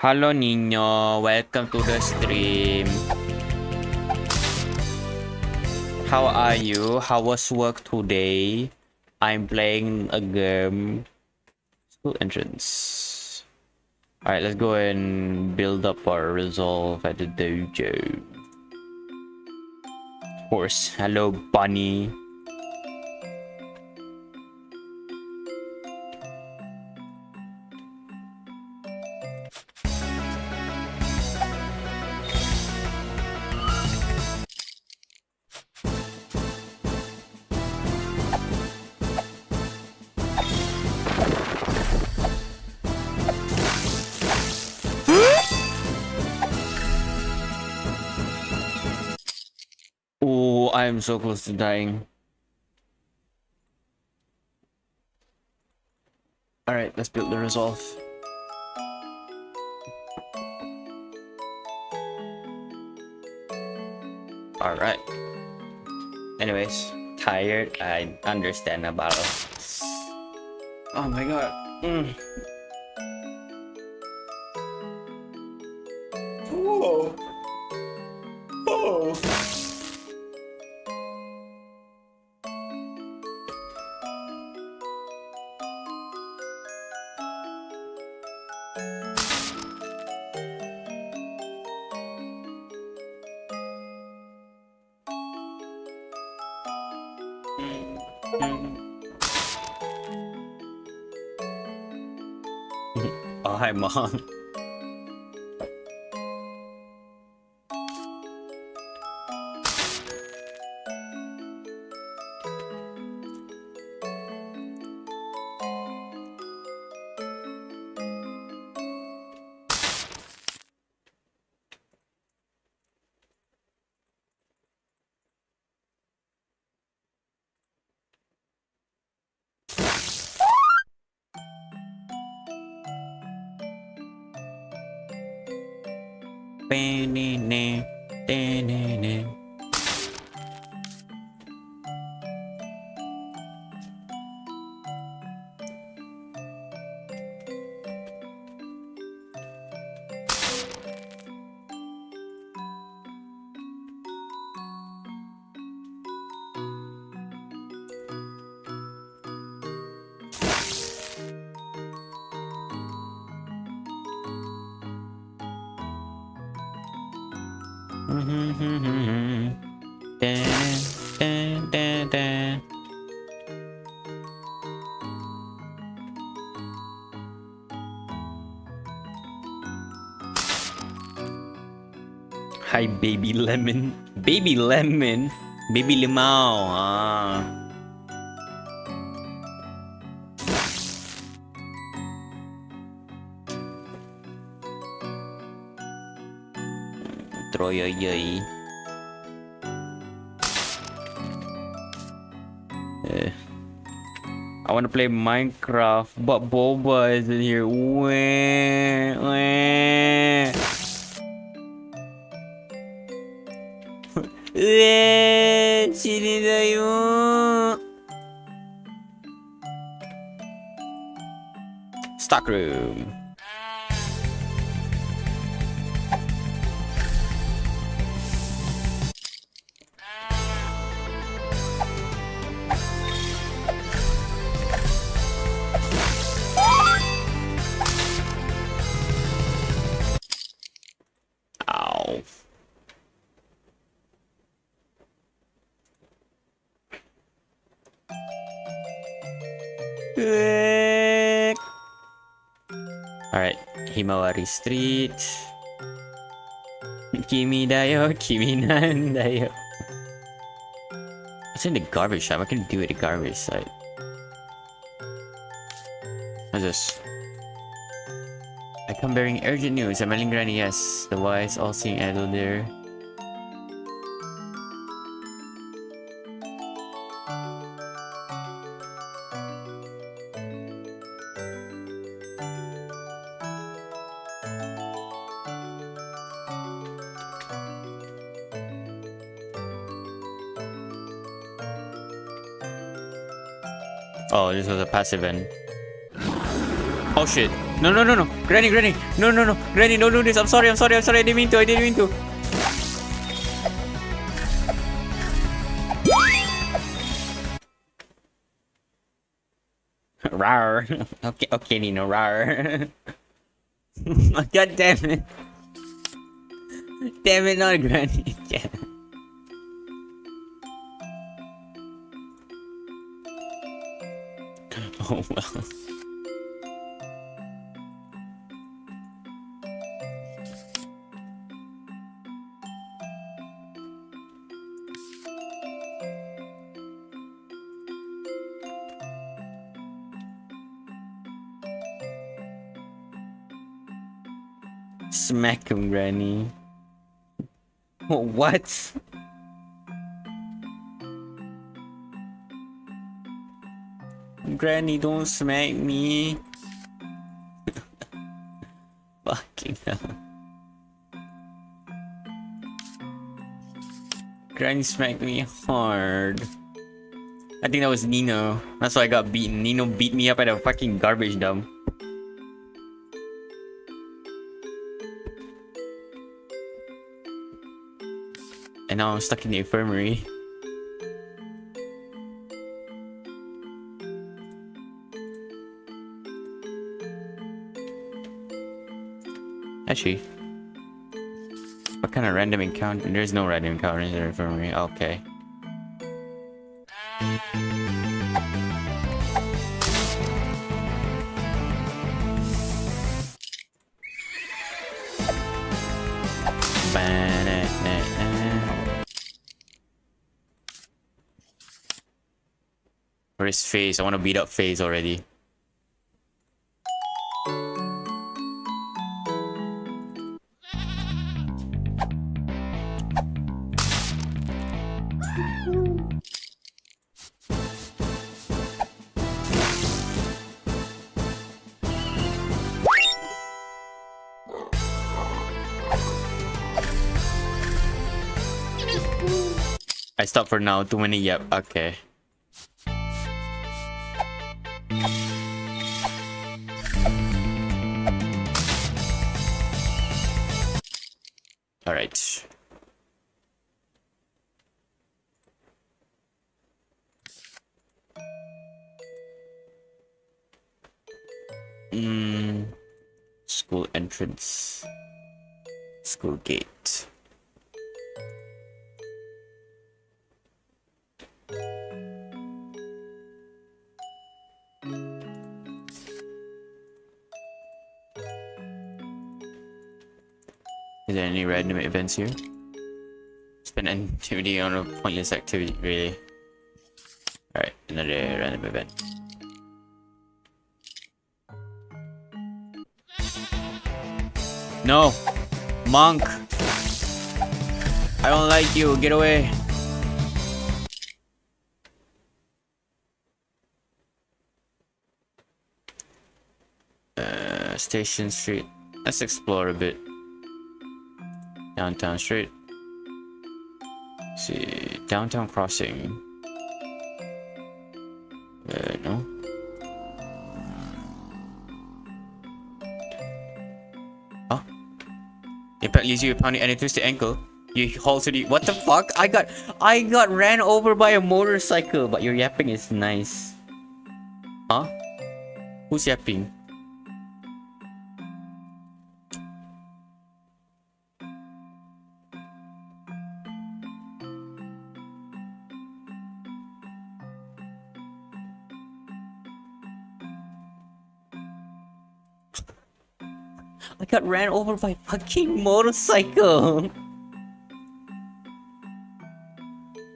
Hello Nino, welcome to the stream. How are you? How was work today? I'm playing a game. School entrance. Alright, let's go and build up our resolve at the dojo. Of course. Hello Bunny. I'm so close to dying. Alright, let's build the resolve. Alright. Anyways, tired. I understand about it. Oh my god. Whoa. Oh. hi, Mom. Hi, baby lemon. Baby lemon? Baby limau. Ah. Troyoyoy. I want to play Minecraft, but Boba isn't here. Wah, wah. Stock room. Ow. Alright, Himawari Street. Kimi dayo, kimi nan dayo. It's in the garbage shop. I can do it at the garbage site. What's this? I come bearing urgent news. I'm Ellen Granny, yes. The wise, all-seeing idol there. Oh, this was a passive end. Oh shit. No, no, no, no. Granny, Granny. No, no, no. Granny, don't do this. I'm sorry, I'm sorry, I'm sorry. I didn't mean to. I didn't mean to. Rar. Okay, okay, Nino. Rar. God damn it. Damn it, not Granny. Yeah. Oh well. Smack him, Granny. Oh, what? Granny, don't smack me. Fucking hell. Granny smacked me hard. I think that was Nino. That's why I got beaten. Nino beat me up at a fucking garbage dump. And now I'm stuck in the infirmary. Actually, what kind of random encounter? There's no random encounter in the infirmary. Okay. Where's Phase? I want to beat up Phase already. I stop for now. Too many. Yep. Okay. All right. School entrance. School gate. Is there any random events here? Spend activity on a pointless activity, really? Alright, another random event. No! Monk! I don't like you, get away! Station Street. Let's explore a bit. Downtown Street. Let's see, Downtown Crossing. No. Huh? Impact leaves you pounding and it twists the ankle. You halt to the— what the fuck? I got ran over by a motorcycle, but your yapping is nice. Huh? Who's yapping? I got ran over by fucking motorcycle.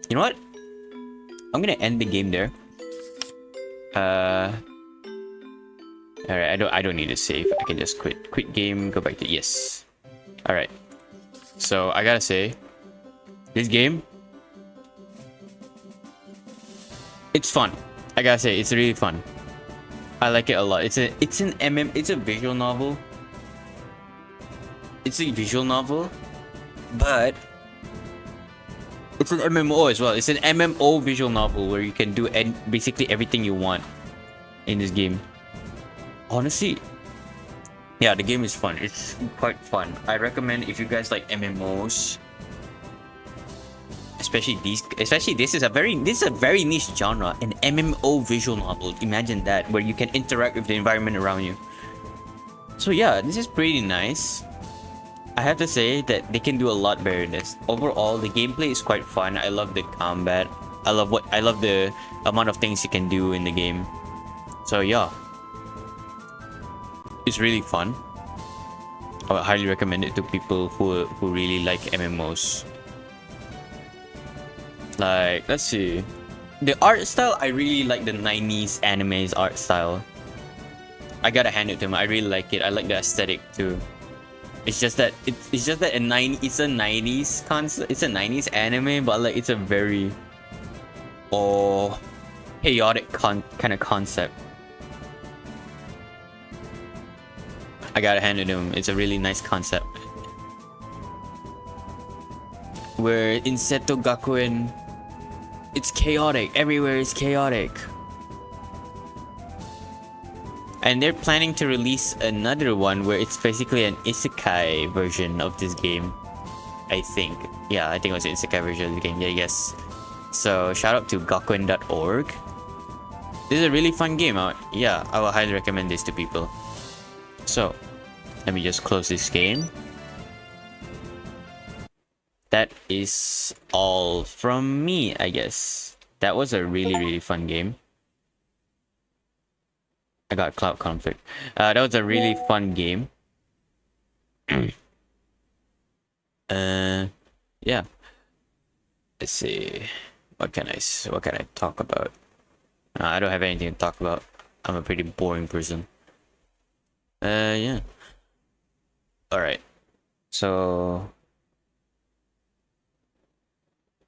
You know what? I'm gonna end the game there. Alright, I don't need to save. I can just quit. Quit game, go back to— yes. Alright. So I gotta say, this game, it's fun. I gotta say, it's really fun. I like it a lot. It's a visual novel. It's a visual novel, but it's an MMO as well. It's an MMO visual novel where you can do basically everything you want in this game. Honestly, yeah, the game is fun. It's quite fun. I recommend if you guys like MMOs, especially this is a very niche genre, an MMO visual novel. Imagine that, where you can interact with the environment around you. So yeah, this is pretty nice. I have to say that they can do a lot better than this. Overall, the gameplay is quite fun. I love the combat. I love the amount of things you can do in the game. So yeah, it's really fun. I would highly recommend it to people who really like MMOs. Like, let's see, the art style, I really like the 90s anime's art style. I gotta hand it to them. I really like it. I like the aesthetic too. It's just that it's a 90s concept. It's a 90s anime, but like it's a very chaotic kind of concept. I gotta hand it to him. It's a really nice concept. Where in Sentou Gakuen, it's chaotic. Everywhere is chaotic. And they're planning to release another one where it's basically an isekai version of this game. I think. Yeah, I think it was an isekai version of the game. Yeah, yes. So, shout out to Gakuen.org. This is a really fun game. Yeah, I will highly recommend this to people. So, let me just close this game. That is all from me, I guess. That was a really fun game. I got cloud conflict. That was a really fun game. Yeah. Let's see. What can I talk about? I don't have anything to talk about. I'm a pretty boring person. Yeah. Alright. So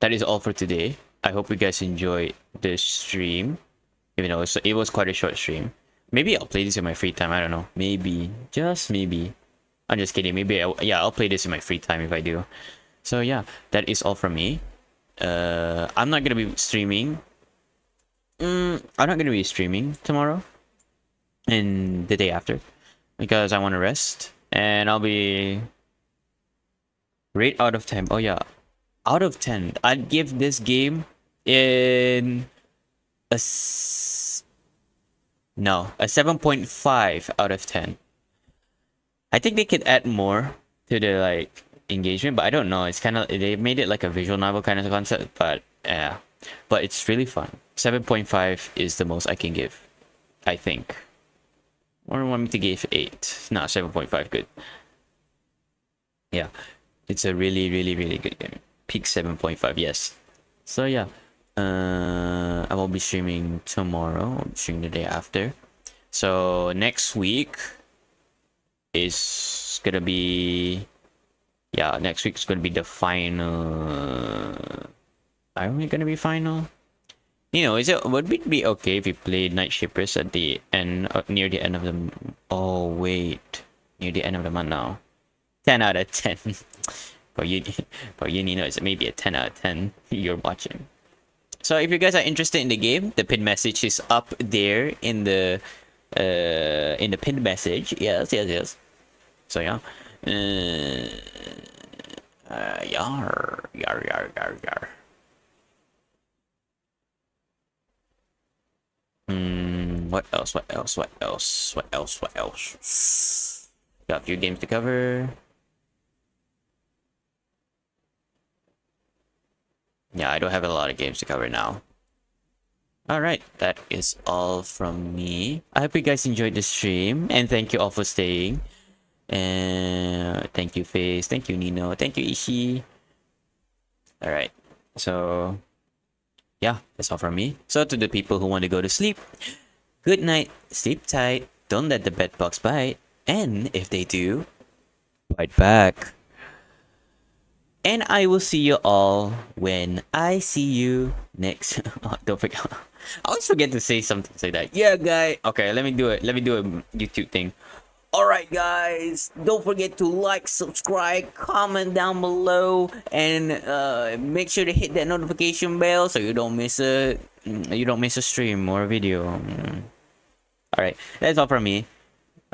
that is all for today. I hope you guys enjoyed this stream. Even though it was quite a short stream. Maybe I'll play this in my free time. I don't know. Maybe. Just maybe. I'm just kidding. Maybe I'll play this in my free time if I do. So yeah, that is all from me. I'm not gonna be streaming. I'm not gonna be streaming tomorrow and the day after because I want to rest, and I'll be rate out of 10. Oh yeah, out of 10, I'd give this game in a 7.5 out of 10. I think they could add more to the like engagement, but I don't know. It's kind of, they made it like a visual novel kind of concept, but yeah, but it's really fun. 7.5 is the most I can give, I think. Or want me to give 8? No, 7.5 good. Yeah, it's a really good game. Peak 7.5, yes. So yeah, I will be streaming tomorrow. I'll be streaming the day after. So next week is gonna be, yeah, next week's gonna be the final. Are we gonna be final? You know, would it be okay if we played Night Shippers at the end, near the end of the? Oh wait, near the end of the month now. 10 out of 10. For you, Nino, it's maybe a 10 out of 10. You're watching. So if you guys are interested in the game, the pinned message is up there in the pinned message. Yes. So yeah. Yar. What else? Got a few games to cover. Yeah, I don't have a lot of games to cover now. Alright, that is all from me. I hope you guys enjoyed the stream, and thank you all for staying. And thank you, Face. Thank you, Nino. Thank you, Ishi. Alright, so yeah, that's all from me. So to the people who want to go to sleep, good night, sleep tight, don't let the bedbugs bite, and if they do, bite back. And I will see you all when I see you next. Oh, don't forget. I always forget to say something like that. Yeah, guy. Okay, let me do it. Let me do a YouTube thing. Alright, guys. Don't forget to like, subscribe, comment down below, and make sure to hit that notification bell so you don't miss a stream or a video. Alright, that's all from me.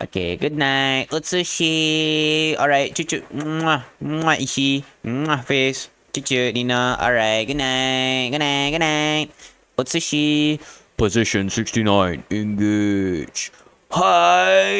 Okay, good night. Atsushi. Alright, choo. Mwah. Mwah, Ishi. Mwah, Face. Choo, Nina. Alright, good night. Atsushi. Position 69. Engage. Hi.